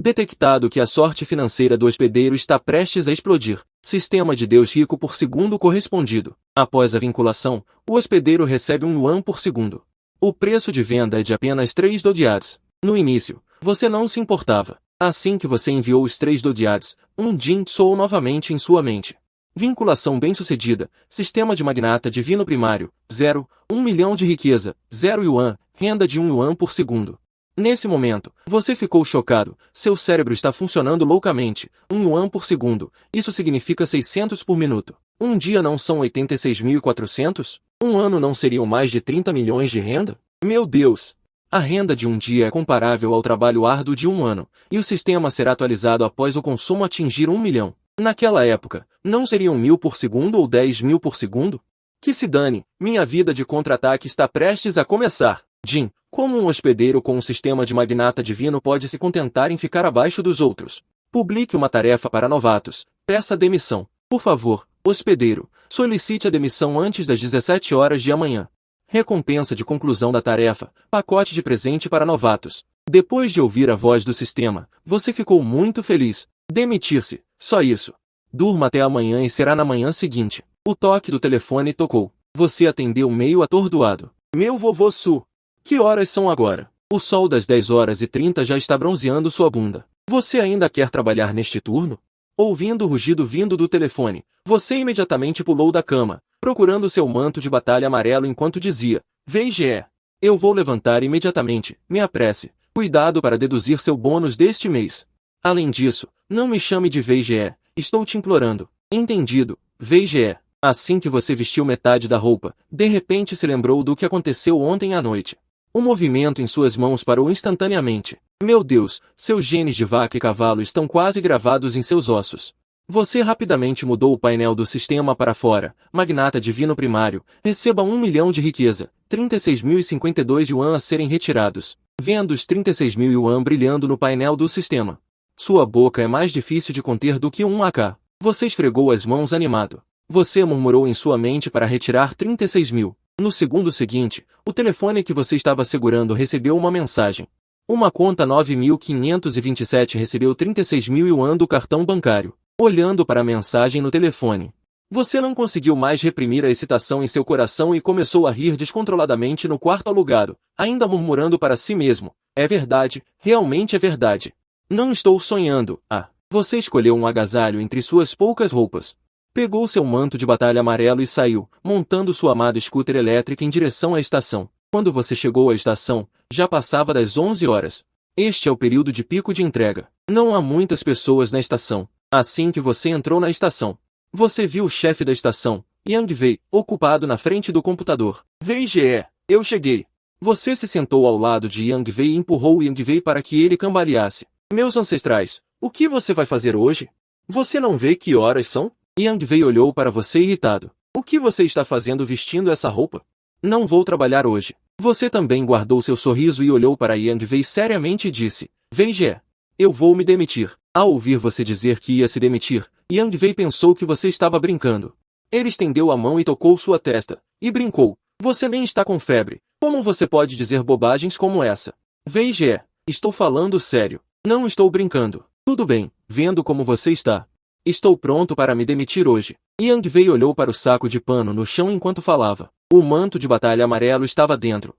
Detectado que a sorte financeira do hospedeiro está prestes a explodir. Sistema de Deus rico por segundo correspondido. Após a vinculação, o hospedeiro recebe 1 yuan por segundo. O preço de venda é de apenas 3 dodiads. No início, você não se importava. Assim que você enviou os 3 dodiads, um din soou novamente em sua mente. Vinculação bem-sucedida. Sistema de magnata divino primário. 0, 1 milhão de riqueza. 0 yuan. Renda de 1 yuan por segundo. Nesse momento, você ficou chocado. Seu cérebro está funcionando loucamente. 1 yuan por segundo. Isso significa 600 por minuto. Um dia não são 86.400? Um ano não seriam mais de 30 milhões de renda? Meu Deus! A renda de um dia é comparável ao trabalho árduo de um ano, e o sistema será atualizado após o consumo atingir 1 milhão. Naquela época, não seriam 1.000 por segundo ou 10.000 por segundo? Que se dane, minha vida de contra-ataque está prestes a começar. Jim, como um hospedeiro com um sistema de magnata divino pode se contentar em ficar abaixo dos outros? Publique uma tarefa para novatos. Peça demissão. Por favor, hospedeiro, solicite a demissão antes das 17 horas de amanhã. Recompensa de conclusão da tarefa. Pacote de presente para novatos. Depois de ouvir a voz do sistema, você ficou muito feliz. Demitir-se. Só isso. Durma até amanhã e será na manhã seguinte. O toque do telefone tocou. Você atendeu meio atordoado. Meu vovô Su. Que horas são agora? O sol das 10h30 já está bronzeando sua bunda. Você ainda quer trabalhar neste turno? Ouvindo o rugido vindo do telefone, você imediatamente pulou da cama, procurando seu manto de batalha amarelo enquanto dizia, VGE. Eu vou levantar imediatamente, me apresse. Cuidado para deduzir seu bônus deste mês. Além disso, não me chame de VGE, estou te implorando. Entendido, VGE. Assim que você vestiu metade da roupa, de repente se lembrou do que aconteceu ontem à noite. O movimento em suas mãos parou instantaneamente. Meu Deus, seus genes de vaca e cavalo estão quase gravados em seus ossos. Você rapidamente mudou o painel do sistema para fora. Magnata divino primário, receba 1 milhão de riqueza, 36.052 yuan a serem retirados. Vendo os 36.000 yuan brilhando no painel do sistema. Sua boca é mais difícil de conter do que um AK. Você esfregou as mãos animado. Você murmurou em sua mente para retirar 36.000. No segundo seguinte, o telefone que você estava segurando recebeu uma mensagem. Uma conta 9.527 recebeu 36.000 yuan do cartão bancário. Olhando para a mensagem no telefone. Você não conseguiu mais reprimir a excitação em seu coração e começou a rir descontroladamente no quarto alugado, ainda murmurando para si mesmo. É verdade, realmente é verdade. Não estou sonhando. Você escolheu um agasalho entre suas poucas roupas. Pegou seu manto de batalha amarelo e saiu, montando sua amada scooter elétrica em direção à estação. Quando você chegou à estação, já passava das 11 horas. Este é o período de pico de entrega. Não há muitas pessoas na estação. Assim que você entrou na estação, você viu o chefe da estação, Yang Wei, ocupado na frente do computador. VGE, eu cheguei. Você se sentou ao lado de Yang Wei e empurrou Yang Wei para que ele cambaleasse. Meus ancestrais, o que você vai fazer hoje? Você não vê que horas são? Yang Wei olhou para você irritado. O que você está fazendo vestindo essa roupa? Não vou trabalhar hoje. Você também guardou seu sorriso e olhou para Yang Wei seriamente e disse, VGE, eu vou me demitir. Ao ouvir você dizer que ia se demitir, Yang Wei pensou que você estava brincando. Ele estendeu a mão e tocou sua testa, e brincou. Você nem está com febre. Como você pode dizer bobagens como essa? VGE, estou falando sério. Não estou brincando. Tudo bem, vendo como você está. Estou pronto para me demitir hoje. Yang Wei olhou para o saco de pano no chão enquanto falava. O manto de batalha amarelo estava dentro.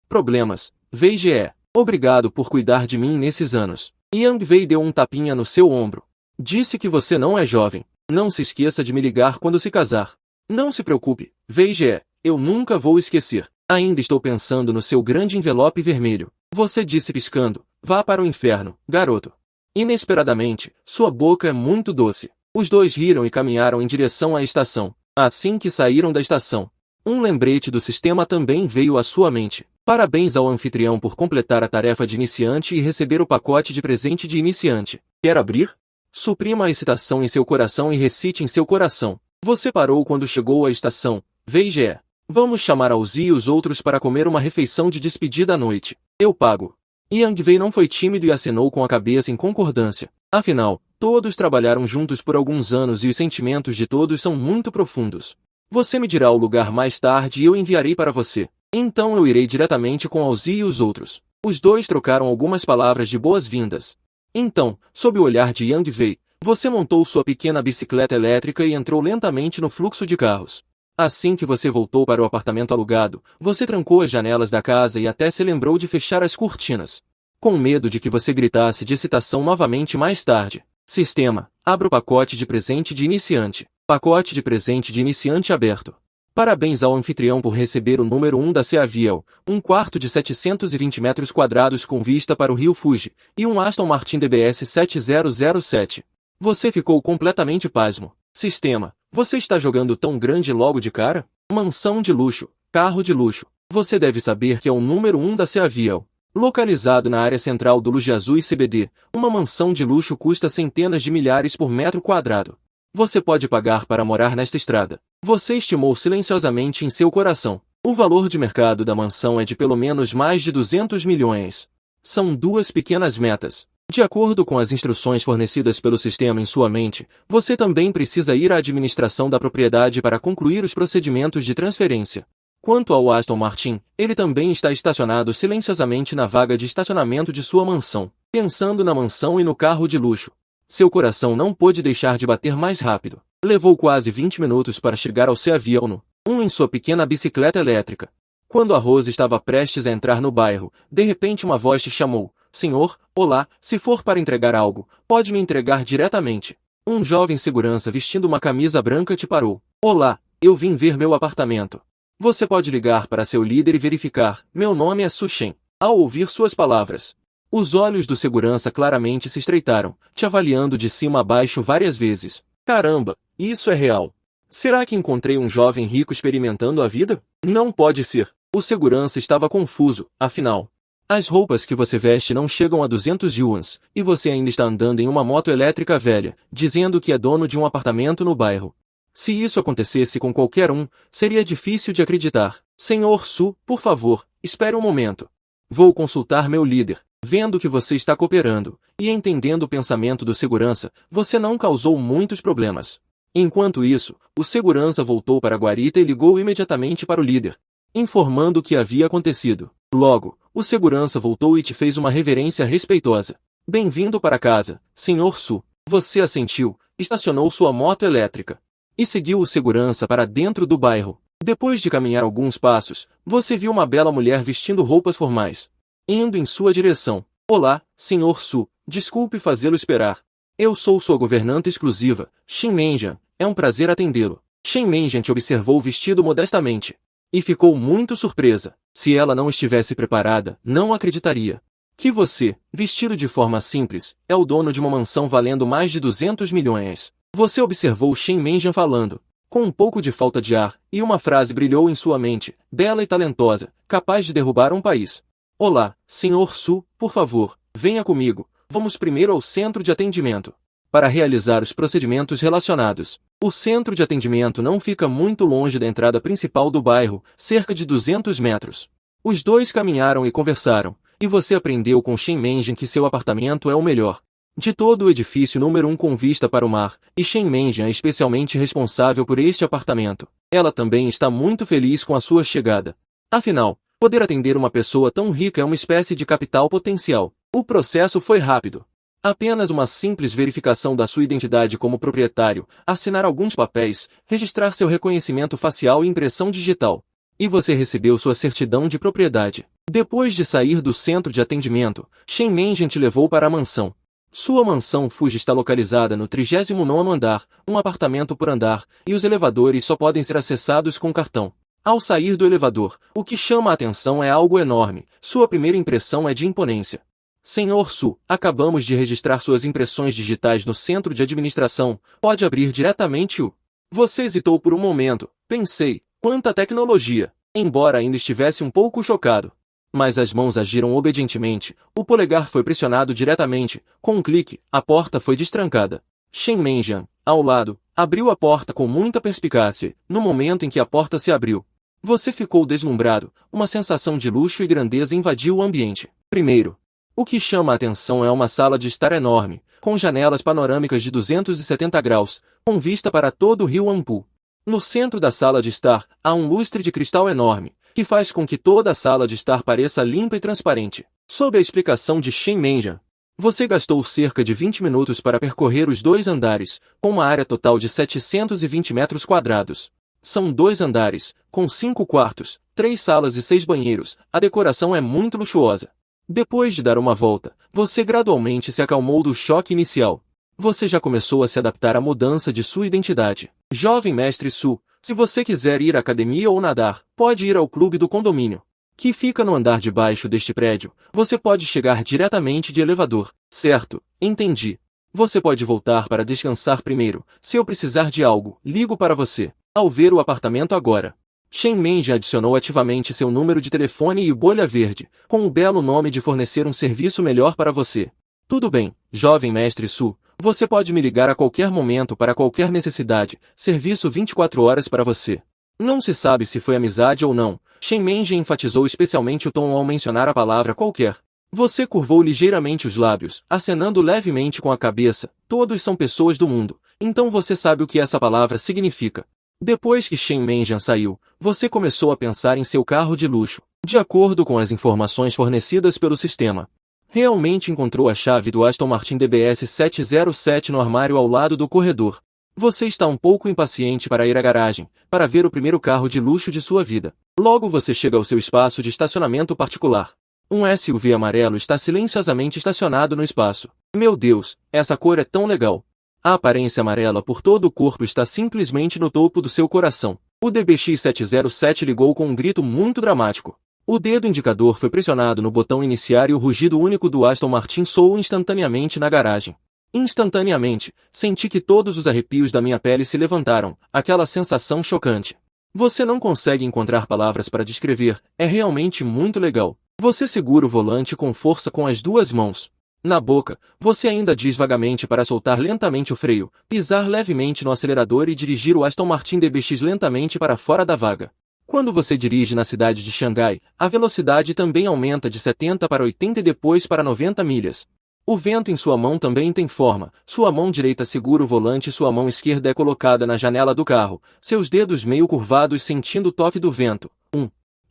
Problemas. VGE, obrigado por cuidar de mim nesses anos. Yang Wei deu um tapinha no seu ombro. Disse que você não é jovem. Não se esqueça de me ligar quando se casar. Não se preocupe, VGE, eu nunca vou esquecer. Ainda estou pensando no seu grande envelope vermelho. Você disse piscando, vá para o inferno, garoto. Inesperadamente, sua boca é muito doce. Os dois riram e caminharam em direção à estação. Assim que saíram da estação, um lembrete do sistema também veio à sua mente. Parabéns ao anfitrião por completar a tarefa de iniciante e receber o pacote de presente de iniciante. Quer abrir? Suprima a excitação em seu coração e recite em seu coração. Você parou quando chegou à estação. VGE. Vamos chamar a Uzi e os outros para comer uma refeição de despedida à noite. Eu pago. Yang Wei não foi tímido e acenou com a cabeça em concordância. Afinal, todos trabalharam juntos por alguns anos e os sentimentos de todos são muito profundos. Você me dirá o lugar mais tarde e eu enviarei para você. Então eu irei diretamente com a Uzi e os outros. Os dois trocaram algumas palavras de boas-vindas. Então, sob o olhar de Yang Wei, você montou sua pequena bicicleta elétrica e entrou lentamente no fluxo de carros. Assim que você voltou para o apartamento alugado, você trancou as janelas da casa e até se lembrou de fechar as cortinas. Com medo de que você gritasse de excitação novamente mais tarde. Sistema: abra o pacote de presente de iniciante. Pacote de presente de iniciante aberto. Parabéns ao anfitrião por receber o número 1 da Seavial, um quarto de 720 metros quadrados com vista para o rio Fuji, e um Aston Martin DBS 7007. Você ficou completamente pasmo. Sistema: você está jogando tão grande logo de cara? Mansão de luxo, carro de luxo. Você deve saber que é o número 1 da Seavial. Localizado na área central do Lujiazui CBD, uma mansão de luxo custa centenas de milhares por metro quadrado. Você pode pagar para morar nesta estrada. Você estimou silenciosamente em seu coração. O valor de mercado da mansão é de pelo menos mais de 200 milhões. São duas pequenas metas. De acordo com as instruções fornecidas pelo sistema em sua mente, você também precisa ir à administração da propriedade para concluir os procedimentos de transferência. Quanto ao Aston Martin, ele também está estacionado silenciosamente na vaga de estacionamento de sua mansão, pensando na mansão e no carro de luxo. Seu coração não pôde deixar de bater mais rápido. Levou quase 20 minutos para chegar ao Seavial em sua pequena bicicleta elétrica. Quando a Rose estava prestes a entrar no bairro, de repente uma voz te chamou. Senhor, olá, se for para entregar algo, pode me entregar diretamente. Um jovem segurança vestindo uma camisa branca te parou. Olá, eu vim ver meu apartamento. Você pode ligar para seu líder e verificar. Meu nome é Su Shen. Ao ouvir suas palavras, os olhos do segurança claramente se estreitaram, te avaliando de cima a baixo várias vezes. Caramba, isso é real. Será que encontrei um jovem rico experimentando a vida? Não pode ser. O segurança estava confuso, afinal. As roupas que você veste não chegam a 200 yuans, e você ainda está andando em uma moto elétrica velha, dizendo que é dono de um apartamento no bairro. Se isso acontecesse com qualquer um, seria difícil de acreditar. Senhor Su, por favor, espere um momento. Vou consultar meu líder. Vendo que você está cooperando, e entendendo o pensamento do segurança, você não causou muitos problemas. Enquanto isso, o segurança voltou para a guarita e ligou imediatamente para o líder, informando o que havia acontecido. Logo, o segurança voltou e te fez uma reverência respeitosa. Bem-vindo para casa, Senhor Su. Você assentiu, estacionou sua moto elétrica e seguiu o segurança para dentro do bairro. Depois de caminhar alguns passos, você viu uma bela mulher vestindo roupas formais, indo em sua direção. Olá, Senhor Su, desculpe fazê-lo esperar. Eu sou sua governanta exclusiva, Shin Menjian. É um prazer atendê-lo. Shin Menjian te observou vestido modestamente e ficou muito surpresa. Se ela não estivesse preparada, não acreditaria que você, vestido de forma simples, é o dono de uma mansão valendo mais de 200 milhões. Você observou Shin Menjian falando, com um pouco de falta de ar, e uma frase brilhou em sua mente, bela e talentosa, capaz de derrubar um país. Olá, Senhor Su, por favor, venha comigo. Vamos primeiro ao centro de atendimento para realizar os procedimentos relacionados. O centro de atendimento não fica muito longe da entrada principal do bairro, cerca de 200 metros. Os dois caminharam e conversaram, e você aprendeu com Shin Menjian que seu apartamento é o melhor de todo o edifício número 1 com vista para o mar, e Shin Menjian é especialmente responsável por este apartamento. Ela também está muito feliz com a sua chegada. Afinal, poder atender uma pessoa tão rica é uma espécie de capital potencial. O processo foi rápido. Apenas uma simples verificação da sua identidade como proprietário, assinar alguns papéis, registrar seu reconhecimento facial e impressão digital. E você recebeu sua certidão de propriedade. Depois de sair do centro de atendimento, Shin Menjian te levou para a mansão. Sua mansão Fuji está localizada no 39º andar, um apartamento por andar, e os elevadores só podem ser acessados com cartão. Ao sair do elevador, o que chama a atenção é algo enorme. Sua primeira impressão é de imponência. Senhor Su, acabamos de registrar suas impressões digitais no centro de administração. Pode abrir diretamente o... Você hesitou por um momento. Pensei, quanta tecnologia! Embora ainda estivesse um pouco chocado. Mas as mãos agiram obedientemente. O polegar foi pressionado diretamente. Com um clique, a porta foi destrancada. Shin Menjian, ao lado, abriu a porta com muita perspicácia. No momento em que a porta se abriu, você ficou deslumbrado. Uma sensação de luxo e grandeza invadiu o ambiente. Primeiro, o que chama a atenção é uma sala de estar enorme, com janelas panorâmicas de 270 graus, com vista para todo o rio Ampu. No centro da sala de estar, há um lustre de cristal enorme, que faz com que toda a sala de estar pareça limpa e transparente. Sob a explicação de Shin Menjian, Você gastou cerca de 20 minutos para percorrer os 2 andares, com uma área total de 720 metros quadrados. São 2 andares, com 5 quartos, 3 salas e 6 banheiros. A decoração é muito luxuosa. Depois de dar uma volta, você gradualmente se acalmou do choque inicial. Você já começou a se adaptar à mudança de sua identidade. Jovem mestre Su, se você quiser ir à academia ou nadar, pode ir ao clube do condomínio, que fica no andar de baixo deste prédio. Você pode chegar diretamente de elevador. Certo, entendi. Você pode voltar para descansar primeiro. Se eu precisar de algo, ligo para você. Ao ver o apartamento agora, Shen Menge adicionou ativamente seu número de telefone e bolha verde, com o belo nome de fornecer um serviço melhor para você. Tudo bem, jovem mestre Su. Você pode me ligar a qualquer momento para qualquer necessidade. Serviço 24 horas para você. Não se sabe se foi amizade ou não. Shen Menge enfatizou especialmente o tom ao mencionar a palavra qualquer. Você curvou ligeiramente os lábios, acenando levemente com a cabeça. Todos são pessoas do mundo, então você sabe o que essa palavra significa. Depois que Shen Menge saiu, você começou a pensar em seu carro de luxo. De acordo com as informações fornecidas pelo sistema, realmente encontrou a chave do Aston Martin DBS 707 no armário ao lado do corredor. Você está um pouco impaciente para ir à garagem, para ver o primeiro carro de luxo de sua vida. Logo você chega ao seu espaço de estacionamento particular. Um SUV amarelo está silenciosamente estacionado no espaço. Meu Deus, essa cor é tão legal. A aparência amarela por todo o corpo está simplesmente no topo do seu coração. O DBX 707 ligou com um grito muito dramático. O dedo indicador foi pressionado no botão iniciar e o rugido único do Aston Martin soou instantaneamente na garagem. Instantaneamente, senti que todos os arrepios da minha pele se levantaram, aquela sensação chocante. Você não consegue encontrar palavras para descrever, é realmente muito legal. Você segura o volante com força com as 2 mãos. Na boca, você ainda diz vagamente para soltar lentamente o freio, pisar levemente no acelerador e dirigir o Aston Martin DBX lentamente para fora da vaga. Quando você dirige na cidade de Xangai, a velocidade também aumenta de 70 para 80 e depois para 90 milhas. O vento em sua mão também tem forma. Sua mão direita segura o volante e sua mão esquerda é colocada na janela do carro, seus dedos meio curvados sentindo o toque do vento.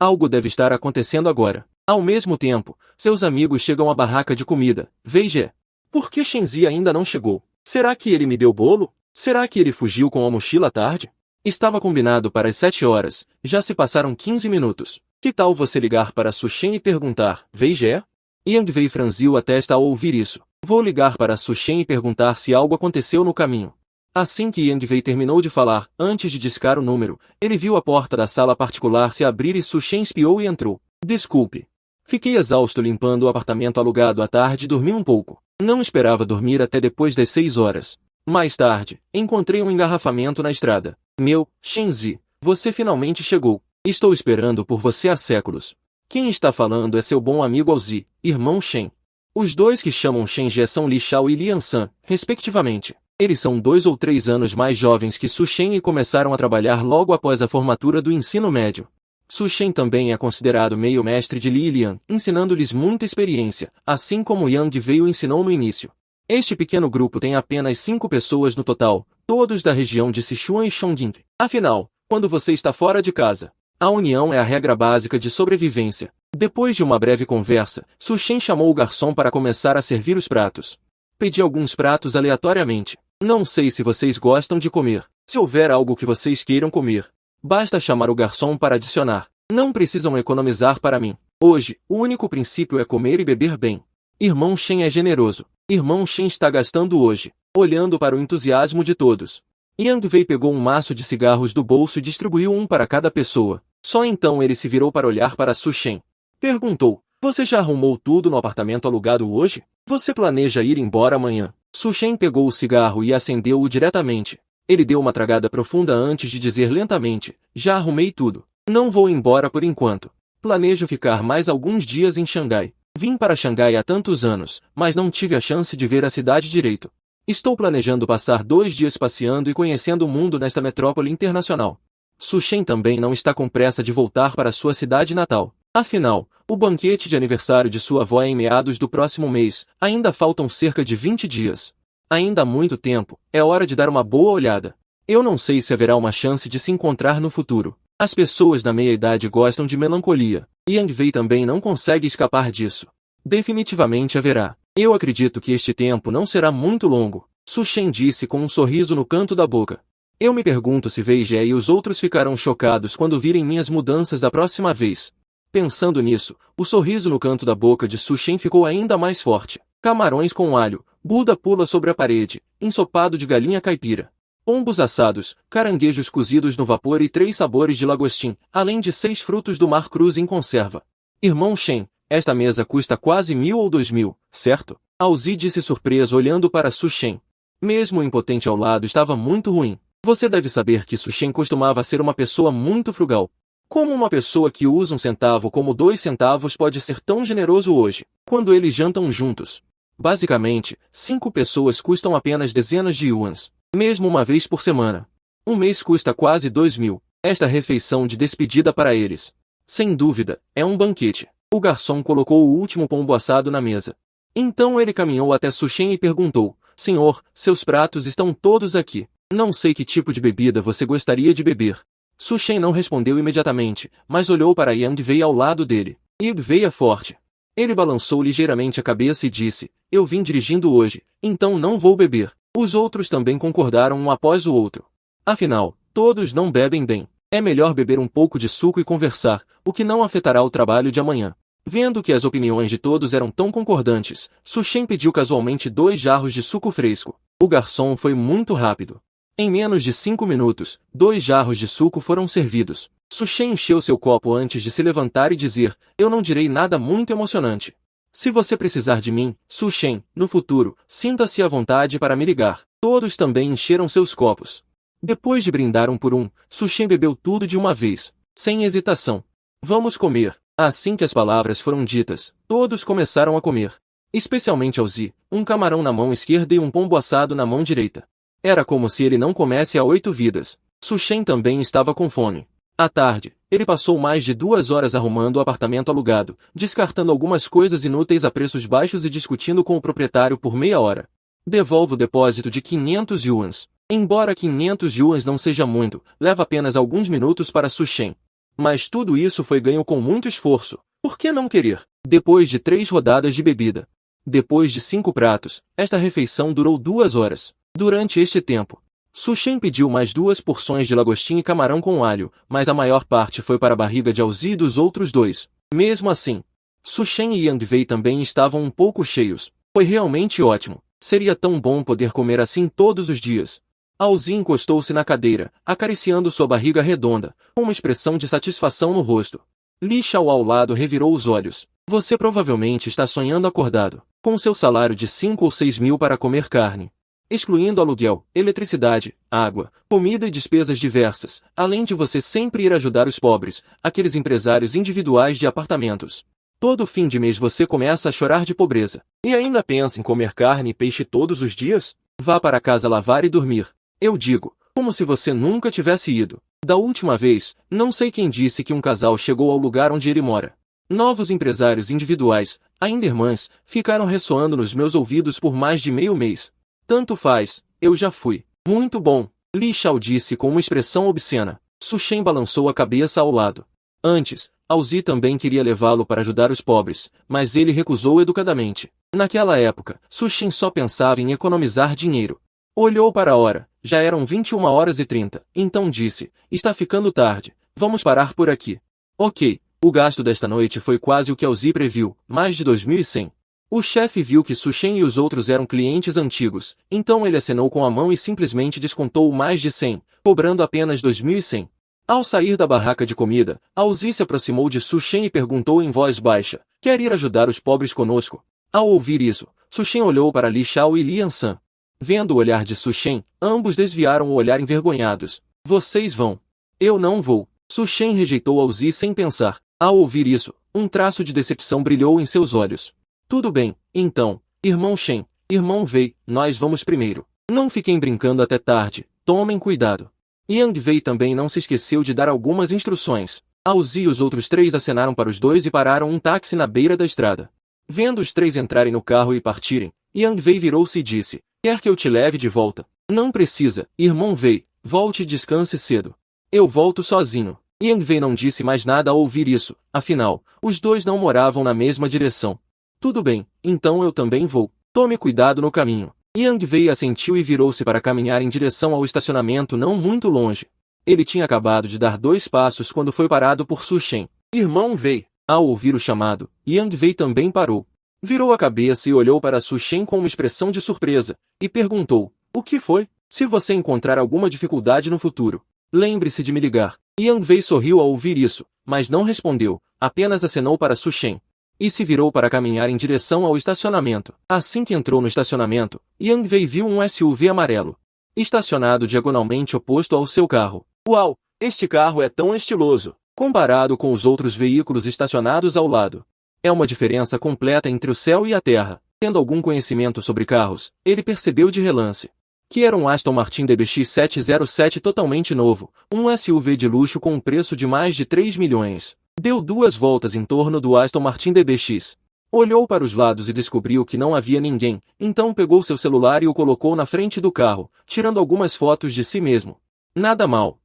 Algo deve estar acontecendo agora. Ao mesmo tempo, seus amigos chegam à barraca de comida. Veja. Por que Shenzi ainda não chegou? Será que ele me deu bolo? Será que ele fugiu com a mochila à tarde? Estava combinado para as 7 horas. Já se passaram 15 minutos. Que tal você ligar para Su Shen e perguntar, Veja? Yang Wei franziu a testa ao ouvir isso. Vou ligar para Su Shen e perguntar se algo aconteceu no caminho. Assim que Yang Wei terminou de falar, antes de discar o número, ele viu a porta da sala particular se abrir e Su Shen espiou e entrou. Desculpe. Fiquei exausto limpando o apartamento alugado à tarde e dormi um pouco. Não esperava dormir até depois das 6 horas. Mais tarde, encontrei um engarrafamento na estrada. Meu, Shenzi, você finalmente chegou. Estou esperando por você há séculos. Quem está falando é seu bom amigo Alzi, irmão Shen. Os dois que chamam Shenji são Li Shao e Lian San, respectivamente. Eles são 2 ou 3 anos mais jovens que Su Shen e começaram a trabalhar logo após a formatura do ensino médio. Su Shen também é considerado meio mestre de Li e Lian, ensinando-lhes muita experiência, assim como Yang Wei o ensinou no início. Este pequeno grupo tem apenas 5 pessoas no total, todos da região de Sichuan e Chongqing. Afinal, quando você está fora de casa, a união é a regra básica de sobrevivência. Depois de uma breve conversa, Su Shen chamou o garçom para começar a servir os pratos. Pedi alguns pratos aleatoriamente. Não sei se vocês gostam de comer. Se houver algo que vocês queiram comer, basta chamar o garçom para adicionar. Não precisam economizar para mim. Hoje, o único princípio é comer e beber bem. Irmão Shen é generoso. Irmão Shen está gastando hoje, olhando para o entusiasmo de todos. Yang Wei pegou um maço de cigarros do bolso e distribuiu um para cada pessoa. Só então ele se virou para olhar para Su Shen. Perguntou, você já arrumou tudo no apartamento alugado hoje? Você planeja ir embora amanhã? Su Shen pegou o cigarro e acendeu-o diretamente. Ele deu uma tragada profunda antes de dizer lentamente, já arrumei tudo. Não vou embora por enquanto. Planejo ficar mais alguns dias em Xangai. Vim para Xangai há tantos anos, mas não tive a chance de ver a cidade direito. Estou planejando passar 2 dias passeando e conhecendo o mundo nesta metrópole internacional. Su Shen também não está com pressa de voltar para sua cidade natal. Afinal, o banquete de aniversário de sua avó é em meados do próximo mês, ainda faltam cerca de 20 dias. Ainda há muito tempo, é hora de dar uma boa olhada. Eu não sei se haverá uma chance de se encontrar no futuro. As pessoas da meia-idade gostam de melancolia. Yang Wei também não consegue escapar disso. Definitivamente haverá. Eu acredito que este tempo não será muito longo, Su Shen disse com um sorriso no canto da boca. Eu me pergunto se Wei Jie e os outros ficarão chocados quando virem minhas mudanças da próxima vez. Pensando nisso, o sorriso no canto da boca de Su Shen ficou ainda mais forte. Camarões com alho, Buda pula sobre a parede, ensopado de galinha caipira. Pombos assados, caranguejos cozidos no vapor e 3 sabores de lagostim, além de 6 frutos do mar cruz em conserva. Irmão Shen, esta mesa custa quase 1.000 ou 2.000, certo? Aozi disse surpreso olhando para Su Shen. Mesmo o impotente ao lado estava muito ruim. Você deve saber que Su Shen costumava ser uma pessoa muito frugal. Como uma pessoa que usa 1 centavo como 2 centavos pode ser tão generoso hoje, quando eles jantam juntos? Basicamente, 5 pessoas custam apenas dezenas de yuans, mesmo uma vez por semana. Um mês custa quase 2.000. Esta refeição de despedida para eles. Sem dúvida, é um banquete. O garçom colocou o último pombo assado na mesa. Então ele caminhou até Su Shen e perguntou, Senhor, seus pratos estão todos aqui. Não sei que tipo de bebida você gostaria de beber. Su Shen não respondeu imediatamente, mas olhou para Yang Wei ao lado dele. Yang Wei é forte. Ele balançou ligeiramente a cabeça e disse, eu vim dirigindo hoje, então não vou beber. Os outros também concordaram um após o outro. Afinal, todos não bebem bem. É melhor beber um pouco de suco e conversar, o que não afetará o trabalho de amanhã. Vendo que as opiniões de todos eram tão concordantes, Su Shen pediu casualmente 2 jarros de suco fresco. O garçom foi muito rápido. Em menos de 5 minutos, 2 jarros de suco foram servidos. Su Shen encheu seu copo antes de se levantar e dizer, eu não direi nada muito emocionante. Se você precisar de mim, Su Shen, no futuro, sinta-se à vontade para me ligar. Todos também encheram seus copos. Depois de brindar um por um, Su Shen bebeu tudo de uma vez, sem hesitação. Vamos comer. Assim que as palavras foram ditas, todos começaram a comer. Especialmente Aozi, um camarão na mão esquerda e um pombo assado na mão direita. Era como se ele não comesse há 8 vidas. Su Shen também estava com fome. À tarde, ele passou mais de 2 horas arrumando o apartamento alugado, descartando algumas coisas inúteis a preços baixos e discutindo com o proprietário por meia hora. Devolvo o depósito de 500 yuans. Embora 500 yuans não seja muito, leva apenas alguns minutos para Su Shen. Mas tudo isso foi ganho com muito esforço. Por que não querer? Depois de 3 rodadas de bebida. Depois de 5 pratos, esta refeição durou 2 horas. Durante este tempo, Su Shen pediu mais 2 porções de lagostim e camarão com alho, mas a maior parte foi para a barriga de Aozi e dos outros 2. Mesmo assim, Su Shen e Yang Wei também estavam um pouco cheios. Foi realmente ótimo. Seria tão bom poder comer assim todos os dias. Aozi encostou-se na cadeira, acariciando sua barriga redonda, com uma expressão de satisfação no rosto. Li Shao ao lado revirou os olhos. Você provavelmente está sonhando acordado, com seu salário de 5 ou 6 mil para comer carne. Excluindo aluguel, eletricidade, água, comida e despesas diversas, além de você sempre ir ajudar os pobres, aqueles empresários individuais de apartamentos. Todo fim de mês você começa a chorar de pobreza. E ainda pensa em comer carne e peixe todos os dias? Vá para casa lavar e dormir. Eu digo, como se você nunca tivesse ido. Da última vez, não sei quem disse que um casal chegou ao lugar onde ele mora. Novos empresários individuais, ainda irmãs, ficaram ressoando nos meus ouvidos por mais de meio mês. Tanto faz, eu já fui. Muito bom, Li Shao disse com uma expressão obscena. Su Shen balançou a cabeça ao lado. Antes, Aozi também queria levá-lo para ajudar os pobres, mas ele recusou educadamente. Naquela época, Su Shen só pensava em economizar dinheiro. Olhou para a hora, já eram 21h30, então disse, está ficando tarde, vamos parar por aqui. Ok, o gasto desta noite foi quase o que Aozi previu, mais de 2.100. O chefe viu que Su Shen e os outros eram clientes antigos, então ele acenou com a mão e simplesmente descontou mais de 100, cobrando apenas 2.100. Ao sair da barraca de comida, Aozi se aproximou de Su Shen e perguntou em voz baixa, quer ir ajudar os pobres conosco? Ao ouvir isso, Su Shen olhou para Li Shao e Li Ansan. Vendo o olhar de Su Shen, ambos desviaram o olhar envergonhados. Vocês vão. Eu não vou. Su Shen rejeitou Aozi sem pensar. Ao ouvir isso, um traço de decepção brilhou em seus olhos. Tudo bem, então, irmão Shen, irmão Wei, nós vamos primeiro. Não fiquem brincando até tarde, tomem cuidado. Yang Wei também não se esqueceu de dar algumas instruções. Aozi e os outros 3 acenaram para os 2 e pararam um táxi na beira da estrada. Vendo os 3 entrarem no carro e partirem, Yang Wei virou-se e disse, quer que eu te leve de volta? Não precisa, irmão Wei, volte e descanse cedo. Eu volto sozinho. Yang Wei não disse mais nada ao ouvir isso, afinal, os 2 não moravam na mesma direção. Tudo bem, então eu também vou. Tome cuidado no caminho. Yang Wei assentiu e virou-se para caminhar em direção ao estacionamento não muito longe. Ele tinha acabado de dar 2 passos quando foi parado por Su Shen. Irmão Wei. Ao ouvir o chamado, Yang Wei também parou. Virou a cabeça e olhou para Su Shen com uma expressão de surpresa, e perguntou, o que foi? Se você encontrar alguma dificuldade no futuro, lembre-se de me ligar. Yang Wei sorriu ao ouvir isso, mas não respondeu, apenas acenou para Su Shen. E se virou para caminhar em direção ao estacionamento. Assim que entrou no estacionamento, Yang Wei viu um SUV amarelo, estacionado diagonalmente oposto ao seu carro. Uau! Este carro é tão estiloso, comparado com os outros veículos estacionados ao lado. É uma diferença completa entre o céu e a terra. Tendo algum conhecimento sobre carros, ele percebeu de relance que era um Aston Martin DBX 707 totalmente novo, um SUV de luxo com um preço de mais de 3 milhões. Deu 2 voltas em torno do Aston Martin DBX. Olhou para os lados e descobriu que não havia ninguém, então pegou seu celular e o colocou na frente do carro, tirando algumas fotos de si mesmo. Nada mal,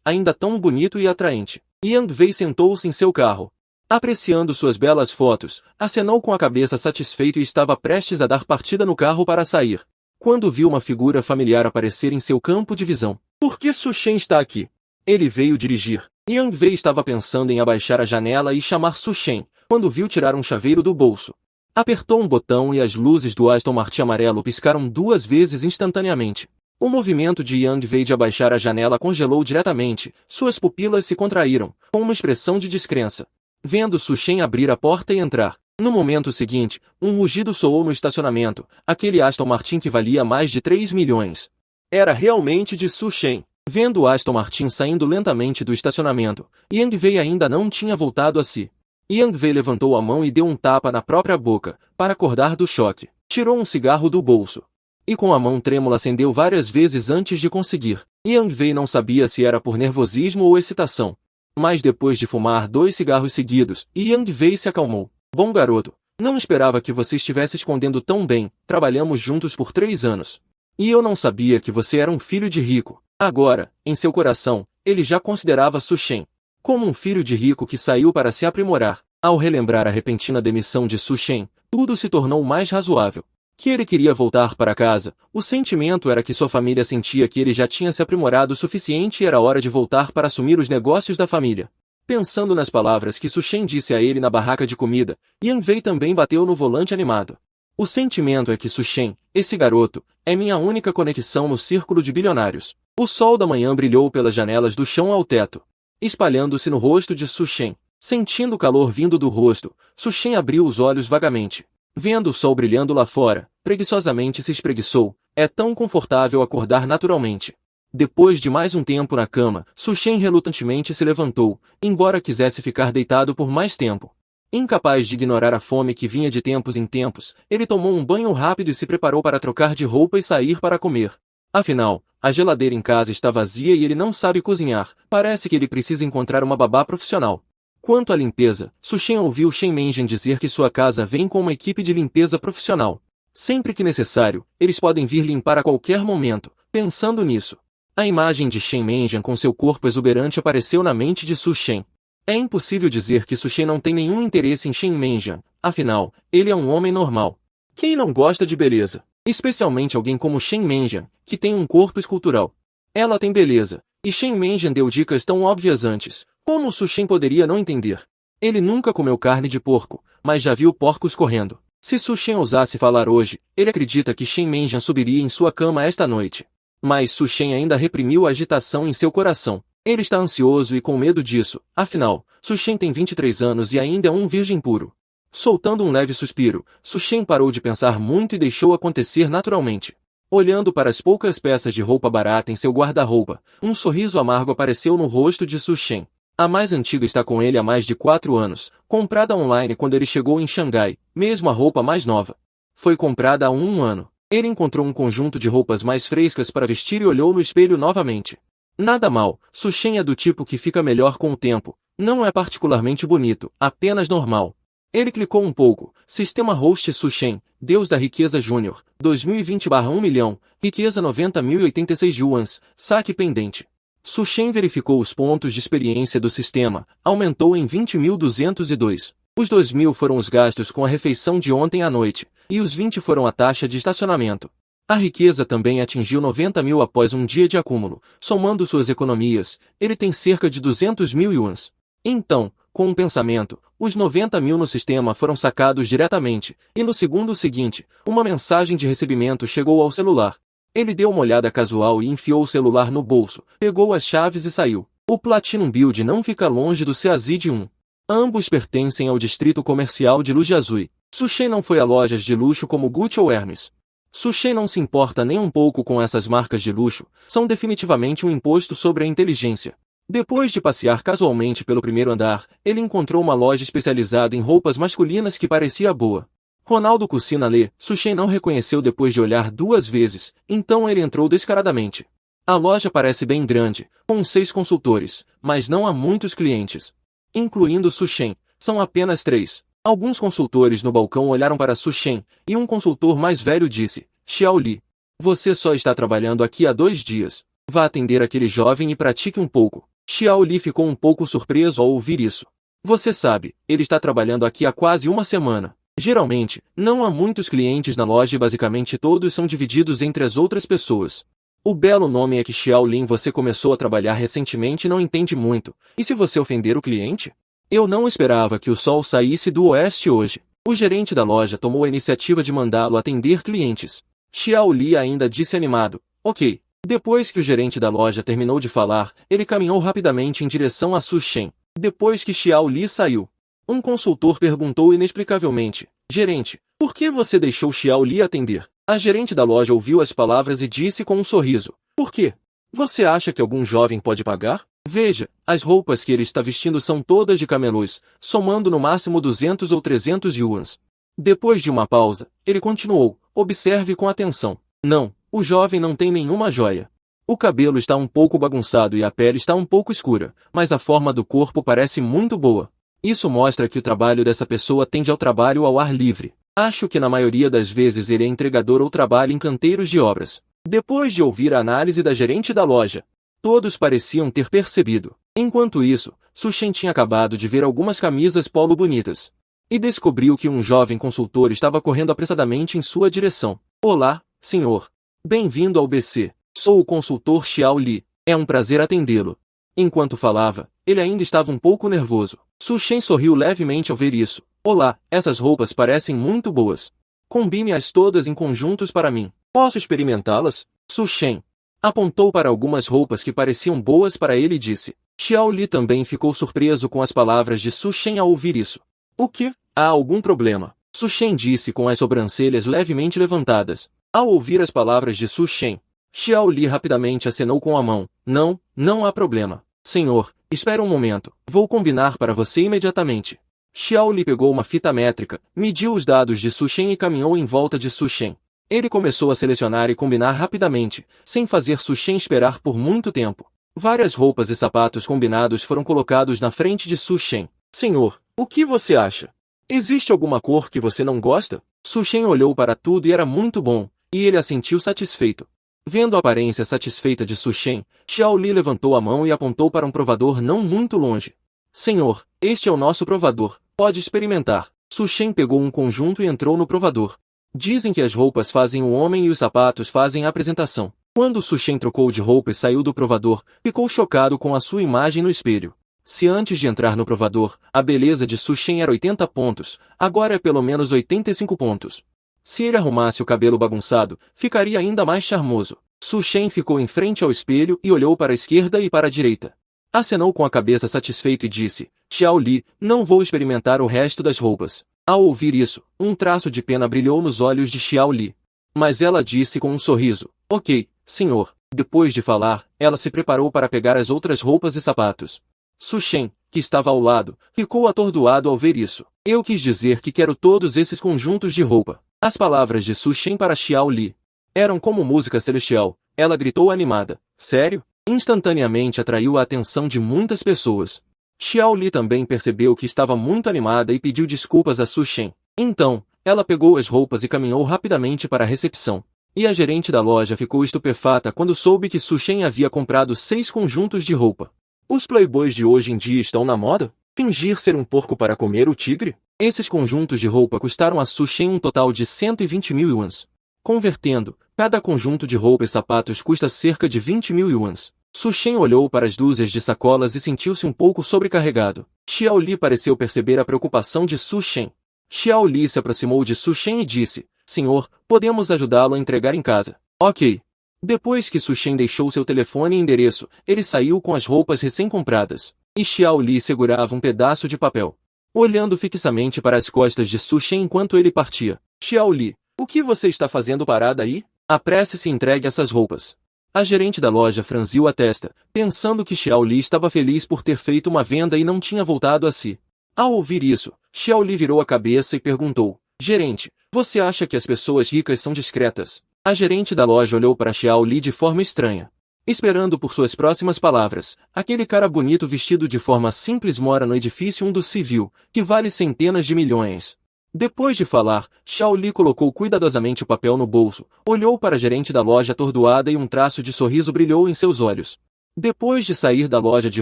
ainda tão bonito e atraente. Yang Wei sentou-se em seu carro. Apreciando suas belas fotos, acenou com a cabeça satisfeito e estava prestes a dar partida no carro para sair, quando viu uma figura familiar aparecer em seu campo de visão. Por que Su Shen está aqui? Ele veio dirigir. Yang Wei estava pensando em abaixar a janela e chamar Su Shen, quando viu tirar um chaveiro do bolso. Apertou um botão e as luzes do Aston Martin amarelo piscaram 2 vezes instantaneamente. O movimento de Yang Wei de abaixar a janela congelou diretamente, suas pupilas se contraíram, com uma expressão de descrença. Vendo Su Shen abrir a porta e entrar. No momento seguinte, um rugido soou no estacionamento, aquele Aston Martin que valia mais de 3 milhões. Era realmente de Su Shen. Vendo o Aston Martin saindo lentamente do estacionamento, Yang Wei ainda não tinha voltado a si. Yang Wei levantou a mão e deu um tapa na própria boca, para acordar do choque. Tirou um cigarro do bolso. E com a mão trêmula acendeu várias vezes antes de conseguir. Yang Wei não sabia se era por nervosismo ou excitação. Mas depois de fumar 2 cigarros seguidos, Yang Wei se acalmou. Bom garoto, não esperava que você estivesse escondendo tão bem, trabalhamos juntos por 3 anos. E eu não sabia que você era um filho de rico. Agora, em seu coração, ele já considerava Su Shen como um filho de rico que saiu para se aprimorar. Ao relembrar a repentina demissão de Su Shen, tudo se tornou mais razoável. Que ele queria voltar para casa, o sentimento era que sua família sentia que ele já tinha se aprimorado o suficiente e era hora de voltar para assumir os negócios da família. Pensando nas palavras que Su Shen disse a ele na barraca de comida, Yang Wei também bateu no volante animado. O sentimento é que Su Shen, esse garoto, é minha única conexão no círculo de bilionários. O sol da manhã brilhou pelas janelas do chão ao teto, espalhando-se no rosto de Su Shen. Sentindo o calor vindo do rosto, Su Shen abriu os olhos vagamente. Vendo o sol brilhando lá fora, preguiçosamente se espreguiçou. É tão confortável acordar naturalmente. Depois de mais um tempo na cama, Su Shen relutantemente se levantou, embora quisesse ficar deitado por mais tempo. Incapaz de ignorar a fome que vinha de tempos em tempos, ele tomou um banho rápido e se preparou para trocar de roupa e sair para comer. Afinal, a geladeira em casa está vazia e ele não sabe cozinhar. Parece que ele precisa encontrar uma babá profissional. Quanto à limpeza, Su Shen ouviu Shen Mengjian dizer que sua casa vem com uma equipe de limpeza profissional. Sempre que necessário, eles podem vir limpar a qualquer momento. Pensando nisso, a imagem de Shen Mengjian com seu corpo exuberante apareceu na mente de Su Shen. É impossível dizer que Su Shen não tem nenhum interesse em Shen Mengjian, afinal, ele é um homem normal. Quem não gosta de beleza? Especialmente alguém como Shen Mengjian, que tem um corpo escultural. Ela tem beleza, e Shen Mengjian deu dicas tão óbvias antes. Como Su Shen poderia não entender? Ele nunca comeu carne de porco, mas já viu porcos correndo. Se Su Shen ousasse falar hoje, ele acredita que Shen Mengjian subiria em sua cama esta noite. Mas Su Shen ainda reprimiu a agitação em seu coração. Ele está ansioso e com medo disso, afinal, Su Shen tem 23 anos e ainda é um virgem puro. Soltando um leve suspiro, Su Shen parou de pensar muito e deixou acontecer naturalmente. Olhando para as poucas peças de roupa barata em seu guarda-roupa, um sorriso amargo apareceu no rosto de Su Shen. A mais antiga está com ele há mais de 4 anos, comprada online quando ele chegou em Xangai, mesmo a roupa mais nova. Foi comprada há 1 ano. Ele encontrou um conjunto de roupas mais frescas para vestir e olhou no espelho novamente. Nada mal, Su Shen é do tipo que fica melhor com o tempo. Não é particularmente bonito, apenas normal. Ele clicou um pouco. Sistema Host Su Shen, Deus da Riqueza Júnior, 2020/1 milhão, riqueza 90.086 yuans, saque pendente. Su Shen verificou os pontos de experiência do sistema, aumentou em 20.202. Os 2.000 foram os gastos com a refeição de ontem à noite, e os 20 foram a taxa de estacionamento. A riqueza também atingiu 90.000 após um dia de acúmulo. Somando suas economias, ele tem cerca de 200.000 yuans. Então, com um pensamento, os 90.000 no sistema foram sacados diretamente, e no segundo seguinte, uma mensagem de recebimento chegou ao celular. Ele deu uma olhada casual e enfiou o celular no bolso, pegou as chaves e saiu. O Platinum Build não fica longe do Seazid 1. Ambos pertencem ao distrito comercial de Lujiazui. Susheng não foi a lojas de luxo como Gucci ou Hermes. Susheng não se importa nem um pouco com essas marcas de luxo, são definitivamente um imposto sobre a inteligência. Depois de passear casualmente pelo primeiro andar, ele encontrou uma loja especializada em roupas masculinas que parecia boa. Ronaldo Cucina lê, Susheng não reconheceu depois de olhar 2 vezes, então ele entrou descaradamente. A loja parece bem grande, com 6 consultores, mas não há muitos clientes. Incluindo Susheng, são apenas 3. Alguns consultores no balcão olharam para Susheng, e um consultor mais velho disse, Xiao Li, você só está trabalhando aqui há 2 dias. Vá atender aquele jovem e pratique um pouco. Xiao Li ficou um pouco surpreso ao ouvir isso. Você sabe, ele está trabalhando aqui há quase 1 semana. Geralmente, não há muitos clientes na loja e basicamente todos são divididos entre as outras pessoas. O belo nome é que Xiao Lin você começou a trabalhar recentemente e não entende muito. E se você ofender o cliente? Eu não esperava que o sol saísse do oeste hoje. O gerente da loja tomou a iniciativa de mandá-lo atender clientes. Xiao Li ainda disse animado, ok. Depois que o gerente da loja terminou de falar, ele caminhou rapidamente em direção a Susheng. Depois que Xiao Li saiu, um consultor perguntou inexplicavelmente, gerente, por que você deixou Xiao Li atender? A gerente da loja ouviu as palavras e disse com um sorriso, por quê? Você acha que algum jovem pode pagar? Veja, as roupas que ele está vestindo são todas de camelôs, somando no máximo 200 ou 300 yuans. Depois de uma pausa, ele continuou, observe com atenção. Não, o jovem não tem nenhuma joia. O cabelo está um pouco bagunçado e a pele está um pouco escura, mas a forma do corpo parece muito boa. Isso mostra que o trabalho dessa pessoa tende ao trabalho ao ar livre. Acho que na maioria das vezes ele é entregador ou trabalha em canteiros de obras. Depois de ouvir a análise da gerente da loja, todos pareciam ter percebido. Enquanto isso, Susheng tinha acabado de ver algumas camisas polo bonitas. E descobriu que um jovem consultor estava correndo apressadamente em sua direção. Olá, senhor. Bem-vindo ao BC. Sou o consultor Xiao Li. É um prazer atendê-lo. Enquanto falava, ele ainda estava um pouco nervoso. Susheng sorriu levemente ao ver isso. Olá, essas roupas parecem muito boas. Combine-as todas em conjuntos para mim. Posso experimentá-las? Susheng apontou para algumas roupas que pareciam boas para ele e disse. Xiao Li também ficou surpreso com as palavras de Susheng ao ouvir isso. O que? Há algum problema? Susheng disse com as sobrancelhas levemente levantadas. Ao ouvir as palavras de Susheng, Xiao Li rapidamente acenou com a mão. Não, não há problema. Senhor, espere um momento. Vou combinar para você imediatamente. Xiao Li pegou uma fita métrica, mediu os dados de Susheng e caminhou em volta de Susheng. Ele começou a selecionar e combinar rapidamente, sem fazer Susheng esperar por muito tempo. Várias roupas e sapatos combinados foram colocados na frente de Susheng. Senhor, o que você acha? Existe alguma cor que você não gosta? Susheng olhou para tudo e era muito bom, e ele assentiu satisfeito. Vendo a aparência satisfeita de Susheng, Xiao Li levantou a mão e apontou para um provador não muito longe. Senhor, este é o nosso provador, pode experimentar. Susheng pegou um conjunto e entrou no provador. Dizem que as roupas fazem o homem e os sapatos fazem a apresentação. Quando Susheng trocou de roupa e saiu do provador, ficou chocado com a sua imagem no espelho. Se antes de entrar no provador, a beleza de Susheng era 80 pontos, agora é pelo menos 85 pontos. Se ele arrumasse o cabelo bagunçado, ficaria ainda mais charmoso. Susheng ficou em frente ao espelho e olhou para a esquerda e para a direita. Acenou com a cabeça satisfeito e disse, Xiao Li, não vou experimentar o resto das roupas. Ao ouvir isso, um traço de pena brilhou nos olhos de Xiao Li. Mas ela disse com um sorriso, ok, senhor. Depois de falar, ela se preparou para pegar as outras roupas e sapatos. Susheng, que estava ao lado, ficou atordoado ao ver isso. Eu quis dizer que quero todos esses conjuntos de roupa. As palavras de Susheng para Xiao Li eram como música celestial. Ela gritou animada. Sério? Instantaneamente atraiu a atenção de muitas pessoas. Xiao Li também percebeu que estava muito animada e pediu desculpas a Susheng. Então, ela pegou as roupas e caminhou rapidamente para a recepção. E a gerente da loja ficou estupefata quando soube que Susheng havia comprado 6 conjuntos de roupa. Os playboys de hoje em dia estão na moda? Fingir ser um porco para comer o tigre? Esses conjuntos de roupa custaram a Su Shen um total de 120.000 yuans. Convertendo, cada conjunto de roupa e sapatos custa cerca de 20.000 yuans. Su Shen olhou para as dúzias de sacolas e sentiu-se um pouco sobrecarregado. Xiao Li pareceu perceber a preocupação de Su Shen. Xiao Li se aproximou de Su Shen e disse, Senhor, podemos ajudá-lo a entregar em casa. Ok. Depois que Su Shen deixou seu telefone e endereço, ele saiu com as roupas recém-compradas. E Xiao Li segurava um pedaço de papel. Olhando fixamente para as costas de Su Shen enquanto ele partia. Xiao Li, o que você está fazendo parada aí? Apresse-se e entregue essas roupas. A gerente da loja franziu a testa, pensando que Xiao Li estava feliz por ter feito uma venda e não tinha voltado a si. Ao ouvir isso, Xiao Li virou a cabeça e perguntou, Gerente, você acha que as pessoas ricas são discretas? A gerente da loja olhou para Xiao Li de forma estranha. Esperando por suas próximas palavras, aquele cara bonito vestido de forma simples mora no edifício 1 do civil, que vale centenas de milhões. Depois de falar, Xiao Li colocou cuidadosamente o papel no bolso, olhou para a gerente da loja atordoada e um traço de sorriso brilhou em seus olhos. Depois de sair da loja de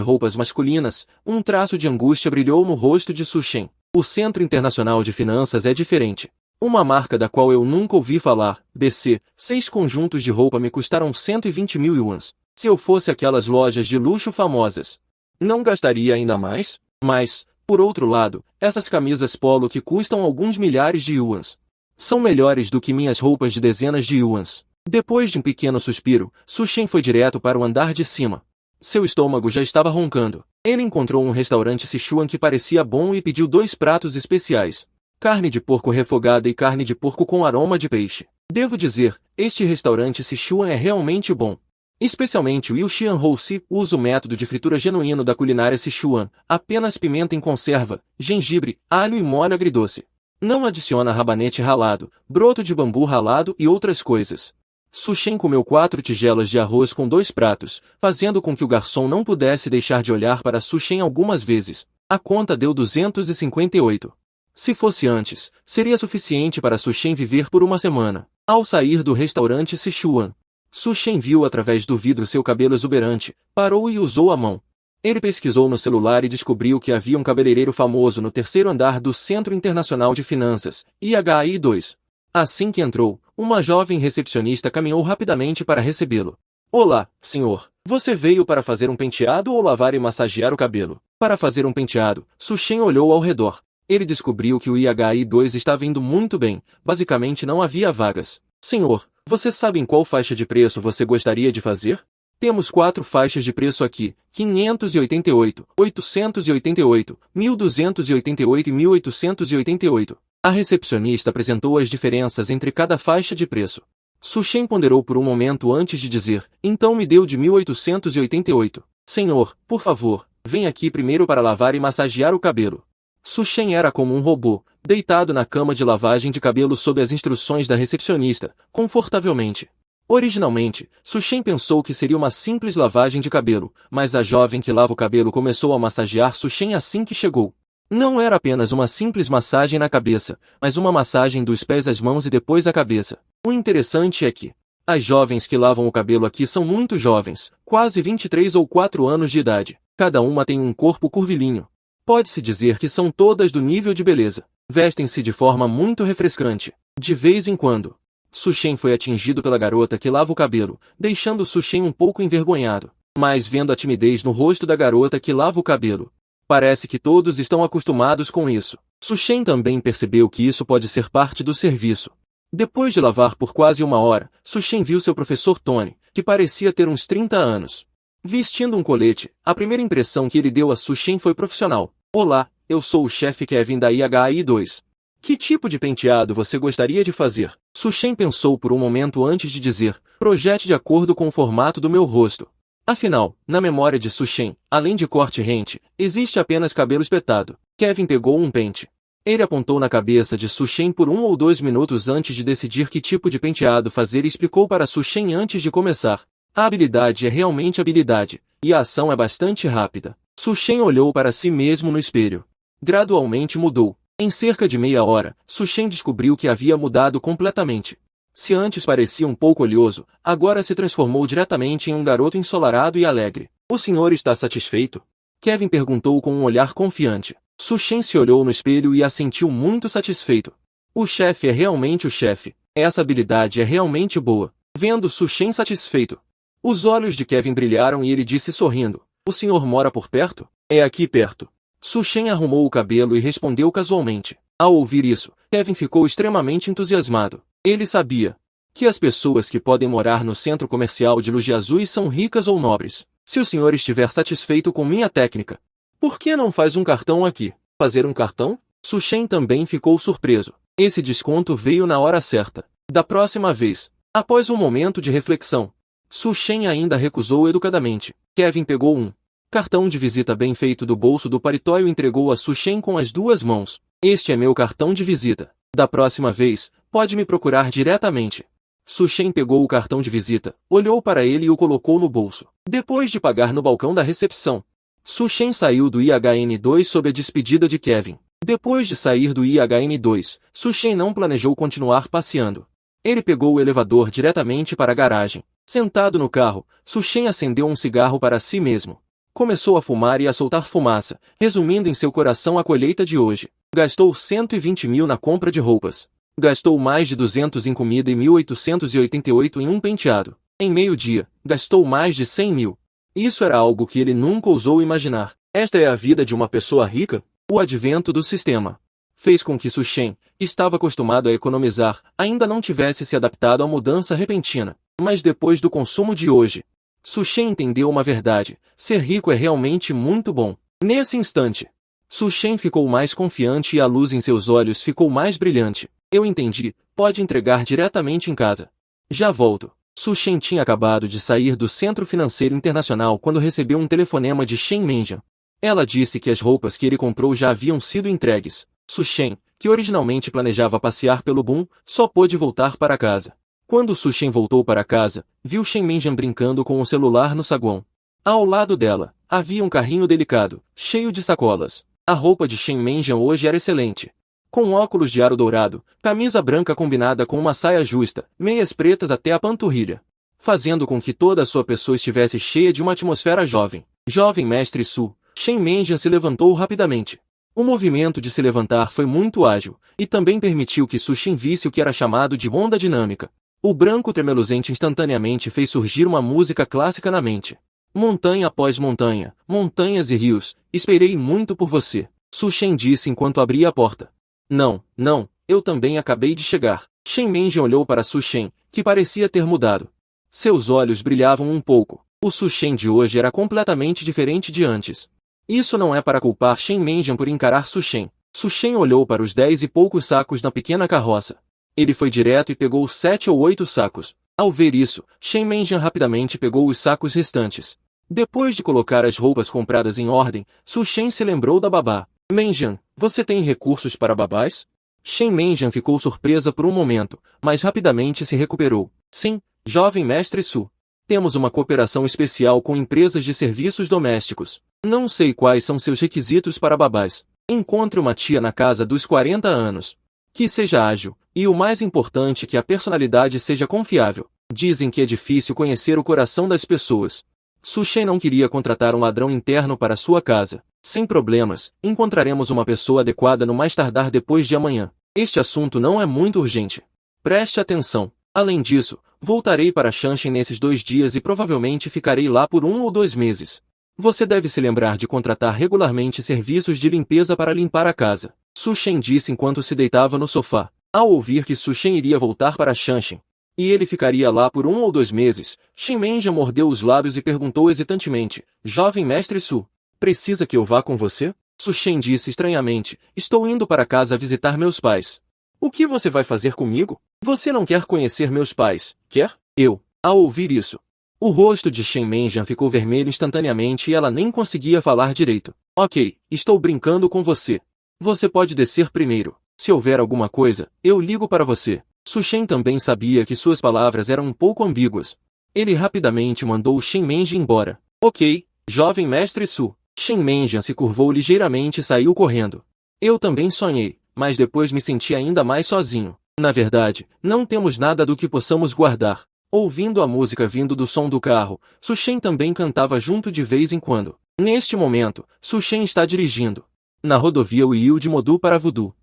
roupas masculinas, um traço de angústia brilhou no rosto de Su Shen. O Centro Internacional de Finanças é diferente. Uma marca da qual eu nunca ouvi falar, BC, 6 conjuntos de roupa me custaram 120.000 yuans. Se eu fosse aquelas lojas de luxo famosas, não gastaria ainda mais? Mas, por outro lado, essas camisas polo que custam alguns milhares de yuans são melhores do que minhas roupas de dezenas de yuans. Depois de um pequeno suspiro, Su Shen foi direto para o andar de cima. Seu estômago já estava roncando. Ele encontrou um restaurante Sichuan que parecia bom e pediu 2 pratos especiais. Carne de porco refogada e carne de porco com aroma de peixe. Devo dizer, este restaurante Sichuan é realmente bom. Especialmente o Yuxian Housi usa o método de fritura genuíno da culinária Sichuan, apenas pimenta em conserva, gengibre, alho e molho agridoce. Não adiciona rabanete ralado, broto de bambu ralado e outras coisas. Su Shen comeu 4 tigelas de arroz com 2 pratos, fazendo com que o garçom não pudesse deixar de olhar para Su Shen algumas vezes. A conta deu 258. Se fosse antes, seria suficiente para Su Shen viver por uma semana. Ao sair do restaurante Sichuan, Su Shen viu através do vidro seu cabelo exuberante, parou e usou a mão. Ele pesquisou no celular e descobriu que havia um cabeleireiro famoso no 3º andar do Centro Internacional de Finanças, IHI 2. Assim que entrou, uma jovem recepcionista caminhou rapidamente para recebê-lo. Olá, senhor. Você veio para fazer um penteado ou lavar e massagear o cabelo? Para fazer um penteado, Su Shen olhou ao redor. Ele descobriu que o IHI 2 estava indo muito bem, basicamente não havia vagas. Senhor, você sabe em qual faixa de preço você gostaria de fazer? Temos 4 faixas de preço aqui, 588, 888, 1288 e 1888. A recepcionista apresentou as diferenças entre cada faixa de preço. Su Shen ponderou por um momento antes de dizer, então me deu de 1888. Senhor, por favor, venha aqui primeiro para lavar e massagear o cabelo. Su Shen era como um robô, deitado na cama de lavagem de cabelo sob as instruções da recepcionista, confortavelmente. Originalmente, Su Shen pensou que seria uma simples lavagem de cabelo, mas a jovem que lava o cabelo começou a massagear Su Shen assim que chegou. Não era apenas uma simples massagem na cabeça, mas uma massagem dos pés às mãos e depois à cabeça. O interessante é que as jovens que lavam o cabelo aqui são muito jovens, quase 23 ou 4 anos de idade. Cada uma tem um corpo curvilíneo. Pode-se dizer que são todas do nível de beleza. Vestem-se de forma muito refrescante. De vez em quando, Su Shen foi atingido pela garota que lava o cabelo, deixando Su Shen um pouco envergonhado. Mas vendo a timidez no rosto da garota que lava o cabelo, parece que todos estão acostumados com isso. Su Shen também percebeu que isso pode ser parte do serviço. Depois de lavar por quase 1 hora, Su Shen viu seu professor Tony, que parecia ter uns 30 anos. Vestindo um colete, a primeira impressão que ele deu a Su Shen foi profissional. Olá, eu sou o chefe Kevin da IHI 2. Que tipo de penteado você gostaria de fazer? Su Shen pensou por um momento antes de dizer, projete de acordo com o formato do meu rosto. Afinal, na memória de Su Shen, além de corte rente, existe apenas cabelo espetado. Kevin pegou um pente. Ele apontou na cabeça de Su Shen por 1 ou 2 minutos antes de decidir que tipo de penteado fazer e explicou para Su Shen antes de começar. A habilidade é realmente habilidade, e a ação é bastante rápida. Su Shen olhou para si mesmo no espelho. Gradualmente mudou. Em cerca de meia hora, Su Shen descobriu que havia mudado completamente. Se antes parecia um pouco oleoso, agora se transformou diretamente em um garoto ensolarado e alegre. O senhor está satisfeito? Kevin perguntou com um olhar confiante. Su Shen se olhou no espelho e assentiu muito satisfeito. O chefe é realmente o chefe. Essa habilidade é realmente boa. Vendo Su Shen satisfeito, os olhos de Kevin brilharam e ele disse sorrindo. O senhor mora por perto? É aqui perto. Su Shen arrumou o cabelo e respondeu casualmente. Ao ouvir isso, Kevin ficou extremamente entusiasmado. Ele sabia que as pessoas que podem morar no centro comercial de Luz Azuis são ricas ou nobres. Se o senhor estiver satisfeito com minha técnica, por que não faz um cartão aqui? Fazer um cartão? Su Shen também ficou surpreso. Esse desconto veio na hora certa. Da próxima vez. Após um momento de reflexão, Su Shen ainda recusou educadamente. Kevin pegou um cartão de visita bem feito do bolso do paletó e entregou a Su Shen com as duas mãos. Este é meu cartão de visita. Da próxima vez, pode me procurar diretamente. Su Shen pegou o cartão de visita, olhou para ele e o colocou no bolso. Depois de pagar no balcão da recepção, Su Shen saiu do IHN2 sob a despedida de Kevin. Depois de sair do IHN2, Su Shen não planejou continuar passeando. Ele pegou o elevador diretamente para a garagem. Sentado no carro, Su Shen acendeu um cigarro para si mesmo. Começou a fumar e a soltar fumaça, resumindo em seu coração a colheita de hoje. Gastou 120 mil na compra de roupas. Gastou mais de 200 em comida e 1.888 em um penteado. Em meio-dia, gastou mais de 100 mil. Isso era algo que ele nunca ousou imaginar. Esta é a vida de uma pessoa rica? O advento do sistema fez com que Su Shen, que estava acostumado a economizar, ainda não tivesse se adaptado à mudança repentina. Mas depois do consumo de hoje, Su Shen entendeu uma verdade: ser rico é realmente muito bom. Nesse instante, Su Shen ficou mais confiante e a luz em seus olhos ficou mais brilhante. Eu entendi, pode entregar diretamente em casa. Já volto. Su Shen tinha acabado de sair do Centro Financeiro Internacional quando recebeu um telefonema de Shen Menjian. Ela disse que as roupas que ele comprou já haviam sido entregues. Su Shen, que originalmente planejava passear pelo Boom, só pôde voltar para casa. Quando Su Shen voltou para casa, viu Shen Menjian brincando com o celular no saguão. Ao lado dela, havia um carrinho delicado, cheio de sacolas. A roupa de Shen Menjian hoje era excelente. Com óculos de aro dourado, camisa branca combinada com uma saia justa, meias pretas até a panturrilha, fazendo com que toda a sua pessoa estivesse cheia de uma atmosfera jovem. Jovem mestre Su, Shen Menjian se levantou rapidamente. O movimento de se levantar foi muito ágil, e também permitiu que Su Shen visse o que era chamado de onda dinâmica. O branco tremeluzente instantaneamente fez surgir uma música clássica na mente. Montanha após montanha, montanhas e rios, esperei muito por você, Su Shen disse enquanto abria a porta. Não, eu também acabei de chegar. Shen Menjian olhou para Su Shen, que parecia ter mudado. Seus olhos brilhavam um pouco. O Su Shen de hoje era completamente diferente de antes. Isso não é para culpar Shen Menjian por encarar Su Shen. Su Shen olhou para os 10 e poucos sacos na pequena carroça. Ele foi direto e pegou 7 ou 8 sacos. Ao ver isso, Shen Menjian rapidamente pegou os sacos restantes. Depois de colocar as roupas compradas em ordem, Su Shen se lembrou da babá. Menjian, você tem recursos para babás? Shen Menjian ficou surpresa por um momento, mas rapidamente se recuperou. Sim, jovem mestre Su. Temos uma cooperação especial com empresas de serviços domésticos. Não sei quais são seus requisitos para babás. Encontre uma tia na casa dos 40 anos. Que seja ágil, e o mais importante que a personalidade seja confiável. Dizem que é difícil conhecer o coração das pessoas. Su Shen não queria contratar um ladrão interno para sua casa. Sem problemas, encontraremos uma pessoa adequada no mais tardar depois de amanhã. Este assunto não é muito urgente. Preste atenção. Além disso, voltarei para Shanshan nesses 2 dias e provavelmente ficarei lá por 1 ou 2 meses. Você deve se lembrar de contratar regularmente serviços de limpeza para limpar a casa. Su Shen disse enquanto se deitava no sofá. Ao ouvir que Su Shen iria voltar para Shanshan, e ele ficaria lá por 1 ou 2 meses, Shen Menjian mordeu os lábios e perguntou hesitantemente. Jovem mestre Su, precisa que eu vá com você? Su Shen disse estranhamente. Estou indo para casa visitar meus pais. O que você vai fazer comigo? Você não quer conhecer meus pais, quer? Eu. Ao ouvir isso, o rosto de Shen Menjian ficou vermelho instantaneamente e ela nem conseguia falar direito. Ok, estou brincando com você. Você pode descer primeiro. Se houver alguma coisa, eu ligo para você. Su Shen também sabia que suas palavras eram um pouco ambíguas. Ele rapidamente mandou Shen Menjian embora. Ok, jovem mestre Su. Shen Menjian se curvou ligeiramente e saiu correndo. Eu também sonhei, mas depois me senti ainda mais sozinho. Na verdade, não temos nada do que possamos guardar. Ouvindo a música vindo do som do carro, Su Shen também cantava junto de vez em quando. Neste momento, Sushen está dirigindo na rodovia Uiu de Modu para Vudu.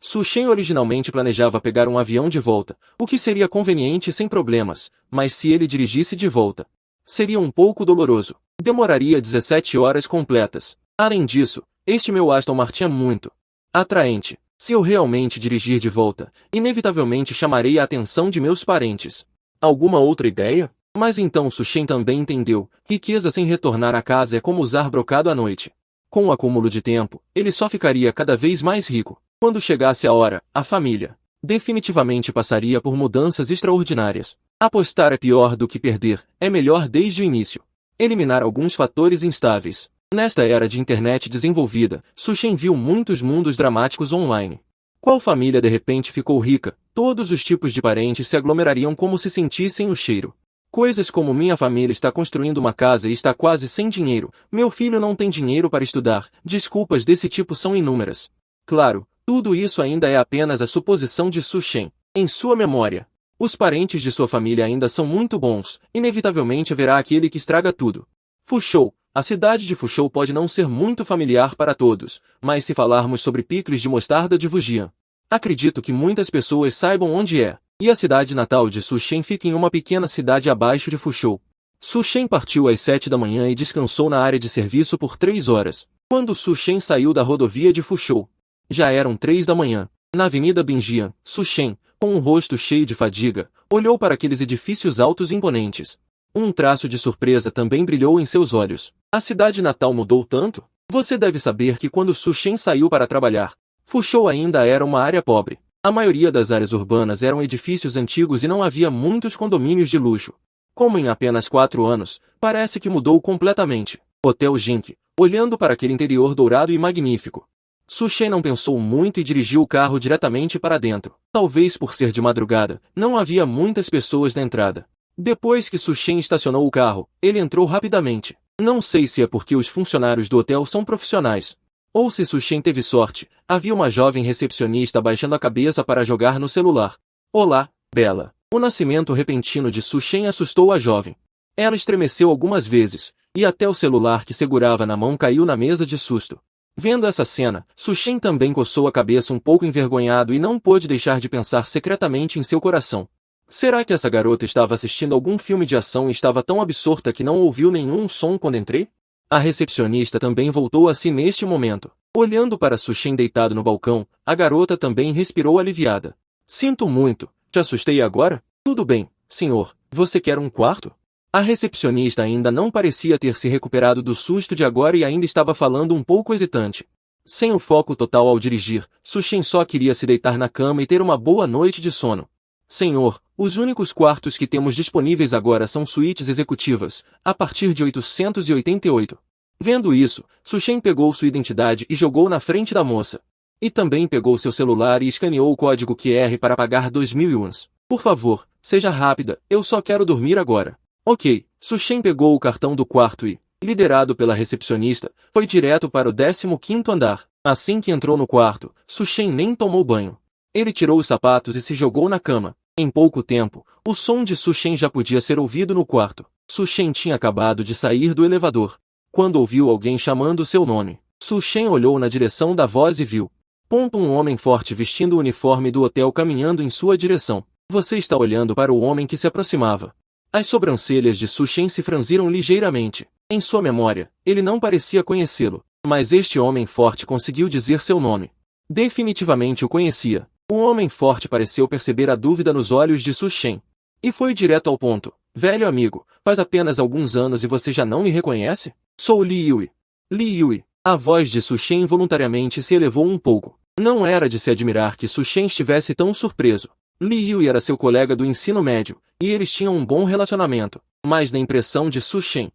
Sushen originalmente planejava pegar um avião de volta, o que seria conveniente sem problemas, mas se ele dirigisse de volta, seria um pouco doloroso. Demoraria 17 horas completas. Além disso, este meu Aston Martin é muito atraente. Se eu realmente dirigir de volta, inevitavelmente chamarei a atenção de meus parentes. Alguma outra ideia? Mas então Sushen também entendeu, riqueza sem retornar a casa é como usar brocado à noite. Com o acúmulo de tempo, ele só ficaria cada vez mais rico. Quando chegasse a hora, a família definitivamente passaria por mudanças extraordinárias. Apostar é pior do que perder, é melhor desde o início. Eliminar alguns fatores instáveis. Nesta era de internet desenvolvida, Sushen viu muitos mundos dramáticos online. Qual família de repente ficou rica? Todos os tipos de parentes se aglomerariam como se sentissem o cheiro. Coisas como minha família está construindo uma casa e está quase sem dinheiro, meu filho não tem dinheiro para estudar, desculpas desse tipo são inúmeras. Claro, tudo isso ainda é apenas a suposição de Sushen. Em sua memória, os parentes de sua família ainda são muito bons, inevitavelmente haverá aquele que estraga tudo. Fushou. A cidade de Fushou pode não ser muito familiar para todos, mas se falarmos sobre picles de mostarda de Fujian, acredito que muitas pessoas saibam onde é. E a cidade natal de Sushen fica em uma pequena cidade abaixo de Fushou. Sushen partiu às 7 da manhã e descansou na área de serviço por 3 horas. Quando Sushen saiu da rodovia de Fushou, já eram 3 da manhã. Na avenida Binjian, Sushen, com um rosto cheio de fadiga, olhou para aqueles edifícios altos e imponentes. Um traço de surpresa também brilhou em seus olhos. A cidade natal mudou tanto? Você deve saber que quando Sushen saiu para trabalhar, Fushou ainda era uma área pobre. A maioria das áreas urbanas eram edifícios antigos e não havia muitos condomínios de luxo. Como em apenas 4 anos, parece que mudou completamente. Hotel Jink, olhando para aquele interior dourado e magnífico. Sushen não pensou muito e dirigiu o carro diretamente para dentro. Talvez por ser de madrugada, não havia muitas pessoas na entrada. Depois que Sushen estacionou o carro, ele entrou rapidamente. Não sei se é porque os funcionários do hotel são profissionais, ou se Sushen teve sorte, havia uma jovem recepcionista abaixando a cabeça para jogar no celular. Olá, Bela. O nascimento repentino de Sushen assustou a jovem. Ela estremeceu algumas vezes, e até o celular que segurava na mão caiu na mesa de susto. Vendo essa cena, Sushen também coçou a cabeça um pouco envergonhado e não pôde deixar de pensar secretamente em seu coração. Será que essa garota estava assistindo algum filme de ação e estava tão absorta que não ouviu nenhum som quando entrei? A recepcionista também voltou a si neste momento. Olhando para Sushen deitado no balcão, a garota também respirou aliviada. Sinto muito, te assustei agora? Tudo bem, senhor, você quer um quarto? A recepcionista ainda não parecia ter se recuperado do susto de agora e ainda estava falando um pouco hesitante. Sem o foco total ao dirigir, Sushen só queria se deitar na cama e ter uma boa noite de sono. Senhor, os únicos quartos que temos disponíveis agora são suítes executivas, a partir de 888. Vendo isso, Sushen pegou sua identidade e jogou na frente da moça. E também pegou seu celular e escaneou o código QR para pagar 2.000 yuans. Por favor, seja rápida, eu só quero dormir agora. Ok, Sushen pegou o cartão do quarto e, liderado pela recepcionista, foi direto para o 15º andar. Assim que entrou no quarto, Sushen nem tomou banho. Ele tirou os sapatos e se jogou na cama. Em pouco tempo, o som de Sushen já podia ser ouvido no quarto. Sushen tinha acabado de sair do elevador, quando ouviu alguém chamando seu nome. Sushen olhou na direção da voz e viu um homem forte vestindo o uniforme do hotel caminhando em sua direção. Você está olhando para o homem que se aproximava. As sobrancelhas de Sushen se franziram ligeiramente. Em sua memória, ele não parecia conhecê-lo, mas este homem forte conseguiu dizer seu nome. Definitivamente o conhecia. O homem forte pareceu perceber a dúvida nos olhos de Sushen. E foi direto ao ponto. Velho amigo, faz apenas alguns anos e você já não me reconhece? Sou Li Yui. Li Yui. A voz de Sushen involuntariamente se elevou um pouco. Não era de se admirar que Sushen estivesse tão surpreso. Li Yui era seu colega do ensino médio, e eles tinham um bom relacionamento. Mas na impressão de Sushen,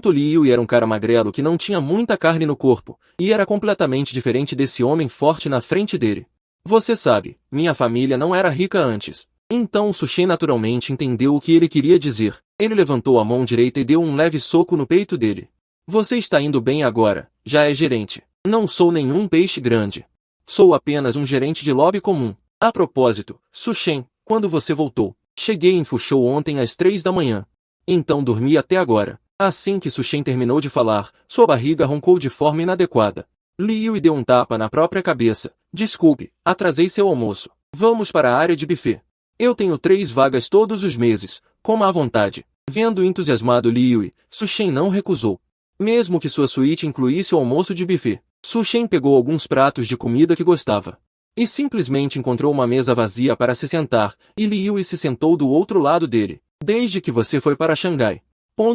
Li Yui era um cara magrelo que não tinha muita carne no corpo, e era completamente diferente desse homem forte na frente dele. Você sabe, minha família não era rica antes. Então Sushen naturalmente entendeu o que ele queria dizer. Ele levantou a mão direita e deu um leve soco no peito dele. Você está indo bem agora, já é gerente. Não sou nenhum peixe grande. Sou apenas um gerente de lobby comum. A propósito, Sushen, quando você voltou? Cheguei em Fushou ontem às 3 da manhã. Então dormi até agora. Assim que Su Shen terminou de falar, sua barriga roncou de forma inadequada. Li Yui deu um tapa na própria cabeça. Desculpe, atrasei seu almoço. Vamos para a área de buffet. Eu tenho 3 vagas todos os meses, coma à vontade. Vendo o entusiasmado Li Yui, Su Shen não recusou. Mesmo que sua suíte incluísse o almoço de buffet, Su Shen pegou alguns pratos de comida que gostava. E simplesmente encontrou uma mesa vazia para se sentar, e Li Yui se sentou do outro lado dele. Desde que você foi para Xangai.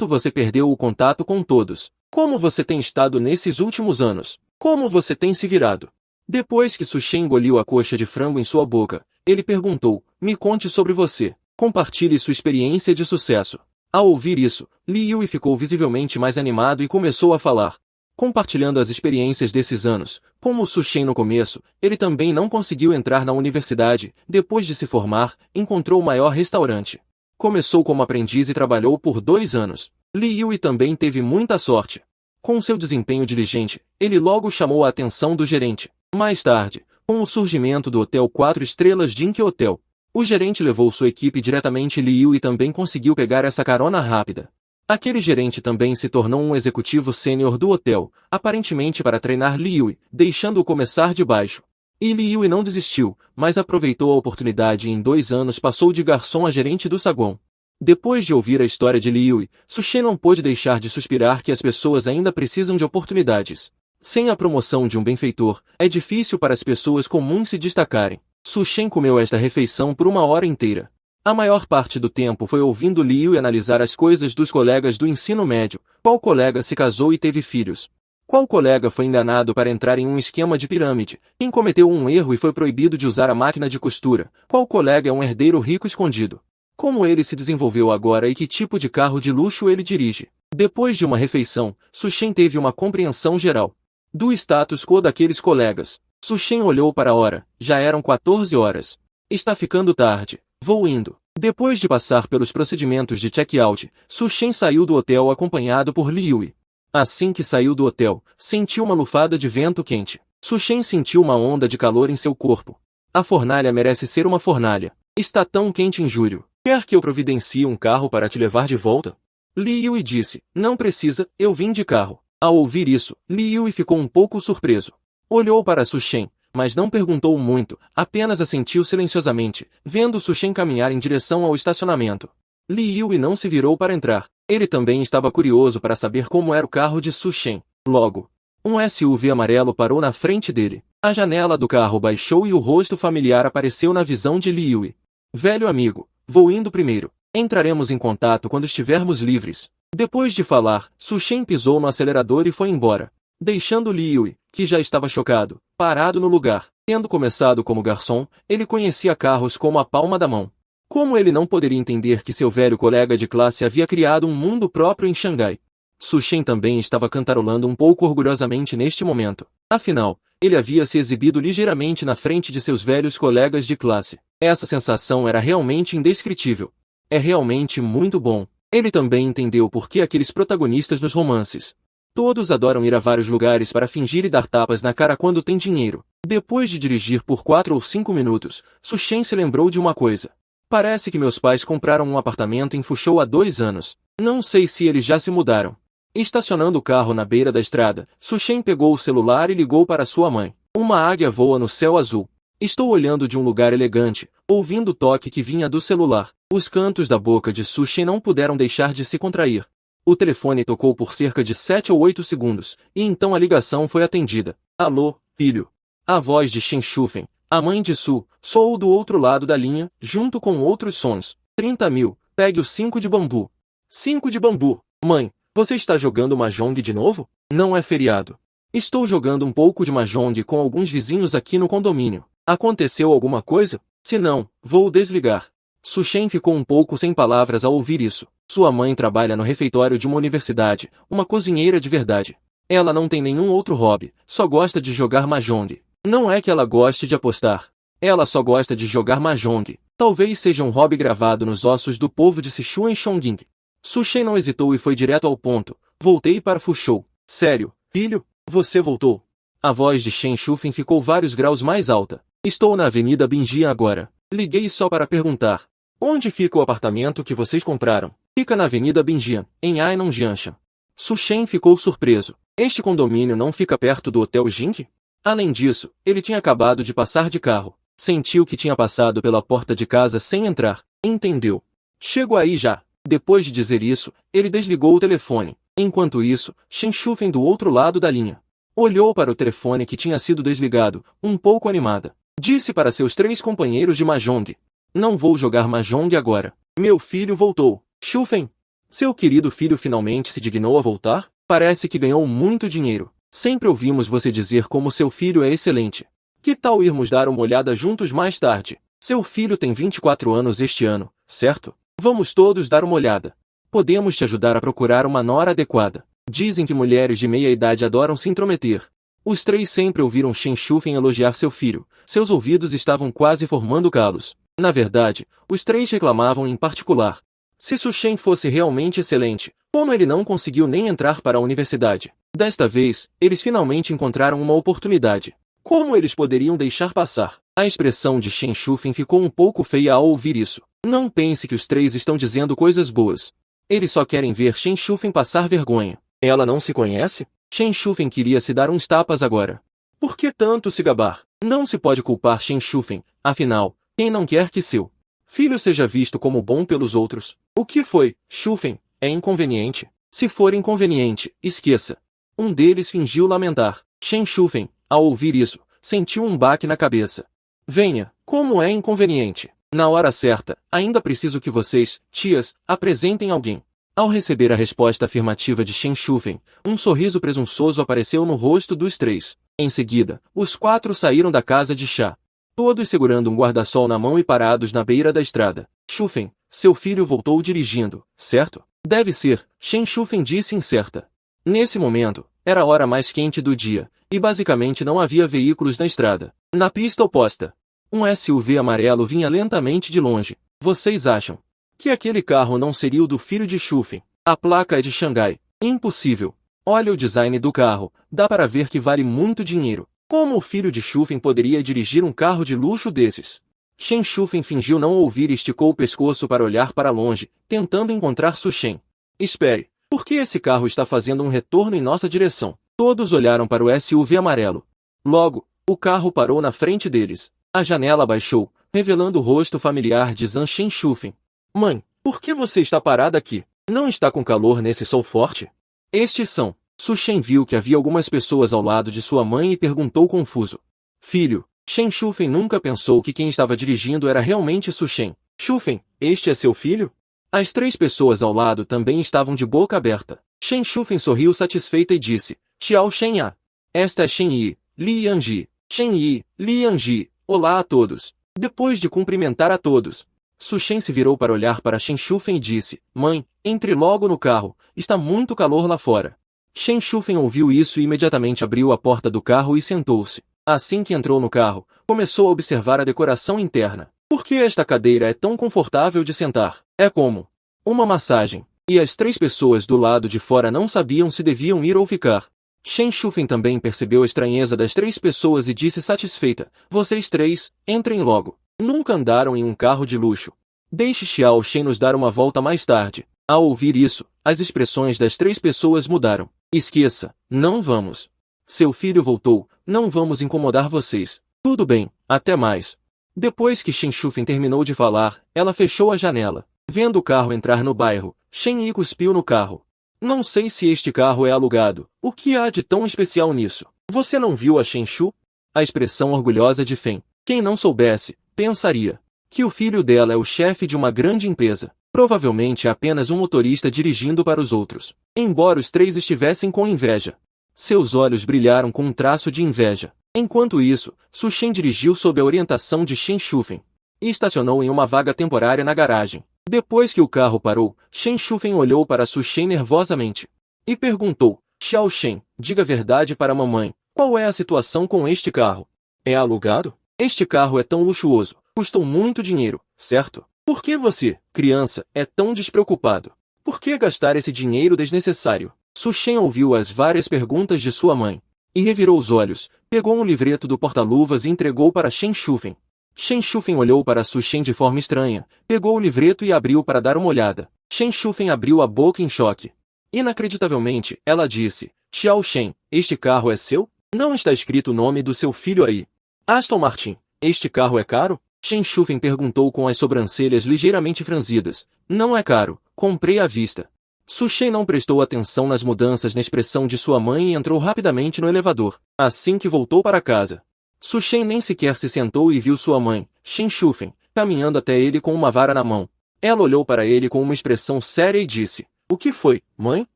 Você perdeu o contato com todos. Como você tem estado nesses últimos anos? Como você tem se virado? Depois que Su Shen engoliu a coxa de frango em sua boca, ele perguntou, me conte sobre você. Compartilhe sua experiência de sucesso. Ao ouvir isso, Li Yui ficou visivelmente mais animado e começou a falar. Compartilhando as experiências desses anos, como Su Shen no começo, ele também não conseguiu entrar na universidade. Depois de se formar, encontrou o maior restaurante. Começou como aprendiz e trabalhou por 2 anos. Li Yui também teve muita sorte. Com seu desempenho diligente, ele logo chamou a atenção do gerente. Mais tarde, com o surgimento do Hotel 4 Estrelas Jinki Hotel, o gerente levou sua equipe diretamente. Li Yui também conseguiu pegar essa carona rápida. Aquele gerente também se tornou um executivo sênior do hotel, aparentemente para treinar Li Yui, deixando-o começar de baixo. E Li Yui não desistiu, mas aproveitou a oportunidade e em 2 anos passou de garçom a gerente do saguão. Depois de ouvir a história de Li Yui, Su Shen não pôde deixar de suspirar que as pessoas ainda precisam de oportunidades. Sem a promoção de um benfeitor, é difícil para as pessoas comuns se destacarem. Su Shen comeu esta refeição por 1 hora inteira. A maior parte do tempo foi ouvindo Li Yui analisar as coisas dos colegas do ensino médio. Qual colega se casou e teve filhos? Qual colega foi enganado para entrar em um esquema de pirâmide? Quem cometeu um erro e foi proibido de usar a máquina de costura? Qual colega é um herdeiro rico escondido? Como ele se desenvolveu agora e que tipo de carro de luxo ele dirige? Depois de uma refeição, Su Shen teve uma compreensão geral do status quo daqueles colegas. Su Shen olhou para a hora. Já eram 14 horas. Está ficando tarde. Vou indo. Depois de passar pelos procedimentos de check-out, Su Shen saiu do hotel acompanhado por Li Yui. Assim que saiu do hotel, sentiu uma lufada de vento quente. Su Shen sentiu uma onda de calor em seu corpo. A fornalha merece ser uma fornalha. Está tão quente em julho. Quer que eu providencie um carro para te levar de volta? Li Yui disse, não precisa, eu vim de carro. Ao ouvir isso, Li Yui ficou um pouco surpreso. Olhou para Su Shen, mas não perguntou muito, apenas assentiu silenciosamente, vendo Su Shen caminhar em direção ao estacionamento. Li Yui não se virou para entrar. Ele também estava curioso para saber como era o carro de Su Shen. Logo, um SUV amarelo parou na frente dele. A janela do carro baixou e o rosto familiar apareceu na visão de Li Yui. Velho amigo, vou indo primeiro. Entraremos em contato quando estivermos livres. Depois de falar, Su Shen pisou no acelerador e foi embora, deixando Li Yui, que já estava chocado, parado no lugar. Tendo começado como garçom, ele conhecia carros como a palma da mão. Como ele não poderia entender que seu velho colega de classe havia criado um mundo próprio em Xangai? Su Shen também estava cantarolando um pouco orgulhosamente neste momento. Afinal, ele havia se exibido ligeiramente na frente de seus velhos colegas de classe. Essa sensação era realmente indescritível. É realmente muito bom. Ele também entendeu por que aqueles protagonistas nos romances todos adoram ir a vários lugares para fingir e dar tapas na cara quando tem dinheiro. Depois de dirigir por 4 ou 5 minutos, Su Shen se lembrou de uma coisa. Parece que meus pais compraram um apartamento em Fushou há 2 anos. Não sei se eles já se mudaram. Estacionando o carro na beira da estrada, Su Shen pegou o celular e ligou para sua mãe. Uma águia voa no céu azul. Estou olhando de um lugar elegante, ouvindo o toque que vinha do celular. Os cantos da boca de Su Shen não puderam deixar de se contrair. O telefone tocou por cerca de 7 ou 8 segundos, e então a ligação foi atendida. Alô, filho. A voz de Shen Shufen, a mãe de Su, soou do outro lado da linha, junto com outros sons. 30.000, pegue o 5 de bambu. 5 de bambu. Mãe, você está jogando Mahjong de novo? Não é feriado. Estou jogando um pouco de Mahjong com alguns vizinhos aqui no condomínio. Aconteceu alguma coisa? Se não, vou desligar. Su Shen ficou um pouco sem palavras ao ouvir isso. Sua mãe trabalha no refeitório de uma universidade, uma cozinheira de verdade. Ela não tem nenhum outro hobby, só gosta de jogar Mahjong. Não é que ela goste de apostar. Ela só gosta de jogar Mahjong. Talvez seja um hobby gravado nos ossos do povo de Sichuan Chongqing. Su Shen não hesitou e foi direto ao ponto. Voltei para Fushou. Sério, filho? Você voltou? A voz de Shen Shufen ficou vários graus mais alta. Estou na Avenida Binjian agora. Liguei só para perguntar. Onde fica o apartamento que vocês compraram? Fica na Avenida Binjian, em Ainong Jianshan. Su Shen ficou surpreso. Este condomínio não fica perto do Hotel Jink? Além disso, ele tinha acabado de passar de carro. Sentiu que tinha passado pela porta de casa sem entrar. Entendeu. Chego aí já. Depois de dizer isso, ele desligou o telefone. Enquanto isso, Shen Shufen do outro lado da linha olhou para o telefone que tinha sido desligado, um pouco animada. Disse para seus 3 companheiros de Mahjong: não vou jogar Mahjong agora. Meu filho voltou. Shufen, seu querido filho finalmente se dignou a voltar? Parece que ganhou muito dinheiro. Sempre ouvimos você dizer como seu filho é excelente. Que tal irmos dar uma olhada juntos mais tarde? Seu filho tem 24 anos este ano, certo? Vamos todos dar uma olhada. Podemos te ajudar a procurar uma nora adequada. Dizem que mulheres de meia idade adoram se intrometer. Os 3 sempre ouviram Shen Shufen elogiar seu filho. Seus ouvidos estavam quase formando calos. Na verdade, os 3 reclamavam em particular. Se Su Shen fosse realmente excelente, como ele não conseguiu nem entrar para a universidade? Desta vez, eles finalmente encontraram uma oportunidade. Como eles poderiam deixar passar? A expressão de Shen Shufen ficou um pouco feia ao ouvir isso. Não pense que os 3 estão dizendo coisas boas. Eles só querem ver Shen Shufen passar vergonha. Ela não se conhece? Shen Shufen queria se dar uns tapas agora. Por que tanto se gabar? Não se pode culpar Shen Shufen, afinal, quem não quer que seu filho seja visto como bom pelos outros? O que foi, Shufen? É inconveniente? Se for inconveniente, esqueça. Um deles fingiu lamentar. Shen Shufen, ao ouvir isso, sentiu um baque na cabeça. Venha, como é inconveniente? Na hora certa, ainda preciso que vocês, tias, apresentem alguém. Ao receber a resposta afirmativa de Shen Shufen, um sorriso presunçoso apareceu no rosto dos 3. Em seguida, os 4 saíram da casa de chá. Todos segurando um guarda-sol na mão e parados na beira da estrada. Shufen, seu filho voltou dirigindo, certo? Deve ser, Shen Shufen disse incerta. Nesse momento, era a hora mais quente do dia, e basicamente não havia veículos na estrada. Na pista oposta, um SUV amarelo vinha lentamente de longe. Vocês acham que aquele carro não seria o do filho de Shufen? A placa é de Xangai. Impossível. Olha o design do carro, dá para ver que vale muito dinheiro. Como o filho de Shufen poderia dirigir um carro de luxo desses? Shen Shufen fingiu não ouvir e esticou o pescoço para olhar para longe, tentando encontrar Su Shen. Espere, por que esse carro está fazendo um retorno em nossa direção? Todos olharam para o SUV amarelo. Logo, o carro parou na frente deles. A janela baixou, revelando o rosto familiar de Zhang Shen Shufen. Mãe, por que você está parada aqui? Não está com calor nesse sol forte? Estes são. Su Shen viu que havia algumas pessoas ao lado de sua mãe e perguntou confuso. Filho, Shen Shufen nunca pensou que quem estava dirigindo era realmente Su Shen. Shufen, este é seu filho? As 3 pessoas ao lado também estavam de boca aberta. Shen Shufen sorriu satisfeita e disse, Xiao Shen-ya. Esta é Shen Yi, Li Yanji. Shen Yi, Li Yanji. Olá a todos. Depois de cumprimentar a todos, Su Shen se virou para olhar para Shen Shufen e disse, Mãe, entre logo no carro, está muito calor lá fora. Shen Shufen ouviu isso e imediatamente abriu a porta do carro e sentou-se. Assim que entrou no carro, começou a observar a decoração interna. Por que esta cadeira é tão confortável de sentar? É como uma massagem. E as 3 pessoas do lado de fora não sabiam se deviam ir ou ficar. Shen Shufen também percebeu a estranheza das 3 pessoas e disse satisfeita, vocês 3, entrem logo. Nunca andaram em um carro de luxo. Deixe Xiao Shen nos dar uma volta mais tarde. Ao ouvir isso, as expressões das 3 pessoas mudaram. Esqueça, não vamos. Seu filho voltou, não vamos incomodar vocês. Tudo bem, até mais. Depois que Shen Shufen terminou de falar, ela fechou a janela. Vendo o carro entrar no bairro, Shen Yi cuspiu no carro. Não sei se este carro é alugado. O que há de tão especial nisso? Você não viu a Shen Shu? A expressão orgulhosa de Fen. Quem não soubesse, pensaria que o filho dela é o chefe de uma grande empresa. Provavelmente é apenas um motorista dirigindo para os outros. Embora os 3 estivessem com inveja. Seus olhos brilharam com um traço de inveja. Enquanto isso, Su Shen dirigiu sob a orientação de Shen Shufen e estacionou em uma vaga temporária na garagem. Depois que o carro parou, Shen Shufen olhou para Su Shen nervosamente e perguntou, Xiao Shen, diga a verdade para a mamãe, qual é a situação com este carro? É alugado? Este carro é tão luxuoso, custou muito dinheiro, certo? Por que você, criança, é tão despreocupado? Por que gastar esse dinheiro desnecessário? Su Shen ouviu as várias perguntas de sua mãe e revirou os olhos, pegou um livreto do porta-luvas e entregou para Shen Shufen. Shen Shufeng olhou para Su Shen de forma estranha, pegou o livreto e abriu para dar uma olhada. Shen Shufeng abriu a boca em choque. Inacreditavelmente, ela disse, Xiao Shen, este carro é seu? Não está escrito o nome do seu filho aí. Aston Martin, este carro é caro? Shen Shufeng perguntou com as sobrancelhas ligeiramente franzidas. Não é caro, comprei à vista. Su Shen não prestou atenção nas mudanças na expressão de sua mãe e entrou rapidamente no elevador. Assim que voltou para casa, Su Shen nem sequer se sentou e viu sua mãe, Shen Shufeng, caminhando até ele com uma vara na mão. Ela olhou para ele com uma expressão séria e disse, o que foi, mãe?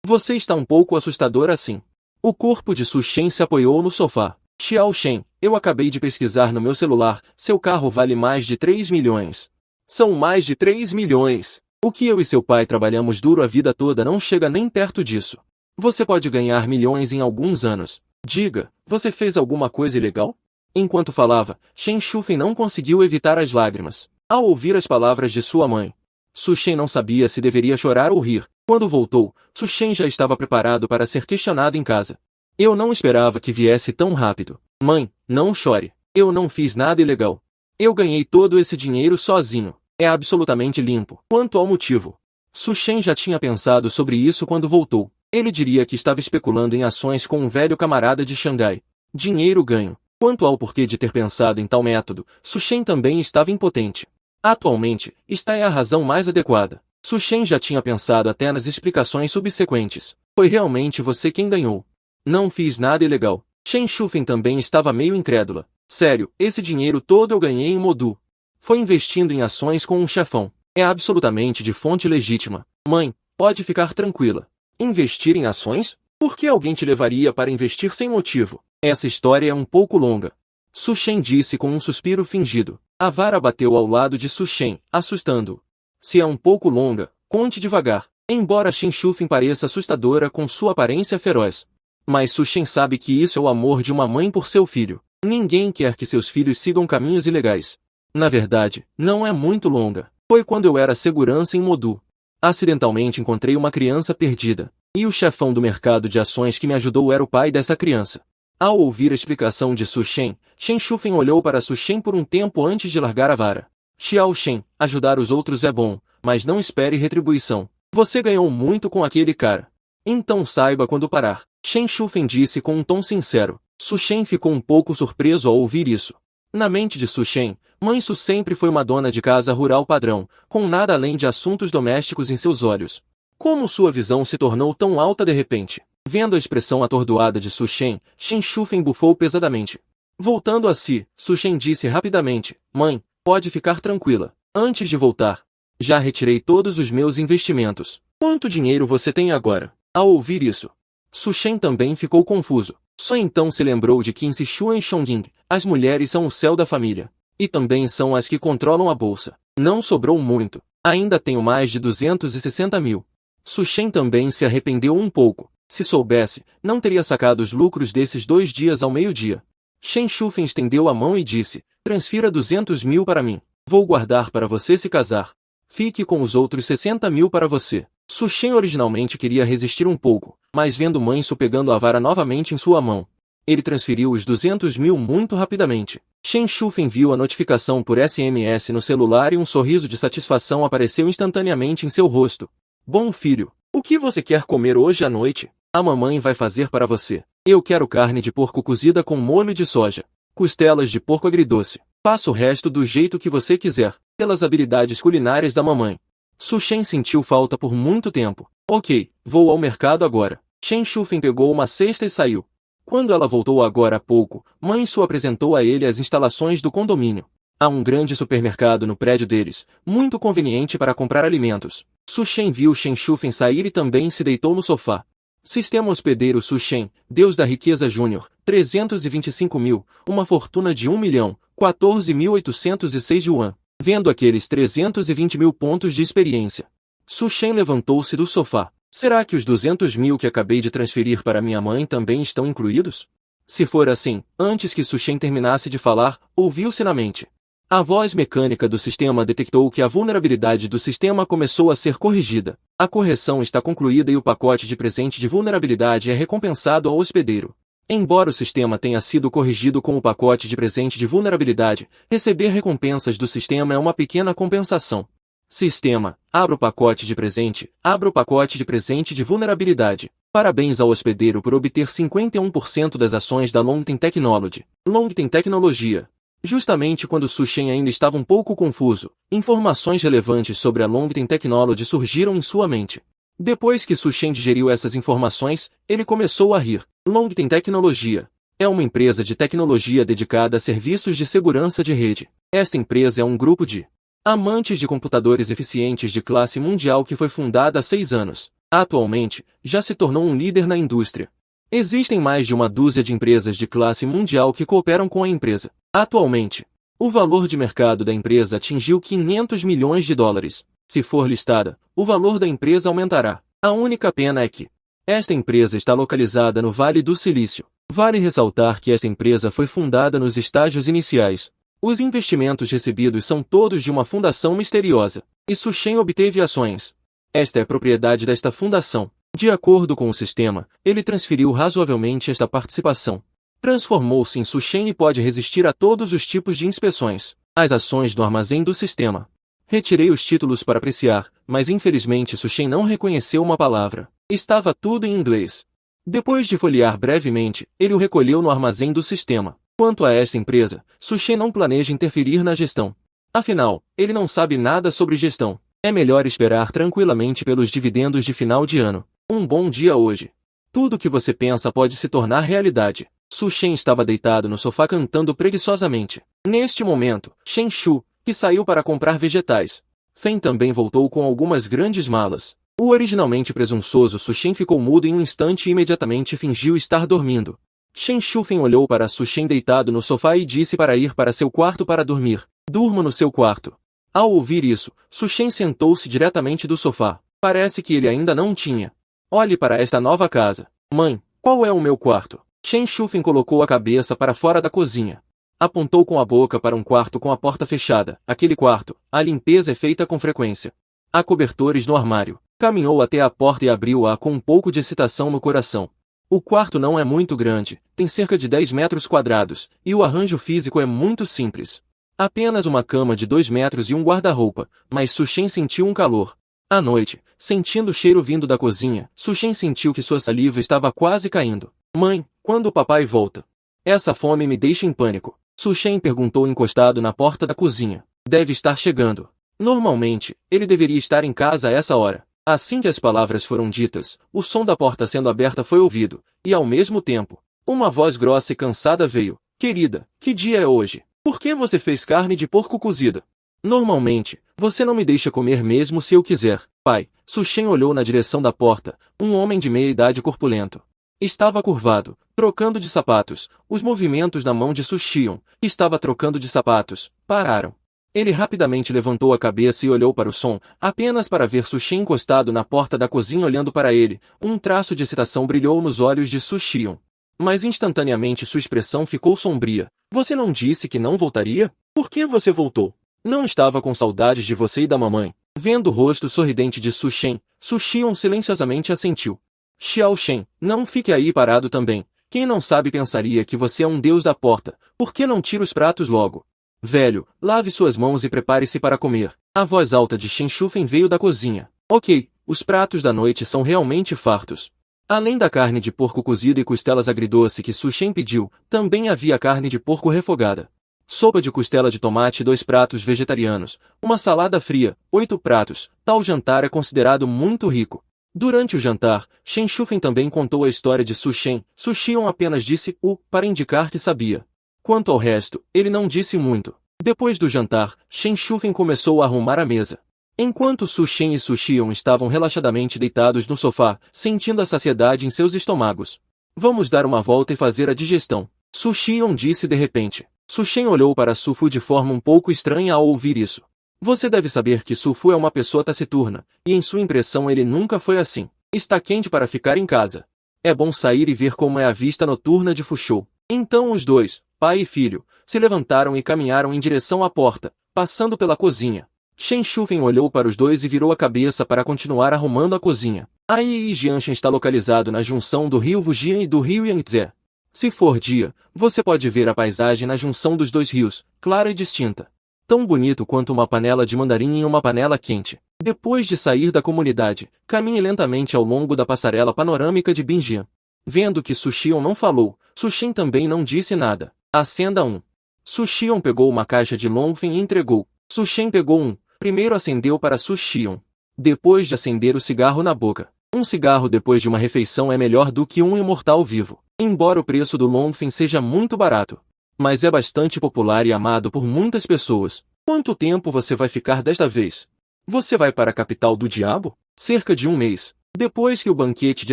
Você está um pouco assustador assim. O corpo de Su Shen se apoiou no sofá. Xiao Shen, eu acabei de pesquisar no meu celular, seu carro vale mais de 3 milhões. São mais de 3 milhões. O que eu e seu pai trabalhamos duro a vida toda não chega nem perto disso. Você pode ganhar milhões em alguns anos. Diga, você fez alguma coisa ilegal? Enquanto falava, Shen Shufeng não conseguiu evitar as lágrimas, ao ouvir as palavras de sua mãe. Su Shen não sabia se deveria chorar ou rir. Quando voltou, Su Shen já estava preparado para ser questionado em casa. Eu não esperava que viesse tão rápido. Mãe, não chore. Eu não fiz nada ilegal. Eu ganhei todo esse dinheiro sozinho. É absolutamente limpo. Quanto ao motivo, Su Shen já tinha pensado sobre isso quando voltou. Ele diria que estava especulando em ações com um velho camarada de Xangai. Dinheiro ganho. Quanto ao porquê de ter pensado em tal método, Su Shen também estava impotente. Atualmente, esta é a razão mais adequada. Su Shen já tinha pensado até nas explicações subsequentes. Foi realmente você quem ganhou. Não fiz nada ilegal. Shen Shufeng também estava meio incrédula. Sério, esse dinheiro todo eu ganhei em Modu. Foi investindo em ações com um chefão. É absolutamente de fonte legítima. Mãe, pode ficar tranquila. Investir em ações? Por que alguém te levaria para investir sem motivo? Essa história é um pouco longa. Su Shen disse com um suspiro fingido. A vara bateu ao lado de Su Shen, assustando-o. Se é um pouco longa, conte devagar. Embora Shen Shufeng pareça assustadora com sua aparência feroz. Mas Su Shen sabe que isso é o amor de uma mãe por seu filho. Ninguém quer que seus filhos sigam caminhos ilegais. Na verdade, não é muito longa. Foi quando eu era segurança em Modu. Acidentalmente encontrei uma criança perdida. E o chefão do mercado de ações que me ajudou era o pai dessa criança. Ao ouvir a explicação de Su Shen, Shen Shufeng olhou para Su Shen por um tempo antes de largar a vara. Xiao Shen, ajudar os outros é bom, mas não espere retribuição. Você ganhou muito com aquele cara. Então saiba quando parar. Shen Shufeng disse com um tom sincero. Su Shen ficou um pouco surpreso ao ouvir isso. Na mente de Su Shen, mãe Su sempre foi uma dona de casa rural padrão, com nada além de assuntos domésticos em seus olhos. Como sua visão se tornou tão alta de repente? Vendo a expressão atordoada de Su Shen, Shen Shufeng bufou pesadamente. Voltando a si, Su Shen disse rapidamente, mãe, pode ficar tranquila. Antes de voltar, já retirei todos os meus investimentos. Quanto dinheiro você tem agora? Ao ouvir isso, Su Shen também ficou confuso. Só então se lembrou de Qin Sixuan e Shongying. As mulheres são o céu da família. E também são as que controlam a bolsa. Não sobrou muito. Ainda tenho mais de 260 mil. Su Shen também se arrependeu um pouco. Se soubesse, não teria sacado os lucros desses 2 dias ao meio-dia. Shen Shufeng estendeu a mão e disse, transfira 200 mil para mim. Vou guardar para você se casar. Fique com os outros 60 mil para você. Su Shen originalmente queria resistir um pouco, mas vendo mãe Su pegando a vara novamente em sua mão, ele transferiu os 200 mil muito rapidamente. Shen Shufeng viu a notificação por SMS no celular e um sorriso de satisfação apareceu instantaneamente em seu rosto. Bom filho, o que você quer comer hoje à noite? A mamãe vai fazer para você. Eu quero carne de porco cozida com molho de soja, costelas de porco agridoce. Faça o resto do jeito que você quiser, pelas habilidades culinárias da mamãe. Su Shen sentiu falta por muito tempo. Ok, vou ao mercado agora. Shen Shufeng pegou uma cesta e saiu. Quando ela voltou agora há pouco, mãe Su apresentou a ele as instalações do condomínio. Há um grande supermercado no prédio deles, muito conveniente para comprar alimentos. Su Shen viu Shen Shufeng sair e também se deitou no sofá. Sistema hospedeiro Su Shen, Deus da Riqueza Júnior, 325 mil, uma fortuna de 1 milhão, 14.806 yuan. Vendo aqueles 320 mil pontos de experiência, Su Shen levantou-se do sofá. Será que os 200 mil que acabei de transferir para minha mãe também estão incluídos? Se for assim, antes que Su Shen terminasse de falar, ouviu-se na mente. A voz mecânica do sistema detectou que a vulnerabilidade do sistema começou a ser corrigida. A correção está concluída e o pacote de presente de vulnerabilidade é recompensado ao hospedeiro. Embora o sistema tenha sido corrigido com o pacote de presente de vulnerabilidade, receber recompensas do sistema é uma pequena compensação. Sistema, abra o pacote de presente, abra o pacote de presente de vulnerabilidade. Parabéns ao hospedeiro por obter 51% das ações da Longten Technology. Longten Tecnologia. Justamente quando Su Shen ainda estava um pouco confuso, informações relevantes sobre a Longten Technology surgiram em sua mente. Depois que Su Shen digeriu essas informações, ele começou a rir. Longten Tecnologia é uma empresa de tecnologia dedicada a serviços de segurança de rede. Esta empresa é um grupo de amantes de computadores eficientes de classe mundial que foi fundada há 6 anos. Atualmente, já se tornou um líder na indústria. Existem mais de uma dúzia de empresas de classe mundial que cooperam com a empresa. Atualmente, o valor de mercado da empresa atingiu 500 milhões de dólares. Se for listada, o valor da empresa aumentará. A única pena é que esta empresa está localizada no Vale do Silício. Vale ressaltar que esta empresa foi fundada nos estágios iniciais. Os investimentos recebidos são todos de uma fundação misteriosa. E Su Shen obteve ações. Esta é a propriedade desta fundação. De acordo com o sistema, ele transferiu razoavelmente esta participação. Transformou-se em Su Shen e pode resistir a todos os tipos de inspeções. As ações do armazém do sistema. Retirei os títulos para apreciar, mas infelizmente Su Shen não reconheceu uma palavra. Estava tudo em inglês. Depois de folhear brevemente, ele o recolheu no armazém do sistema. Quanto a esta empresa, Su Shen não planeja interferir na gestão. Afinal, ele não sabe nada sobre gestão. É melhor esperar tranquilamente pelos dividendos de final de ano. Um bom dia hoje. Tudo que você pensa pode se tornar realidade. Su Shen estava deitado no sofá cantando preguiçosamente. Neste momento, Shen Shu, que saiu para comprar vegetais. Fen também voltou com algumas grandes malas. O originalmente presunçoso Su Shen ficou mudo em um instante e imediatamente fingiu estar dormindo. Shen Shu Fen olhou para Su Shen deitado no sofá e disse para ir para seu quarto para dormir. Durma no seu quarto. Ao ouvir isso, Su Shen sentou-se diretamente do sofá. Parece que ele ainda não tinha. Olhe para esta nova casa. Mãe, qual é o meu quarto? Shen Shufen colocou a cabeça para fora da cozinha. Apontou com a boca para um quarto com a porta fechada. Aquele quarto, a limpeza é feita com frequência. Há cobertores no armário. Caminhou até a porta e abriu-a com um pouco de excitação no coração. O quarto não é muito grande, tem cerca de 10 metros quadrados, e o arranjo físico é muito simples. Apenas uma cama de 2 metros e um guarda-roupa, mas Su Shen sentiu um calor. À noite, sentindo o cheiro vindo da cozinha, Su Shen sentiu que sua saliva estava quase caindo. Mãe, quando o papai volta? Essa fome me deixa em pânico. Su Shen perguntou encostado na porta da cozinha. Deve estar chegando. Normalmente, ele deveria estar em casa a essa hora. Assim que as palavras foram ditas, o som da porta sendo aberta foi ouvido, e ao mesmo tempo, uma voz grossa e cansada veio. Querida, que dia é hoje? Por que você fez carne de porco cozida? Normalmente, você não me deixa comer mesmo se eu quiser. Pai, Su Shen olhou na direção da porta. Um homem de meia idade corpulento. Estava curvado, trocando de sapatos. Os movimentos na mão de Su Xion, que estava trocando de sapatos, pararam. Ele rapidamente levantou a cabeça e olhou para o som, apenas para ver Su Shen encostado na porta da cozinha olhando para ele. Um traço de excitação brilhou nos olhos de Su Xion. Mas instantaneamente sua expressão ficou sombria. Você não disse que não voltaria? Por que você voltou? Não estava com saudades de você e da mamãe. Vendo o rosto sorridente de Su Shen, Su Xion silenciosamente assentiu. Xiao Shen, não fique aí parado também. Quem não sabe pensaria que você é um deus da porta. Por que não tira os pratos logo? Velho, lave suas mãos e prepare-se para comer. A voz alta de Shen Shufen veio da cozinha. Ok, os pratos da noite são realmente fartos. Além da carne de porco cozida e costelas agridoce que Su Shen pediu, também havia carne de porco refogada. Sopa de costela de tomate e 2 pratos vegetarianos, uma salada fria, 8 pratos. Tal jantar é considerado muito rico. Durante o jantar, Shen Shufen também contou a história de Su Shen. Su Xion apenas disse para indicar que sabia. Quanto ao resto, ele não disse muito. Depois do jantar, Shen Shufen começou a arrumar a mesa. Enquanto Su Shen e Su Xion estavam relaxadamente deitados no sofá, sentindo a saciedade em seus estômagos. Vamos dar uma volta e fazer a digestão. Su Xion disse de repente. Su Shen olhou para Su Fu de forma um pouco estranha ao ouvir isso. Você deve saber que Su Fu é uma pessoa taciturna, e em sua impressão ele nunca foi assim. Está quente para ficar em casa. É bom sair e ver como é a vista noturna de Fushou. Então os dois, pai e filho, se levantaram e caminharam em direção à porta, passando pela cozinha. Shen Shufen olhou para os dois e virou a cabeça para continuar arrumando a cozinha. A Yi Jianshan está localizado na junção do rio Wujian e do rio Yangtze. Se for dia, você pode ver a paisagem na junção dos dois rios, clara e distinta. Tão bonito quanto uma panela de mandarim em uma panela quente. Depois de sair da comunidade, caminhe lentamente ao longo da passarela panorâmica de Binjian. Vendo que Suxion não falou, Sushin também não disse nada. Acenda um. Suxion pegou uma caixa de Longfen e entregou. Sushin pegou um. Primeiro acendeu para Suxion. Depois de acender o cigarro na boca. Um cigarro depois de uma refeição é melhor do que um imortal vivo. Embora o preço do Longfen seja muito barato, mas é bastante popular e amado por muitas pessoas. Quanto tempo você vai ficar desta vez? Você vai para a capital do diabo? Cerca de um mês. Depois que o banquete de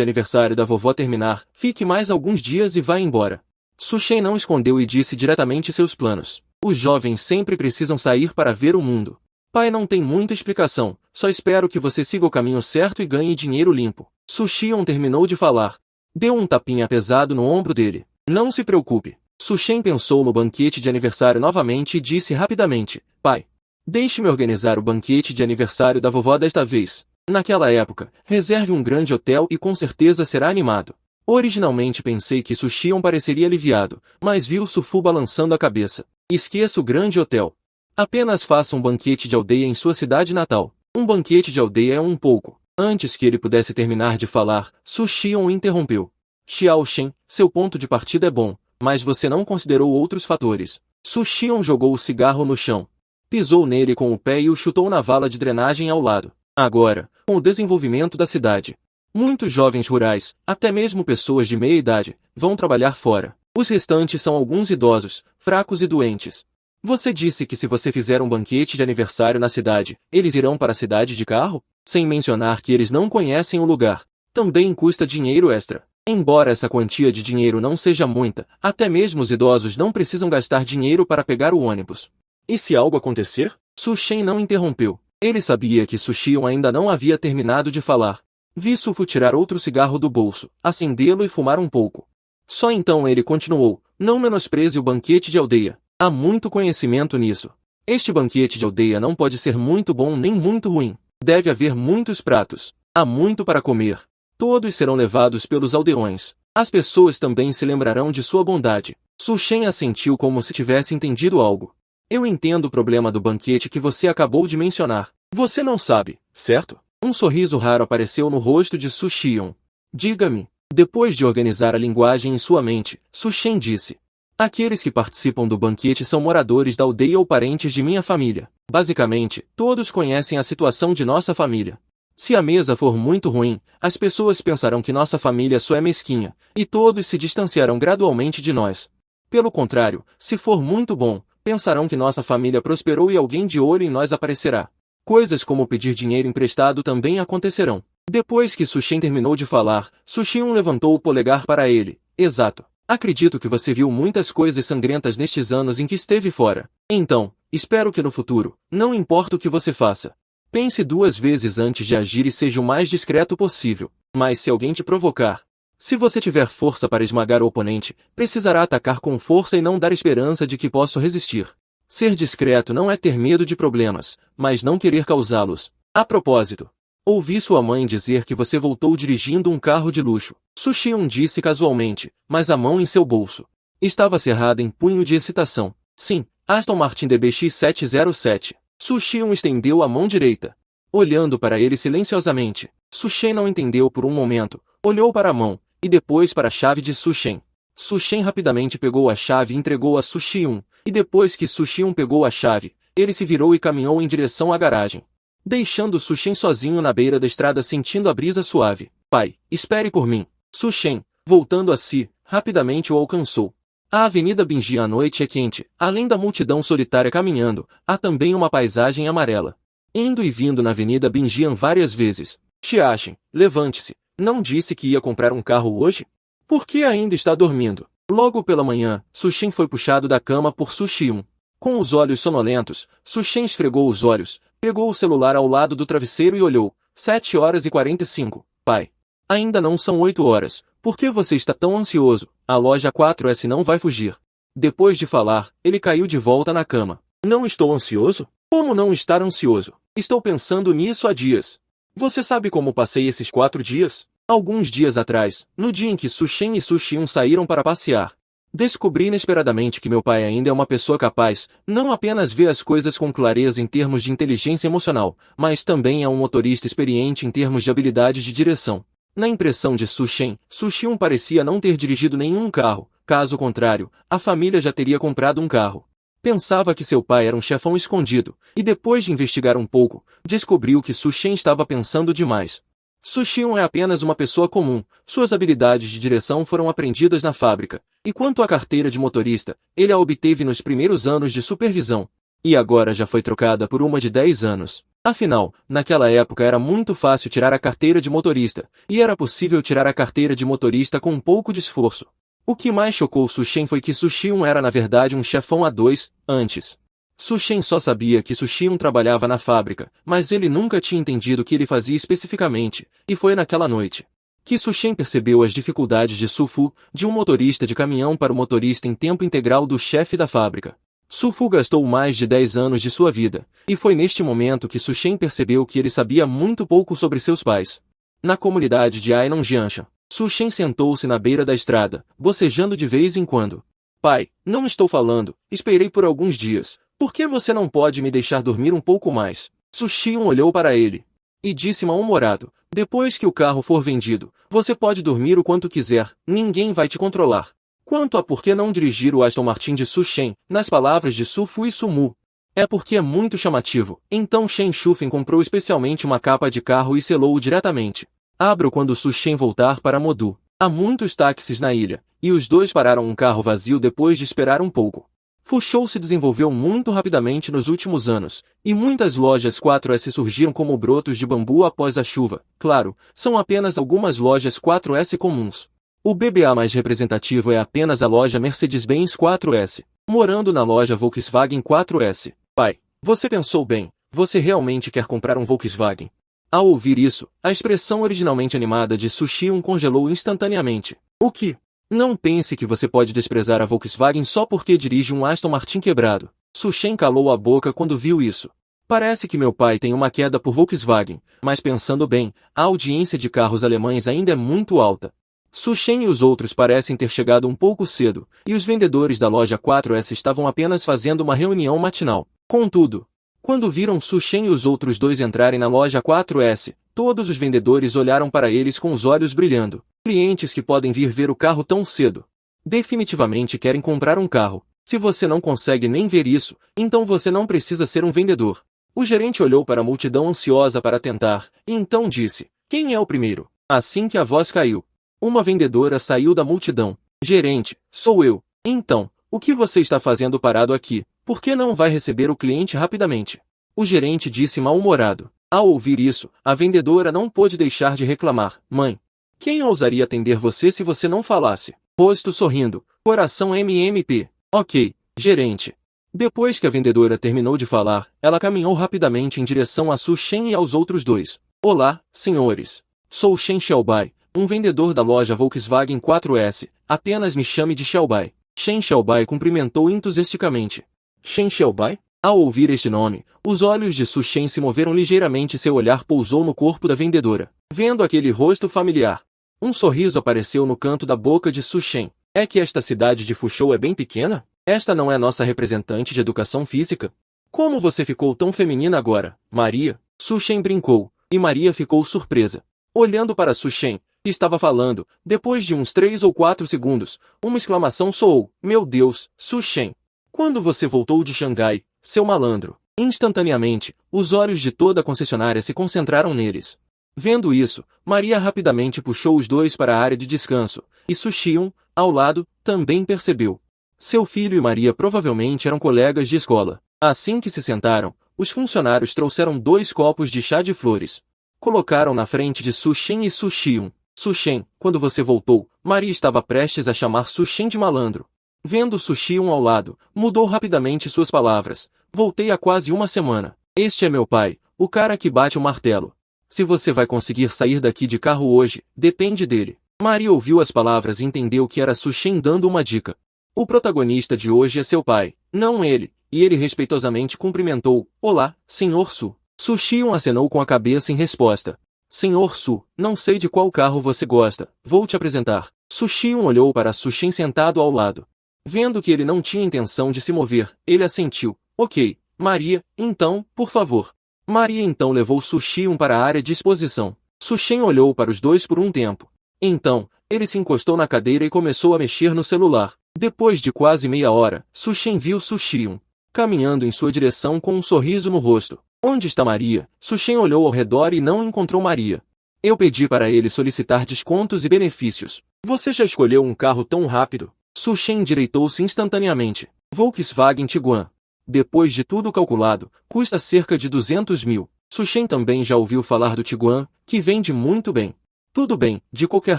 aniversário da vovó terminar, fique mais alguns dias e vá embora. Sushin não escondeu e disse diretamente seus planos. Os jovens sempre precisam sair para ver o mundo. Pai, não tem muita explicação, só espero que você siga o caminho certo e ganhe dinheiro limpo. Suxion terminou de falar. Deu um tapinha pesado no ombro dele. Não se preocupe. Sushin pensou no banquete de aniversário novamente e disse rapidamente, pai, deixe-me organizar o banquete de aniversário da vovó desta vez. Naquela época, reserve um grande hotel e com certeza será animado. Originalmente pensei que Suxion pareceria aliviado, mas viu Sufu balançando a cabeça. Esqueça o grande hotel. Apenas faça um banquete de aldeia em sua cidade natal. Um banquete de aldeia é um pouco. Antes que ele pudesse terminar de falar, Suxion o interrompeu. Xiao Shen, seu ponto de partida é bom, mas você não considerou outros fatores. Suxion jogou o cigarro no chão. Pisou nele com o pé e o chutou na vala de drenagem ao lado. Agora, com o desenvolvimento da cidade, muitos jovens rurais, até mesmo pessoas de meia idade, vão trabalhar fora. Os restantes são alguns idosos, fracos e doentes. Você disse que se você fizer um banquete de aniversário na cidade, eles irão para a cidade de carro? Sem mencionar que eles não conhecem o lugar. Também custa dinheiro extra. Embora essa quantia de dinheiro não seja muita, até mesmo os idosos não precisam gastar dinheiro para pegar o ônibus. E se algo acontecer? Sushin não interrompeu. Ele sabia que Suxion ainda não havia terminado de falar. Vi Sufu tirar outro cigarro do bolso, acendê-lo e fumar um pouco. Só então ele continuou, não menospreze o banquete de aldeia. Há muito conhecimento nisso. Este banquete de aldeia não pode ser muito bom nem muito ruim. Deve haver muitos pratos. Há muito para comer. Todos serão levados pelos aldeões. As pessoas também se lembrarão de sua bondade. Sushin assentiu como se tivesse entendido algo. Eu entendo o problema do banquete que você acabou de mencionar. Você não sabe, certo? Um sorriso raro apareceu no rosto de Suxion. Diga-me. Depois de organizar a linguagem em sua mente, Sushin disse. Aqueles que participam do banquete são moradores da aldeia ou parentes de minha família. Basicamente, todos conhecem a situação de nossa família. Se a mesa for muito ruim, as pessoas pensarão que nossa família só é mesquinha, e todos se distanciarão gradualmente de nós. Pelo contrário, se for muito bom, pensarão que nossa família prosperou e alguém de olho em nós aparecerá. Coisas como pedir dinheiro emprestado também acontecerão. Depois que Sushin terminou de falar, Suxion levantou o polegar para ele. Exato. Acredito que você viu muitas coisas sangrentas nestes anos em que esteve fora. Então, espero que no futuro, não importa o que você faça, pense duas vezes antes de agir e seja o mais discreto possível. Mas se alguém te provocar, se você tiver força para esmagar o oponente, precisará atacar com força e não dar esperança de que possa resistir. Ser discreto não é ter medo de problemas, mas não querer causá-los. A propósito, ouvi sua mãe dizer que você voltou dirigindo um carro de luxo. Suxion disse casualmente, mas a mão em seu bolso estava cerrada em punho de excitação. Sim, Aston Martin DBX 707. Suxion estendeu a mão direita, olhando para ele silenciosamente. Sushin não entendeu por um momento, olhou para a mão, e depois para a chave de Sushin. Sushin rapidamente pegou a chave e entregou a Suxion, e depois que Suxion pegou a chave, ele se virou e caminhou em direção à garagem, deixando Sushin sozinho na beira da estrada sentindo a brisa suave. Pai, espere por mim. Sushin, voltando a si, rapidamente o alcançou. A Avenida Binjian à noite é quente, além da multidão solitária caminhando, há também uma paisagem amarela. Indo e vindo na Avenida Binjian várias vezes. Xiaxin, levante-se. Não disse que ia comprar um carro hoje? Por que ainda está dormindo? Logo pela manhã, Sushin foi puxado da cama por Suxion. Com os olhos sonolentos, Sushin esfregou os olhos, pegou o celular ao lado do travesseiro e olhou. 7h45. Pai. Ainda não são 8 horas. Por que você está tão ansioso? A loja 4S não vai fugir. Depois de falar, ele caiu de volta na cama. Não estou ansioso? Como não estar ansioso? Estou pensando nisso há dias. Você sabe como passei esses 4 dias? Alguns dias atrás, no dia em que Su-Shen e Su-Xion saíram para passear, descobri inesperadamente que meu pai ainda é uma pessoa capaz, não apenas vê as coisas com clareza em termos de inteligência emocional, mas também é um motorista experiente em termos de habilidade de direção. Na impressão de Su-Shen, Su-Xion parecia não ter dirigido nenhum carro, caso contrário, a família já teria comprado um carro. Pensava que seu pai era um chefão escondido, e depois de investigar um pouco, descobriu que Su-Shen estava pensando demais. Su-Xion é apenas uma pessoa comum, suas habilidades de direção foram aprendidas na fábrica, e quanto à carteira de motorista, ele a obteve nos primeiros anos de supervisão, e agora já foi trocada por uma de 10 anos. Afinal, naquela época era muito fácil tirar a carteira de motorista, e era possível tirar a carteira de motorista com um pouco de esforço. O que mais chocou Su-Shen foi que Su-Xion era na verdade um chefão A2, antes. Su-Shen só sabia que Su-Xion trabalhava na fábrica, mas ele nunca tinha entendido o que ele fazia especificamente, e foi naquela noite que Su-Shen percebeu as dificuldades de Su-Fu, de um motorista de caminhão para o motorista em tempo integral do chefe da fábrica. Su-Fu gastou mais de 10 anos de sua vida, e foi neste momento que Su-Shen percebeu que ele sabia muito pouco sobre seus pais. Na comunidade de Ainonjianshan, Su-Shen sentou-se na beira da estrada, bocejando de vez em quando. Pai, não estou falando, esperei por alguns dias. Por que você não pode me deixar dormir um pouco mais? Su-Xion olhou para ele e disse mal-humorado, depois que o carro for vendido, você pode dormir o quanto quiser, ninguém vai te controlar. Quanto a por que não dirigir o Aston Martin de Su-Shen, nas palavras de Su-Fu e Su-Mu, é porque é muito chamativo, então Shen Shufen comprou especialmente uma capa de carro e selou-o diretamente. Abro quando Su-Shen voltar para Modu. Há muitos táxis na ilha, e os dois pararam um carro vazio depois de esperar um pouco. Fushou se desenvolveu muito rapidamente nos últimos anos, e muitas lojas 4S surgiram como brotos de bambu após a chuva. Claro, são apenas algumas lojas 4S comuns. O BBA mais representativo é apenas a loja Mercedes-Benz 4S, morando na loja Volkswagen 4S. Pai, você pensou bem, você realmente quer comprar um Volkswagen? Ao ouvir isso, a expressão originalmente animada de Su-Xion congelou instantaneamente. O que? Não pense que você pode desprezar a Volkswagen só porque dirige um Aston Martin quebrado. Su-Shen calou a boca quando viu isso. Parece que meu pai tem uma queda por Volkswagen, mas pensando bem, a audiência de carros alemães ainda é muito alta. Su-Shen e os outros parecem ter chegado um pouco cedo, e os vendedores da loja 4S estavam apenas fazendo uma reunião matinal. Contudo, quando viram Su-Shen e os outros dois entrarem na loja 4S, todos os vendedores olharam para eles com os olhos brilhando. Clientes que podem vir ver o carro tão cedo. Definitivamente querem comprar um carro. Se você não consegue nem ver isso, então você não precisa ser um vendedor. O gerente olhou para a multidão ansiosa para tentar, e então disse, quem é o primeiro? Assim que a voz caiu, uma vendedora saiu da multidão. Gerente, sou eu. Então, o que você está fazendo parado aqui? Por que não vai receber o cliente rapidamente? O gerente disse mal-humorado. Ao ouvir isso, a vendedora não pôde deixar de reclamar. Mãe, quem ousaria atender você se você não falasse? Rosto sorrindo, coração MMP. Ok, gerente. Depois que a vendedora terminou de falar, ela caminhou rapidamente em direção a Su-Shen e aos outros dois. Olá, senhores. Sou Shen Xiaobai, um vendedor da loja Volkswagen 4S. Apenas me chame de Xiaobai. Shen Xiaobai cumprimentou entusiasticamente. Shen Xiaobai? Ao ouvir este nome, os olhos de Su-Shen se moveram ligeiramente e seu olhar pousou no corpo da vendedora. Vendo aquele rosto familiar, um sorriso apareceu no canto da boca de Su-Shen. É que esta cidade de Fushou é bem pequena? Esta não é nossa representante de educação física? Como você ficou tão feminina agora, Maria? Su-Shen brincou, e Maria ficou surpresa. Olhando para Su-Shen, que estava falando, depois de uns 3 ou 4 segundos, uma exclamação soou. Meu Deus, Su-Shen! Quando você voltou de Xangai, seu malandro? Instantaneamente, os olhos de toda a concessionária se concentraram neles. Vendo isso, Maria rapidamente puxou os dois para a área de descanso, e Su-Xion, ao lado, também percebeu. Seu filho e Maria provavelmente eram colegas de escola. Assim que se sentaram, os funcionários trouxeram 2 copos de chá de flores. Colocaram na frente de Su-Shen e Su-Xion. Su-Shen, quando você voltou, Maria estava prestes a chamar Su-Shen de malandro. Vendo Su-Xion ao lado, mudou rapidamente suas palavras. Voltei há quase uma semana. Este é meu pai, o cara que bate o martelo. Se você vai conseguir sair daqui de carro hoje, depende dele. Maria ouviu as palavras e entendeu que era Su-Shen dando uma dica. O protagonista de hoje é seu pai, não ele, e ele respeitosamente cumprimentou. Olá, Sr. Su. Su-Xion acenou com a cabeça em resposta. Senhor Su, não sei de qual carro você gosta, vou te apresentar. Su-Xion olhou para Su-Shen sentado ao lado. Vendo que ele não tinha intenção de se mover, ele assentiu. Ok, Maria, então, por favor. Maria então levou Su-Xion para a área de exposição. Su-Shen olhou para os dois por um tempo. Então, ele se encostou na cadeira e começou a mexer no celular. Depois de quase meia hora, Su-Shen viu Su-Xion caminhando em sua direção com um sorriso no rosto. Onde está Maria? Su-Shen olhou ao redor e não encontrou Maria. Eu pedi para ele solicitar descontos e benefícios. Você já escolheu um carro tão rápido? Su-Shen endireitou-se instantaneamente. Volkswagen Tiguan. Depois de tudo calculado, custa cerca de 200 mil. Su-Shen também já ouviu falar do Tiguan, que vende muito bem. Tudo bem, de qualquer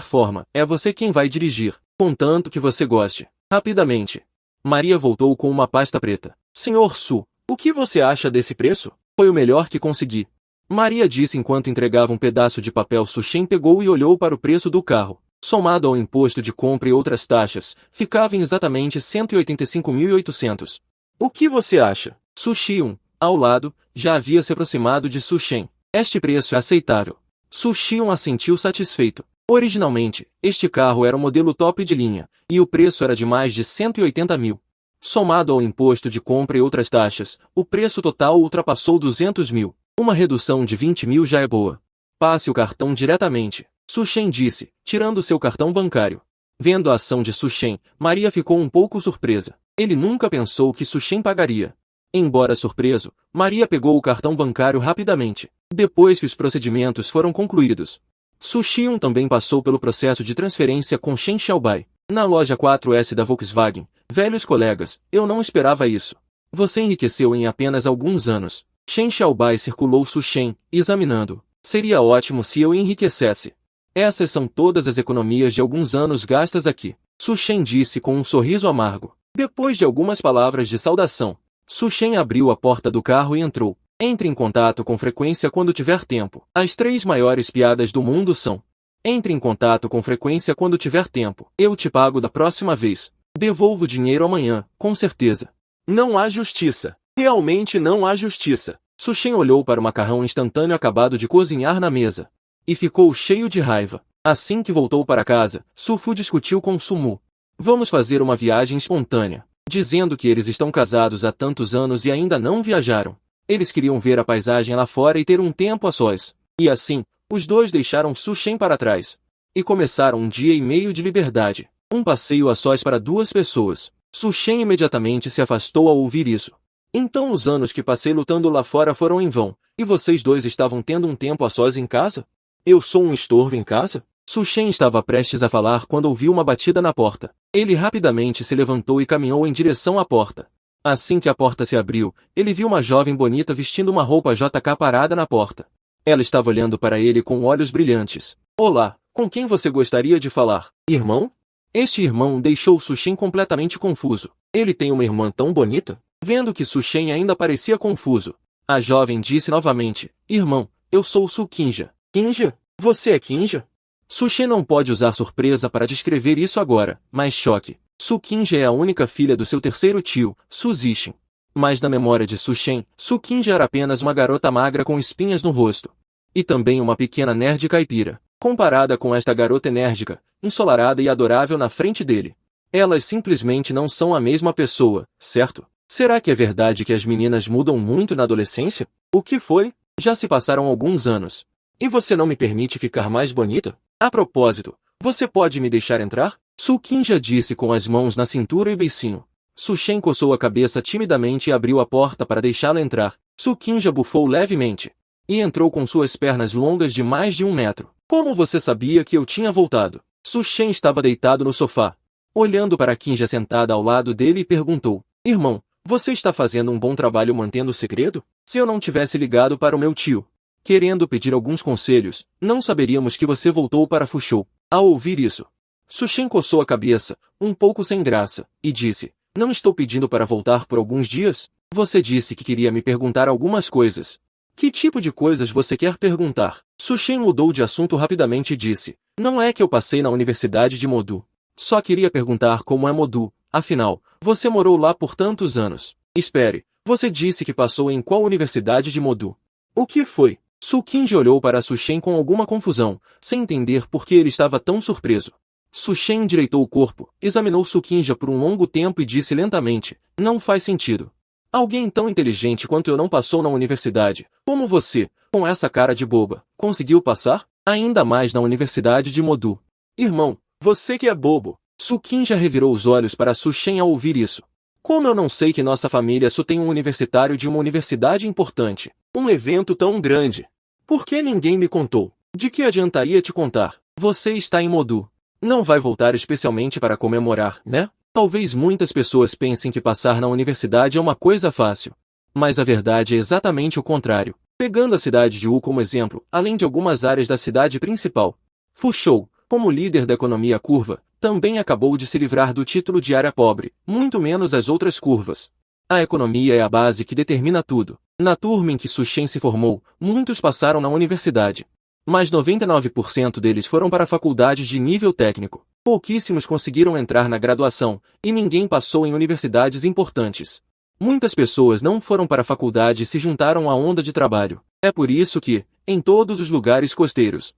forma, é você quem vai dirigir, contanto que você goste. Rapidamente. Maria voltou com uma pasta preta. Senhor Su, o que você acha desse preço? Foi o melhor que consegui. Maria disse enquanto entregava um pedaço de papel. Su-Shen pegou e olhou para o preço do carro. Somado ao imposto de compra e outras taxas, ficava em exatamente 185.800. O que você acha? Su-Xion, ao lado, já havia se aproximado de Su-Shen. Este preço é aceitável. Su-Xion assentiu satisfeito. Originalmente, este carro era um modelo top de linha, e o preço era de mais de 180 mil. Somado ao imposto de compra e outras taxas, o preço total ultrapassou 200 mil. Uma redução de 20 mil já é boa. Passe o cartão diretamente. Su-Shen disse, tirando seu cartão bancário. Vendo a ação de Su-Shen, Maria ficou um pouco surpresa. Ele nunca pensou que Su-Shen pagaria. Embora surpreso, Maria pegou o cartão bancário rapidamente. Depois que os procedimentos foram concluídos, Su-Xion também passou pelo processo de transferência com Shen Xiaobai. Na loja 4S da Volkswagen, velhos colegas, eu não esperava isso. Você enriqueceu em apenas alguns anos. Shen Xiaobai circulou Su-Shen, examinando. Seria ótimo se eu enriquecesse. Essas são todas as economias de alguns anos gastas aqui. Su-Shen disse com um sorriso amargo. Depois de algumas palavras de saudação, Su-Shen abriu a porta do carro e entrou. Entre em contato com frequência quando tiver tempo. As 3 maiores piadas do mundo são: entre em contato com frequência quando tiver tempo. Eu te pago da próxima vez. Devolvo o dinheiro amanhã, com certeza. Não há justiça. Realmente não há justiça. Su-Shen olhou para o macarrão instantâneo acabado de cozinhar na mesa. E ficou cheio de raiva. Assim que voltou para casa, Su-Fu discutiu com Su-Mu. Vamos fazer uma viagem espontânea. Dizendo que eles estão casados há tantos anos e ainda não viajaram. Eles queriam ver a paisagem lá fora e ter um tempo a sós. E assim, os dois deixaram Su-Shen para trás. E começaram um dia e meio de liberdade. Um passeio a sós para 2 pessoas. Su-Shen imediatamente se afastou ao ouvir isso. Então os anos que passei lutando lá fora foram em vão, e vocês dois estavam tendo um tempo a sós em casa? Eu sou um estorvo em casa? Su-Shen estava prestes a falar quando ouviu uma batida na porta. Ele rapidamente se levantou e caminhou em direção à porta. Assim que a porta se abriu, ele viu uma jovem bonita vestindo uma roupa JK parada na porta. Ela estava olhando para ele com olhos brilhantes. Olá, com quem você gostaria de falar? Irmão? Este irmão deixou Su-Shen completamente confuso. Ele tem uma irmã tão bonita? Vendo que Su-Shen ainda parecia confuso, a jovem disse novamente, irmão, eu sou Su-Kinja. Kinja? Você é Kinja? Su-Shen não pode usar surpresa para descrever isso agora, mas choque. Su-Kinja é a única filha do seu terceiro tio, Su-Zixin. Mas na memória de Su-Shen, Su-Kinja era apenas uma garota magra com espinhas no rosto. E também uma pequena nerd caipira, comparada com esta garota enérgica, ensolarada e adorável na frente dele. Elas simplesmente não são a mesma pessoa, certo? Será que é verdade que as meninas mudam muito na adolescência? O que foi? Já se passaram alguns anos. E você não me permite ficar mais bonita? A propósito, você pode me deixar entrar? Su-Kinja disse com as mãos na cintura e beicinho. Su-Shen coçou a cabeça timidamente e abriu a porta para deixá-la entrar. Su-Kinja bufou levemente. E entrou com suas pernas longas de mais de 1 metro. Como você sabia que eu tinha voltado? Su-Shen estava deitado no sofá, olhando para Kinja sentada ao lado dele e perguntou, irmão, você está fazendo um bom trabalho mantendo o segredo? Se eu não tivesse ligado para o meu tio, querendo pedir alguns conselhos, não saberíamos que você voltou para Fushou. Ao ouvir isso, Su-Shen coçou a cabeça, um pouco sem graça, e disse, não estou pedindo para voltar por alguns dias? Você disse que queria me perguntar algumas coisas. Que tipo de coisas você quer perguntar? Su-Shen mudou de assunto rapidamente e disse, não é que eu passei na Universidade de Modu. Só queria perguntar como é Modu, afinal, você morou lá por tantos anos. Espere, você disse que passou em qual universidade de Modu? O que foi? Sukinja olhou para Sushen com alguma confusão, sem entender por que ele estava tão surpreso. Sushen endireitou o corpo, examinou Sukinja por um longo tempo e disse lentamente, não faz sentido. Alguém tão inteligente quanto eu não passou na universidade, como você, com essa cara de boba, conseguiu passar? Ainda mais na Universidade de Modu. Irmão, você que é bobo. Sukinja revirou os olhos para Sushen ao ouvir isso. Como eu não sei que nossa família só tem um universitário de uma universidade importante, um evento tão grande? Por que ninguém me contou? De que adiantaria te contar? Você está em Modu. Não vai voltar especialmente para comemorar, né? Talvez muitas pessoas pensem que passar na universidade é uma coisa fácil. Mas a verdade é exatamente o contrário. Pegando a cidade de Wu como exemplo, além de algumas áreas da cidade principal, Fushou, como líder da economia curva, também acabou de se livrar do título de área pobre, muito menos as outras curvas. A economia é a base que determina tudo. Na turma em que Sushen se formou, muitos passaram na universidade. Mas 99% deles foram para faculdades de nível técnico. Pouquíssimos conseguiram entrar na graduação, e ninguém passou em universidades importantes. Muitas pessoas não foram para a faculdade e se juntaram à onda de trabalho. É por isso que, em todos os lugares costeiros,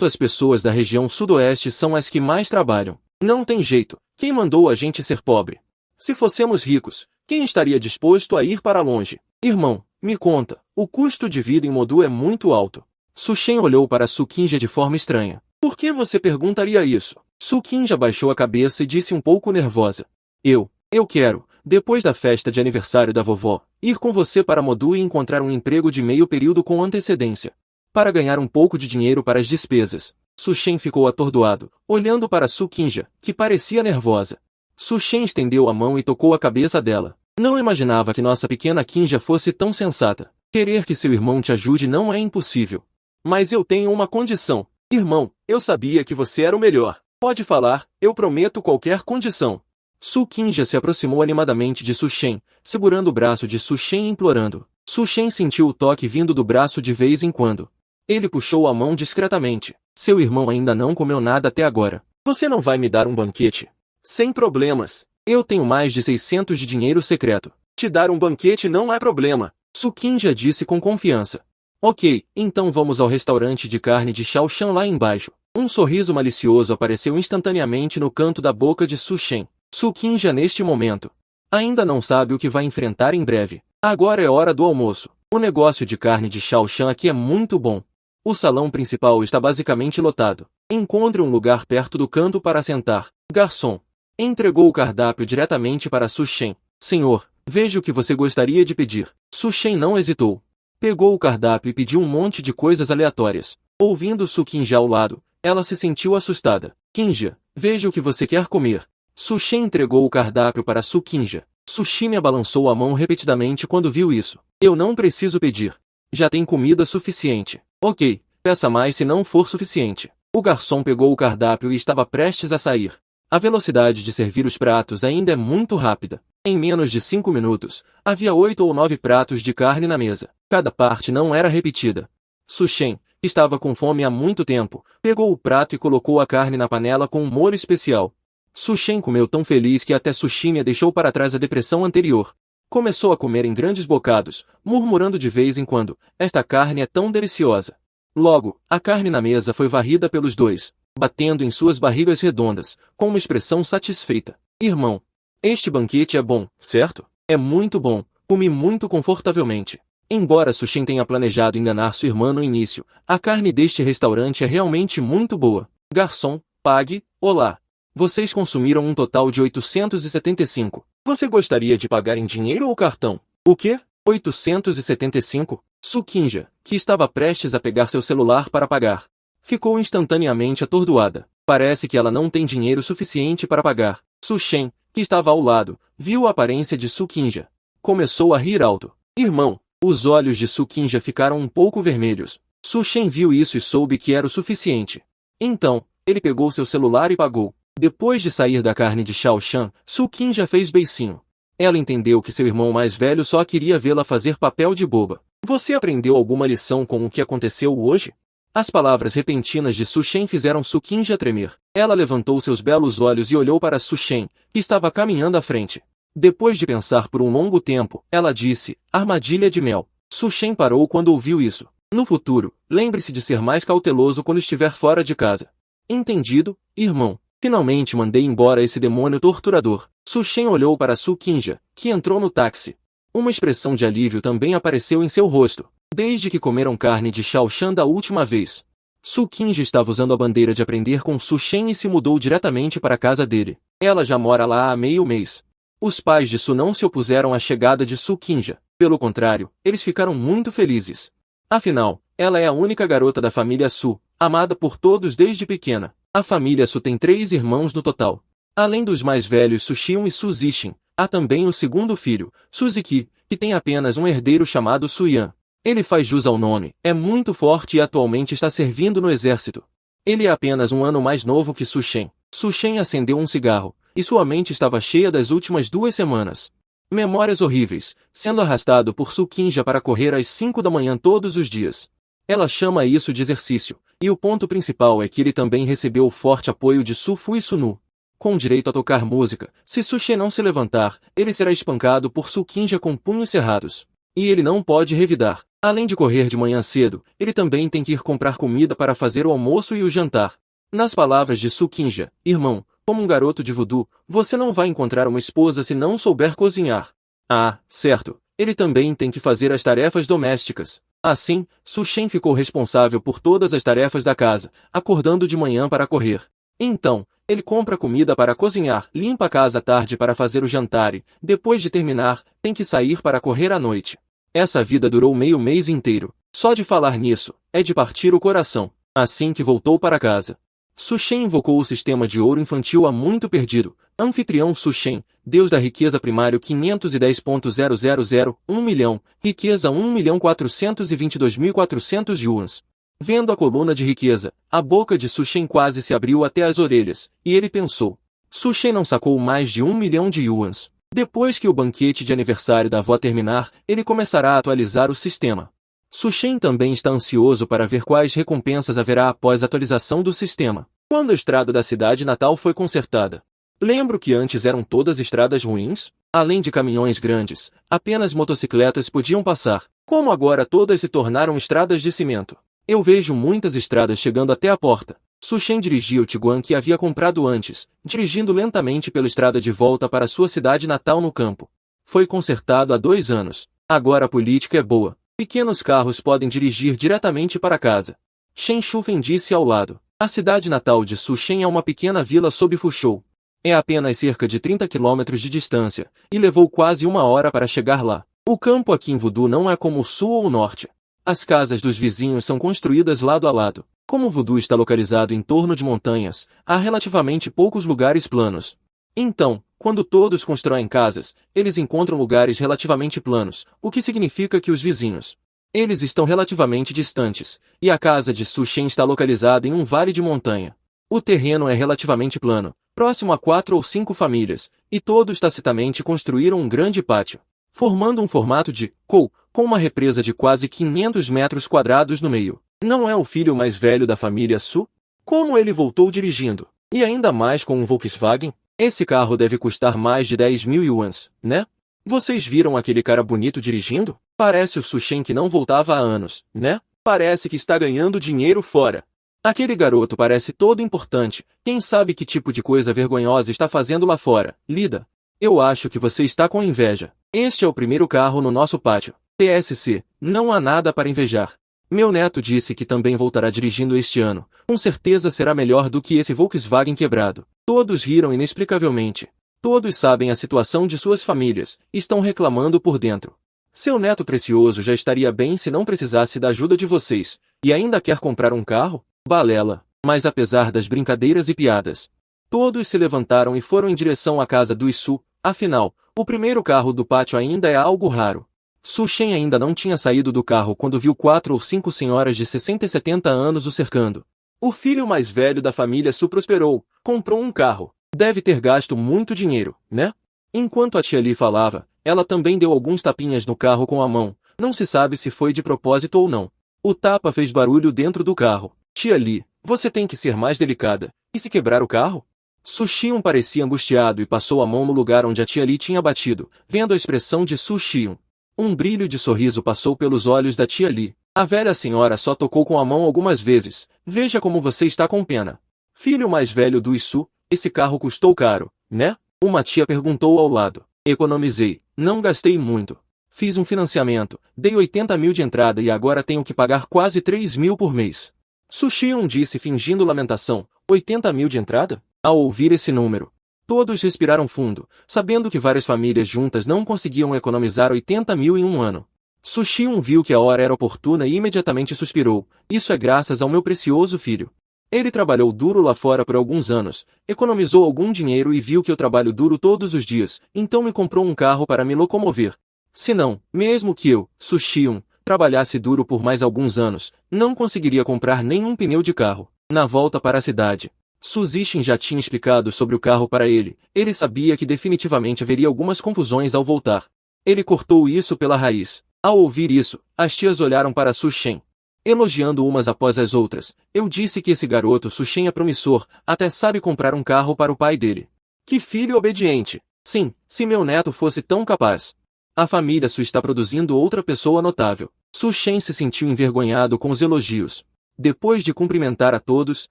as pessoas da região sudoeste são as que mais trabalham. Não tem jeito. Quem mandou a gente ser pobre? Se fossemos ricos, quem estaria disposto a ir para longe? Irmão, me conta, o custo de vida em Modu é muito alto. Sushen olhou para Sukinja de forma estranha. Por que você perguntaria isso? Sukinja baixou a cabeça e disse um pouco nervosa. Eu quero, depois da festa de aniversário da vovó, ir com você para Modu e encontrar um emprego de meio período com antecedência. Para ganhar um pouco de dinheiro para as despesas. Sushen ficou atordoado, olhando para Sukinja, que parecia nervosa. Sushen estendeu a mão e tocou a cabeça dela. Não imaginava que nossa pequena Kinja fosse tão sensata. Querer que seu irmão te ajude não é impossível. Mas eu tenho uma condição. Irmão, eu sabia que você era o melhor. Pode falar, eu prometo qualquer condição. Sukinja se aproximou animadamente de Sushen, segurando o braço de Sushen e implorando. Sushen sentiu o toque vindo do braço de vez em quando. Ele puxou a mão discretamente. Seu irmão ainda não comeu nada até agora. Você não vai me dar um banquete? Sem problemas. Eu tenho mais de 600 de dinheiro secreto. Te dar um banquete não é problema. Sukinja disse com confiança. Ok, então vamos ao restaurante de carne de Shaoshan lá embaixo. Um sorriso malicioso apareceu instantaneamente no canto da boca de Sushen. Sukinja neste momento ainda não sabe o que vai enfrentar em breve. Agora é hora do almoço. O negócio de carne de Shaoshan aqui é muito bom. O salão principal está basicamente lotado. Encontre um lugar perto do canto para sentar. Garçom. Entregou o cardápio diretamente para Sushen. Senhor, veja o que você gostaria de pedir. Sushen não hesitou. Pegou o cardápio e pediu um monte de coisas aleatórias. Ouvindo Sukinja ao lado, ela se sentiu assustada. Kinja, veja o que você quer comer. Sushen entregou o cardápio para Sukinja. Sushime balançou a mão repetidamente quando viu isso. Eu não preciso pedir. Já tem comida suficiente. Ok, peça mais se não for suficiente. O garçom pegou o cardápio e estava prestes a sair. A velocidade de servir os pratos ainda é muito rápida. Em menos de 5 minutos, havia 8 ou 9 pratos de carne na mesa. Cada parte não era repetida. Sushen, que estava com fome há muito tempo, pegou o prato e colocou a carne na panela com um molho especial. Sushen comeu tão feliz que até Sushime deixou para trás a depressão anterior. Começou a comer em grandes bocados, murmurando de vez em quando, esta carne é tão deliciosa. Logo, a carne na mesa foi varrida pelos dois, batendo em suas barrigas redondas, com uma expressão satisfeita. Irmão, este banquete é bom, certo? É muito bom, comi muito confortavelmente. Embora Sushen tenha planejado enganar sua irmã no início, a carne deste restaurante é realmente muito boa. Garçom, pague. Olá. Vocês consumiram um total de 875. Você gostaria de pagar em dinheiro ou cartão? O quê? 875? Sukinja, que estava prestes a pegar seu celular para pagar, ficou instantaneamente atordoada. Parece que ela não tem dinheiro suficiente para pagar. Sushen, que estava ao lado, viu a aparência de Sukinja. Começou a rir alto. Irmão, os olhos de Sukinja ficaram um pouco vermelhos. Sushen viu isso e soube que era o suficiente. Então, ele pegou seu celular e pagou. Depois de sair da carne de Shaoshan, Sukinja fez beicinho. Ela entendeu que seu irmão mais velho só queria vê-la fazer papel de boba. Você aprendeu alguma lição com o que aconteceu hoje? As palavras repentinas de Sushen fizeram Sukinja tremer. Ela levantou seus belos olhos e olhou para Sushen, que estava caminhando à frente. Depois de pensar por um longo tempo, ela disse, armadilha de mel. Sushen parou quando ouviu isso. No futuro, lembre-se de ser mais cauteloso quando estiver fora de casa. Entendido, irmão? Finalmente mandei embora esse demônio torturador. Su Shen olhou para Su Qingja, que entrou no táxi. Uma expressão de alívio também apareceu em seu rosto, desde que comeram carne de Shao Shan da última vez. Su Qingja estava usando a bandeira de aprender com Su Shen e se mudou diretamente para a casa dele. Ela já mora lá há meio mês. Os pais de Su não se opuseram à chegada de Su Qingja. Pelo contrário, eles ficaram muito felizes. Afinal, ela é a única garota da família Su, amada por todos desde pequena. A família Su tem 3 irmãos no total. Além dos mais velhos Su Xion e Su Zixin, há também o segundo filho, Su Ziqi, que tem apenas um herdeiro chamado Su Yan. Ele faz jus ao nome, é muito forte e atualmente está servindo no exército. Ele é apenas um ano mais novo que Su Shen. Su Shen acendeu um cigarro, e sua mente estava cheia das últimas 2 semanas. Memórias horríveis, sendo arrastado por Su Qingja para correr às 5 da manhã todos os dias. Ela chama isso de exercício, e o ponto principal é que ele também recebeu o forte apoio de Su Fu e Su Nu. Com direito a tocar música, se Su Shen não se levantar, ele será espancado por Su Qingja com punhos cerrados. E ele não pode revidar. Além de correr de manhã cedo, ele também tem que ir comprar comida para fazer o almoço e o jantar. Nas palavras de Su Qingja, irmão, como um garoto de voodoo, você não vai encontrar uma esposa se não souber cozinhar. Ah, certo, ele também tem que fazer as tarefas domésticas. Assim, Su Shen ficou responsável por todas as tarefas da casa, acordando de manhã para correr. Então, ele compra comida para cozinhar, limpa a casa à tarde para fazer o jantar e, depois de terminar, tem que sair para correr à noite. Essa vida durou meio mês inteiro. Só de falar nisso, é de partir o coração. Assim que voltou para casa, Su Shen invocou o sistema de ouro infantil há muito perdido. Anfitrião Su Shen, Deus da riqueza primário 510.000, 1 milhão, riqueza 1.422.400 yuans. Vendo a coluna de riqueza, a boca de Su Shen quase se abriu até as orelhas, e ele pensou. Su Shen não sacou mais de 1 milhão de yuans. Depois que o banquete de aniversário da avó terminar, ele começará a atualizar o sistema. Su Shen também está ansioso para ver quais recompensas haverá após a atualização do sistema. Quando a estrada da cidade natal foi consertada. Lembro que antes eram todas estradas ruins? Além de caminhões grandes, apenas motocicletas podiam passar. Como agora todas se tornaram estradas de cimento. Eu vejo muitas estradas chegando até a porta. Su Shen dirigia o Tiguan que havia comprado antes, dirigindo lentamente pela estrada de volta para sua cidade natal no campo. Foi consertado há 2 anos. Agora a política é boa. Pequenos carros podem dirigir diretamente para casa. Shen Shufen disse ao lado. A cidade natal de Su Shen é uma pequena vila sob Fushou. É apenas cerca de 30 quilômetros de distância, e levou quase 1 hora para chegar lá. O campo aqui em Voodoo não é como o sul ou o norte. As casas dos vizinhos são construídas lado a lado. Como Voodoo está localizado em torno de montanhas, há relativamente poucos lugares planos. Então, quando todos constroem casas, eles encontram lugares relativamente planos, o que significa que os vizinhos, eles estão relativamente distantes, e a casa de Su Shen está localizada em um vale de montanha. O terreno é relativamente plano, próximo a 4 ou 5 famílias, e todos tacitamente construíram um grande pátio, formando um formato de kou, com uma represa de quase 500 metros quadrados no meio. Não é o filho mais velho da família Su? Como ele voltou dirigindo? E ainda mais com um Volkswagen? Esse carro deve custar mais de 10.000 yuans, né? Vocês viram aquele cara bonito dirigindo? Parece o Su Shen que não voltava há anos, né? Parece que está ganhando dinheiro fora. Aquele garoto parece todo importante, quem sabe que tipo de coisa vergonhosa está fazendo lá fora, Lida? Eu acho que você está com inveja. Este é o primeiro carro no nosso pátio. TSC, não há nada para invejar. Meu neto disse que também voltará dirigindo este ano. Com certeza será melhor do que esse Volkswagen quebrado. Todos riram inexplicavelmente. Todos sabem a situação de suas famílias, estão reclamando por dentro. Seu neto precioso já estaria bem se não precisasse da ajuda de vocês, e ainda quer comprar um carro? Balela. Mas apesar das brincadeiras e piadas, todos se levantaram e foram em direção à casa do Isu. Afinal, o primeiro carro do pátio ainda é algo raro. Su Shen ainda não tinha saído do carro quando viu 4 ou 5 senhoras de 60 e 70 anos o cercando. O filho mais velho da família Su prosperou, comprou um carro. Deve ter gasto muito dinheiro, né? Enquanto a tia Li falava, ela também deu alguns tapinhas no carro com a mão. Não se sabe se foi de propósito ou não. O tapa fez barulho dentro do carro. Tia Li, você tem que ser mais delicada. E se quebrar o carro? Su Xion parecia angustiado e passou a mão no lugar onde a tia Li tinha batido, vendo a expressão de Su Xion. Um brilho de sorriso passou pelos olhos da tia Li. A velha senhora só tocou com a mão algumas vezes. Veja como você está com pena. Filho mais velho do Issu, esse carro custou caro, né? Uma tia perguntou ao lado. Economizei, não gastei muito. Fiz um financiamento, dei 80 mil de entrada e agora tenho que pagar quase 3 mil por mês. Sushion disse fingindo lamentação. 80 mil de entrada? Ao ouvir esse número, todos respiraram fundo, sabendo que várias famílias juntas não conseguiam economizar 80 mil em um ano. Sushion viu que a hora era oportuna e imediatamente suspirou. Isso é graças ao meu precioso filho. Ele trabalhou duro lá fora por alguns anos, economizou algum dinheiro e viu que eu trabalho duro todos os dias, então me comprou um carro para me locomover. Se não, mesmo que eu, Sushion, trabalhasse duro por mais alguns anos, não conseguiria comprar nenhum pneu de carro. Na volta para a cidade, Suzishin já tinha explicado sobre o carro para ele. Ele sabia que definitivamente haveria algumas confusões ao voltar. Ele cortou isso pela raiz. Ao ouvir isso, as tias olharam para Sushin, elogiando umas após as outras. Eu disse que esse garoto Sushin é promissor, até sabe comprar um carro para o pai dele. Que filho obediente! Sim, se meu neto fosse tão capaz. A família Su está produzindo outra pessoa notável. Sushin se sentiu envergonhado com os elogios. Depois de cumprimentar a todos,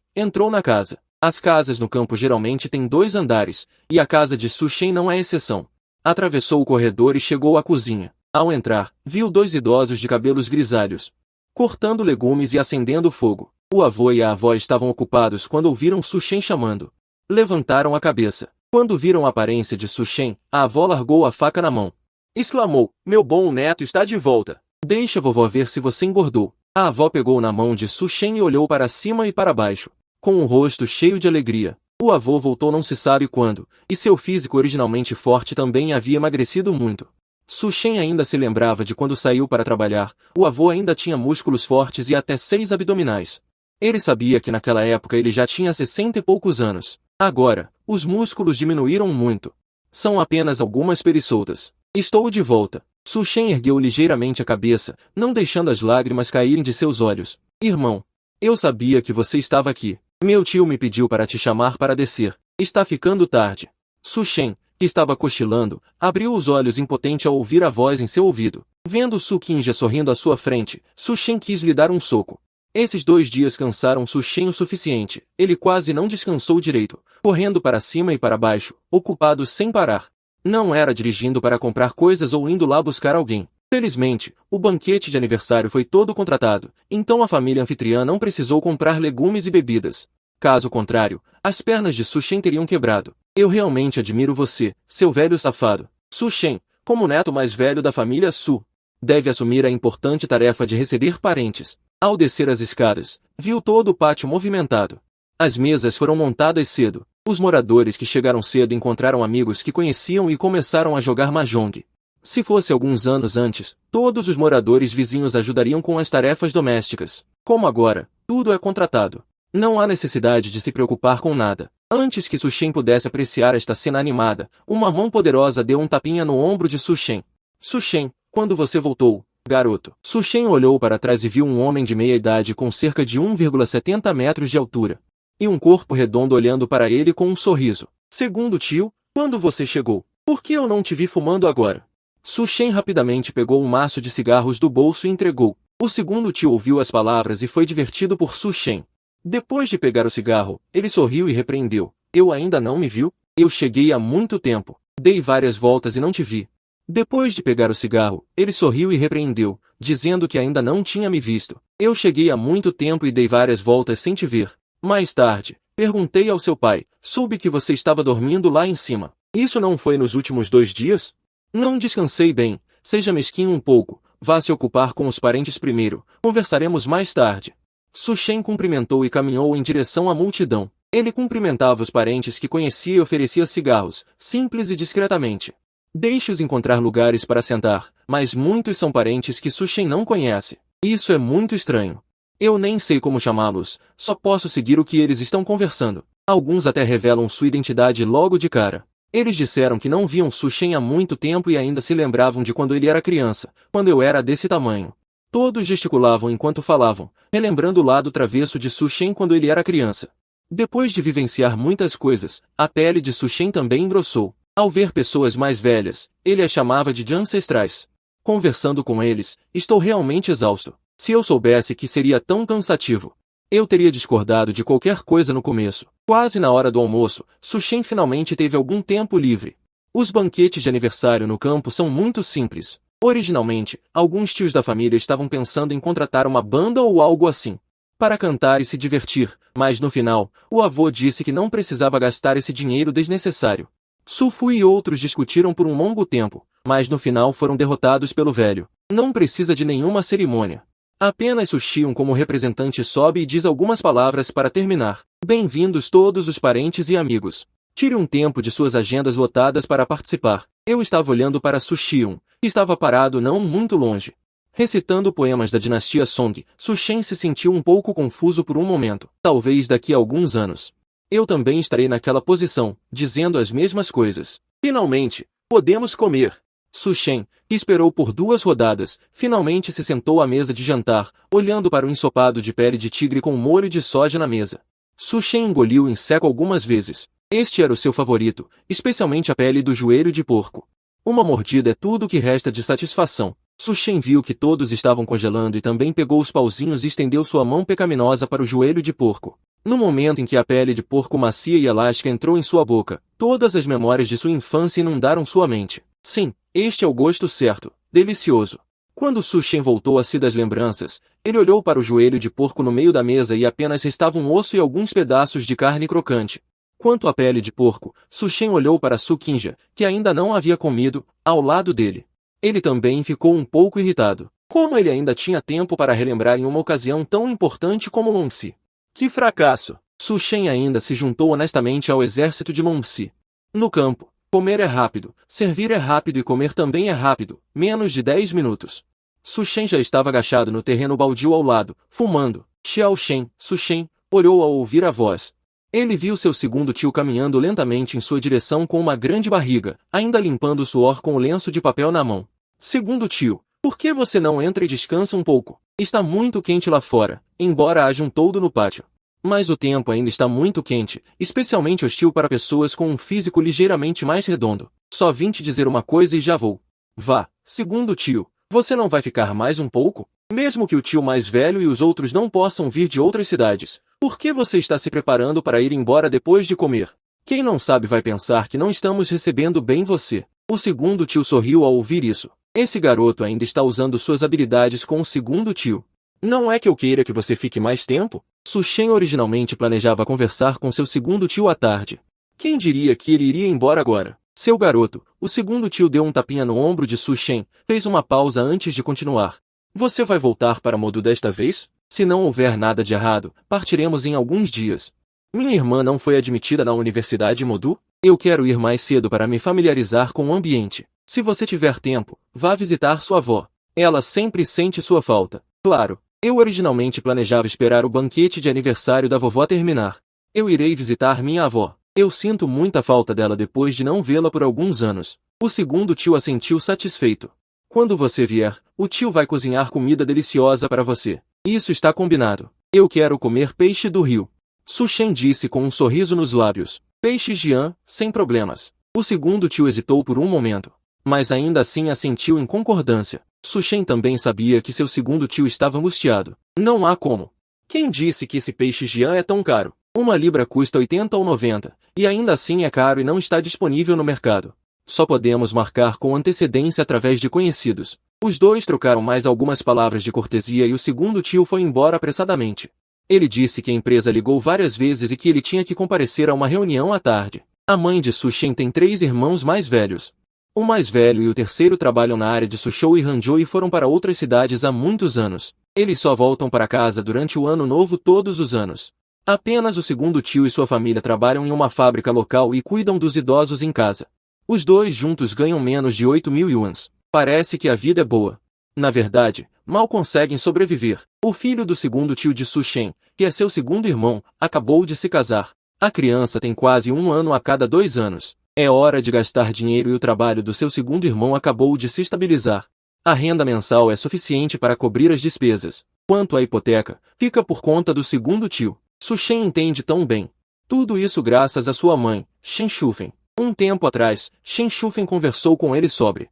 entrou na casa. As casas no campo geralmente têm 2 andares, e a casa de Sushin não é exceção. Atravessou o corredor e chegou à cozinha. Ao entrar, viu 2 idosos de cabelos grisalhos, cortando legumes e acendendo fogo. O avô e a avó estavam ocupados quando ouviram Sushin chamando. Levantaram a cabeça. Quando viram a aparência de Sushin, a avó largou a faca na mão. Exclamou, meu bom neto está de volta. Deixa a vovó ver se você engordou. A avó pegou na mão de Sushin e olhou para cima e para baixo, com um rosto cheio de alegria. O avô voltou não se sabe quando, e seu físico originalmente forte também havia emagrecido muito. Sushin ainda se lembrava de quando saiu para trabalhar. O avô ainda tinha músculos fortes e até 6 abdominais. Ele sabia que naquela época ele já tinha 60 e poucos anos. Agora, os músculos diminuíram muito. São apenas algumas perisoltas. Estou de volta. Sushin ergueu ligeiramente a cabeça, não deixando as lágrimas caírem de seus olhos. Irmão, eu sabia que você estava aqui. Meu tio me pediu para te chamar para descer. Está ficando tarde. Sushin, que estava cochilando, abriu os olhos impotente ao ouvir a voz em seu ouvido. Vendo Sukinja sorrindo à sua frente, Sushin quis lhe dar um soco. Esses 2 dias cansaram Sushin o suficiente. Ele quase não descansou direito, correndo para cima e para baixo, ocupado sem parar. Não era dirigindo para comprar coisas ou indo lá buscar alguém. Felizmente, o banquete de aniversário foi todo contratado, então a família anfitriã não precisou comprar legumes e bebidas. Caso contrário, as pernas de Sushin teriam quebrado. Eu realmente admiro você, seu velho safado. Sushin, como neto mais velho da família Su, deve assumir a importante tarefa de receber parentes. Ao descer as escadas, viu todo o pátio movimentado. As mesas foram montadas cedo. Os moradores que chegaram cedo encontraram amigos que conheciam e começaram a jogar mahjong. Se fosse alguns anos antes, todos os moradores vizinhos ajudariam com as tarefas domésticas. Como agora, tudo é contratado. Não há necessidade de se preocupar com nada. Antes que Sushin pudesse apreciar esta cena animada, uma mão poderosa deu um tapinha no ombro de Sushin. Sushin, quando você voltou, garoto? Sushin olhou para trás e viu um homem de meia idade com cerca de 1,70 metros de altura. E um corpo redondo olhando para ele com um sorriso. Segundo tio, quando você chegou? Por que eu não te vi fumando agora? Sushin rapidamente pegou um maço de cigarros do bolso e entregou. O segundo tio ouviu as palavras e foi divertido por Sushin. Depois de pegar o cigarro, ele sorriu e repreendeu. Eu ainda não me viu? Eu cheguei há muito tempo. Dei várias voltas e não te vi. Depois de pegar o cigarro, ele sorriu e repreendeu, dizendo que ainda não tinha me visto. Eu cheguei há muito tempo e dei várias voltas sem te ver. Mais tarde, perguntei ao seu pai, soube que você estava dormindo lá em cima. Isso não foi nos últimos 2 dias? Não descansei bem, seja mesquinho um pouco, vá se ocupar com os parentes primeiro, conversaremos mais tarde. Sushin cumprimentou e caminhou em direção à multidão. Ele cumprimentava os parentes que conhecia e oferecia cigarros, simples e discretamente. Deixe-os encontrar lugares para sentar, mas muitos são parentes que Sushin não conhece. Isso é muito estranho. Eu nem sei como chamá-los, só posso seguir o que eles estão conversando. Alguns até revelam sua identidade logo de cara. Eles disseram que não viam Sushin há muito tempo e ainda se lembravam de quando ele era criança, quando eu era desse tamanho. Todos gesticulavam enquanto falavam, relembrando o lado travesso de Sushin quando ele era criança. Depois de vivenciar muitas coisas, a pele de Sushin também engrossou. Ao ver pessoas mais velhas, ele as chamava de ancestrais. Conversando com eles, estou realmente exausto. Se eu soubesse que seria tão cansativo, eu teria discordado de qualquer coisa no começo. Quase na hora do almoço, Su-Shen finalmente teve algum tempo livre. Os banquetes de aniversário no campo são muito simples. Originalmente, alguns tios da família estavam pensando em contratar uma banda ou algo assim, para cantar e se divertir, mas no final, o avô disse que não precisava gastar esse dinheiro desnecessário. Su-Fu e outros discutiram por um longo tempo, mas no final foram derrotados pelo velho. Não precisa de nenhuma cerimônia. Apenas Su-Xion como representante sobe e diz algumas palavras para terminar. Bem-vindos todos os parentes e amigos. Tire um tempo de suas agendas lotadas para participar. Eu estava olhando para Su-Xion, que estava parado não muito longe. Recitando poemas da dinastia Song, Su-Shen se sentiu um pouco confuso por um momento. Talvez daqui a alguns anos eu também estarei naquela posição, dizendo as mesmas coisas. Finalmente, podemos comer. Su-Shen, que esperou por 2 rodadas, finalmente se sentou à mesa de jantar, olhando para o ensopado de pele de tigre com molho de soja na mesa. Su-Shen engoliu em seco algumas vezes. Este era o seu favorito, especialmente a pele do joelho de porco. Uma mordida é tudo o que resta de satisfação. Su-Shen viu que todos estavam congelando e também pegou os pauzinhos e estendeu sua mão pecaminosa para o joelho de porco. No momento em que a pele de porco macia e elástica entrou em sua boca, todas as memórias de sua infância inundaram sua mente. Sim, este é o gosto certo, delicioso. Quando Su-Shen voltou a si das lembranças, ele olhou para o joelho de porco no meio da mesa e apenas restava um osso e alguns pedaços de carne crocante. Quanto à pele de porco, Su-Shen olhou para Su-Kinja, que ainda não havia comido, ao lado dele. Ele também ficou um pouco irritado. Como ele ainda tinha tempo para relembrar em uma ocasião tão importante como Longxi? Que fracasso! Su-Shen ainda se juntou honestamente ao exército de Longxi. No campo, comer é rápido, servir é rápido e comer também é rápido, menos de 10 minutos. Su-Shen já estava agachado no terreno baldio ao lado, fumando. Xiao-Shen, Su-Shen, olhou ao ouvir a voz. Ele viu seu segundo tio caminhando lentamente em sua direção com uma grande barriga, ainda limpando o suor com o lenço de papel na mão. Segundo tio, por que você não entra e descansa um pouco? Está muito quente lá fora, embora haja um toldo no pátio. Mas o tempo ainda está muito quente, especialmente hostil para pessoas com um físico ligeiramente mais redondo. Só vim te dizer uma coisa e já vou. Vá, segundo tio, você não vai ficar mais um pouco? Mesmo que o tio mais velho e os outros não possam vir de outras cidades, por que você está se preparando para ir embora depois de comer? Quem não sabe vai pensar que não estamos recebendo bem você. O segundo tio sorriu ao ouvir isso. Esse garoto ainda está usando suas habilidades com o segundo tio. Não é que eu queira que você fique mais tempo? Su-Shen originalmente planejava conversar com seu segundo tio à tarde. Quem diria que ele iria embora agora? Seu garoto, o segundo tio deu um tapinha no ombro de Su-Shen, fez uma pausa antes de continuar. Você vai voltar para Modu desta vez? Se não houver nada de errado, partiremos em alguns dias. Minha irmã não foi admitida na Universidade Modu? Eu quero ir mais cedo para me familiarizar com o ambiente. Se você tiver tempo, vá visitar sua avó. Ela sempre sente sua falta. Claro, eu originalmente planejava esperar o banquete de aniversário da vovó terminar. Eu irei visitar minha avó. Eu sinto muita falta dela depois de não vê-la por alguns anos. O segundo tio assentiu satisfeito. Quando você vier, o tio vai cozinhar comida deliciosa para você. Isso está combinado. Eu quero comer peixe do rio. Su-Shen disse com um sorriso nos lábios. Peixe Jian, sem problemas. O segundo tio hesitou por um momento, mas ainda assim assentiu em concordância. Su-Shen também sabia que seu segundo tio estava angustiado. Não há como. Quem disse que esse peixe Jian é tão caro? 1 libra custa 80 ou 90, e ainda assim é caro e não está disponível no mercado. Só podemos marcar com antecedência através de conhecidos. Os dois trocaram mais algumas palavras de cortesia e o segundo tio foi embora apressadamente. Ele disse que a empresa ligou várias vezes e que ele tinha que comparecer a uma reunião à tarde. A mãe de Su-Shen tem 3 irmãos mais velhos. O mais velho e o terceiro trabalham na área de Suzhou e Hangzhou e foram para outras cidades há muitos anos. Eles só voltam para casa durante o ano novo todos os anos. Apenas o segundo tio e sua família trabalham em uma fábrica local e cuidam dos idosos em casa. Os dois juntos ganham menos de 8.000 yuans. Parece que a vida é boa. Na verdade, mal conseguem sobreviver. O filho do segundo tio de Su-Shen, que é seu segundo irmão, acabou de se casar. A criança tem quase 1 ano a cada 2 anos. É hora de gastar dinheiro e o trabalho do seu segundo irmão acabou de se estabilizar. A renda mensal é suficiente para cobrir as despesas. Quanto à hipoteca, fica por conta do segundo tio. Su-Shen entende tão bem. Tudo isso graças à sua mãe, Shen Shufen. Um tempo atrás, Shen Shufen conversou com ele sobre.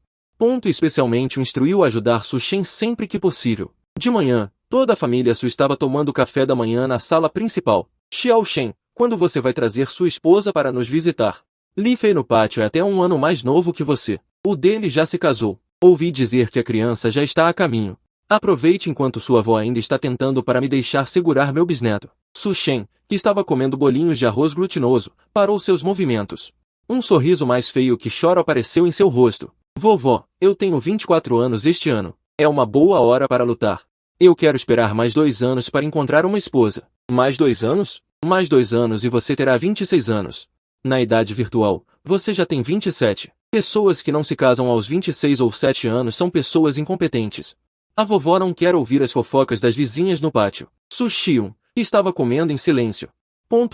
Especialmente o instruiu a ajudar Su-Shen sempre que possível. De manhã, Toda a família Su estava tomando café da manhã na sala principal. Xiao Shen, quando você vai trazer sua esposa para nos visitar? Li Fei no pátio é até 1 ano mais novo que você. O dele já se casou. Ouvi dizer que a criança já está a caminho. Aproveite enquanto sua avó ainda está tentando para me deixar segurar meu bisneto. Su Shen, que estava comendo bolinhos de arroz glutinoso, parou seus movimentos. Um sorriso mais feio que choro apareceu em seu rosto. Vovó, eu tenho 24 anos este ano. É uma boa hora para lutar. Eu quero esperar mais 2 anos para encontrar uma esposa. Mais 2 anos? Mais 2 anos e você terá 26 anos. Na idade virtual, você já tem 27. Pessoas que não se casam aos 26 ou 7 anos são pessoas incompetentes. A vovó não quer ouvir as fofocas das vizinhas no pátio. Su Xiun, que estava comendo em silêncio.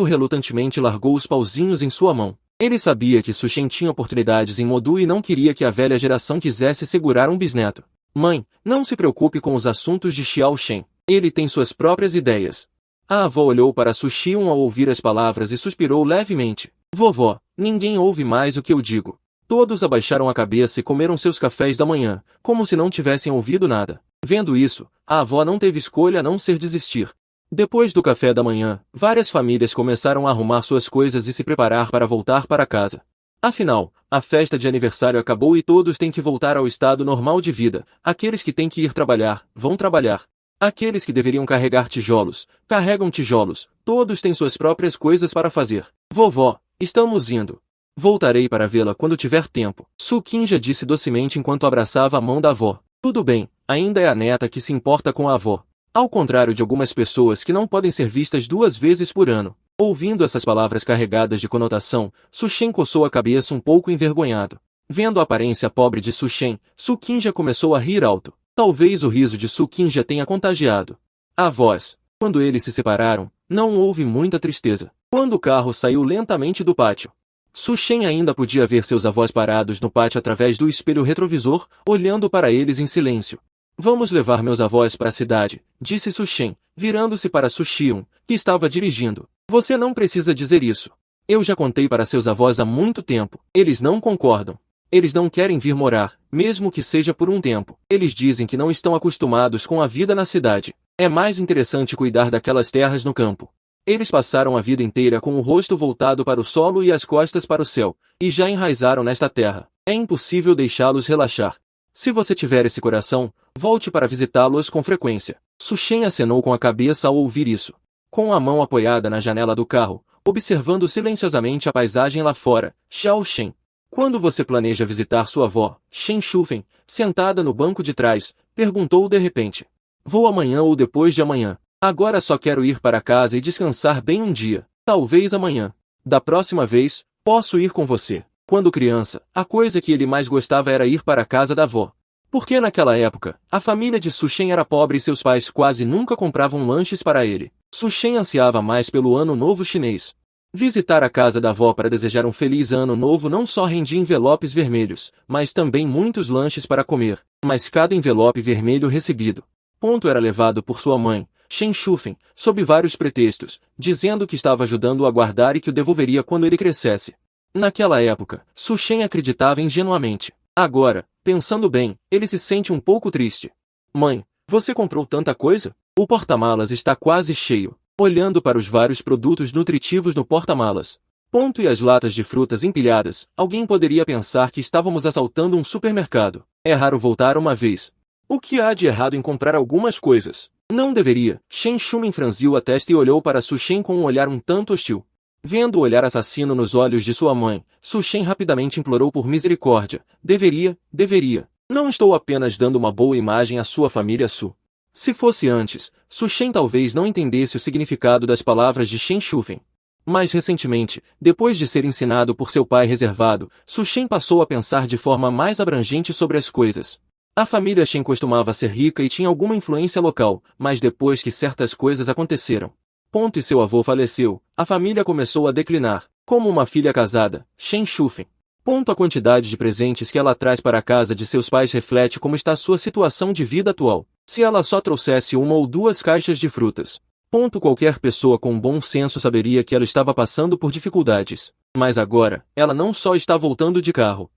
Relutantemente largou os pauzinhos em sua mão. Ele sabia que Su Shen tinha oportunidades em Modu e não queria que a velha geração quisesse segurar um bisneto. Mãe, não se preocupe com os assuntos de Xiao Shen. Ele tem suas próprias ideias. A avó olhou para Su Xiun ao ouvir as palavras e suspirou levemente. Vovó, ninguém ouve mais o que eu digo. Todos abaixaram a cabeça e comeram seus cafés da manhã, como se não tivessem ouvido nada. Vendo isso, a avó não teve escolha a não ser desistir. Depois do café da manhã, várias famílias começaram a arrumar suas coisas e se preparar para voltar para casa. Afinal, a festa de aniversário acabou e todos têm que voltar ao estado normal de vida. Aqueles que têm que ir trabalhar, vão trabalhar. Aqueles que deveriam carregar tijolos, carregam tijolos. Todos têm suas próprias coisas para fazer. Vovó, estamos indo. Voltarei para vê-la quando tiver tempo. Su Qingja disse docemente enquanto abraçava a mão da avó. Tudo bem, ainda é a neta que se importa com a avó. Ao contrário de algumas pessoas que não podem ser vistas 2 vezes por ano. Ouvindo essas palavras carregadas de conotação, Su Shen coçou a cabeça um pouco envergonhado. Vendo a aparência pobre de Su Shen, Su Qingja começou a rir alto. Talvez o riso de Su Qingja tenha contagiado. Avós. Quando eles se separaram, não houve muita tristeza. Quando o carro saiu lentamente do pátio, Su Shen ainda podia ver seus avós parados no pátio através do espelho retrovisor, olhando para eles em silêncio. Vamos levar meus avós para a cidade, disse Su Shen, virando-se para Su Xiun, que estava dirigindo. Você não precisa dizer isso. Eu já contei para seus avós há muito tempo. Eles não concordam. Eles não querem vir morar, mesmo que seja por um tempo. Eles dizem que não estão acostumados com a vida na cidade. É mais interessante cuidar daquelas terras no campo. Eles passaram a vida inteira com o rosto voltado para o solo e as costas para o céu, e já enraizaram nesta terra. É impossível deixá-los relaxar. Se você tiver esse coração, volte para visitá-los com frequência. Su Shen acenou com a cabeça ao ouvir isso. Com a mão apoiada na janela do carro, observando silenciosamente a paisagem lá fora, Xiao Shen. Quando você planeja visitar sua avó, Shen Shufen, sentada no banco de trás, perguntou de repente. Vou amanhã ou depois de amanhã. Agora só quero ir para casa e descansar bem um dia. Talvez amanhã. Da próxima vez, posso ir com você. Quando criança, a coisa que ele mais gostava era ir para a casa da avó. Porque naquela época, a família de Su Shen era pobre e seus pais quase nunca compravam lanches para ele. Su Shen ansiava mais pelo Ano Novo Chinês. Visitar a casa da avó para desejar um feliz ano novo não só rendia envelopes vermelhos, mas também muitos lanches para comer. Mas cada envelope vermelho recebido, era levado por sua mãe, Shen Shufen, sob vários pretextos, dizendo que estava ajudando-o a guardar e que o devolveria quando ele crescesse. Naquela época, Su Shen acreditava ingenuamente. Agora, pensando bem, ele se sente um pouco triste. Mãe, você comprou tanta coisa? O porta-malas está quase cheio. Olhando para os vários produtos nutritivos no porta-malas. E as latas de frutas empilhadas, alguém poderia pensar que estávamos assaltando um supermercado. É raro voltar uma vez. O que há de errado em comprar algumas coisas? Não deveria. Shen Shumin franziu a testa e olhou para Su Shen com um olhar um tanto hostil. Vendo o olhar assassino nos olhos de sua mãe, Su Shen rapidamente implorou por misericórdia. Deveria. Não estou apenas dando uma boa imagem à sua família Su. Se fosse antes, Su Shen talvez não entendesse o significado das palavras de Shen Shufen. Mais recentemente, depois de ser ensinado por seu pai reservado, Su Shen passou a pensar de forma mais abrangente sobre as coisas. A família Shen costumava ser rica e tinha alguma influência local, mas depois que certas coisas aconteceram, e seu avô faleceu, a família começou a declinar. Como uma filha casada, Shen Shufen. A quantidade de presentes que ela traz para a casa de seus pais reflete como está sua situação de vida atual. Se ela só trouxesse 1 ou 2 caixas de frutas, qualquer pessoa com bom senso saberia que ela estava passando por dificuldades. Mas agora, ela não só está voltando de carro,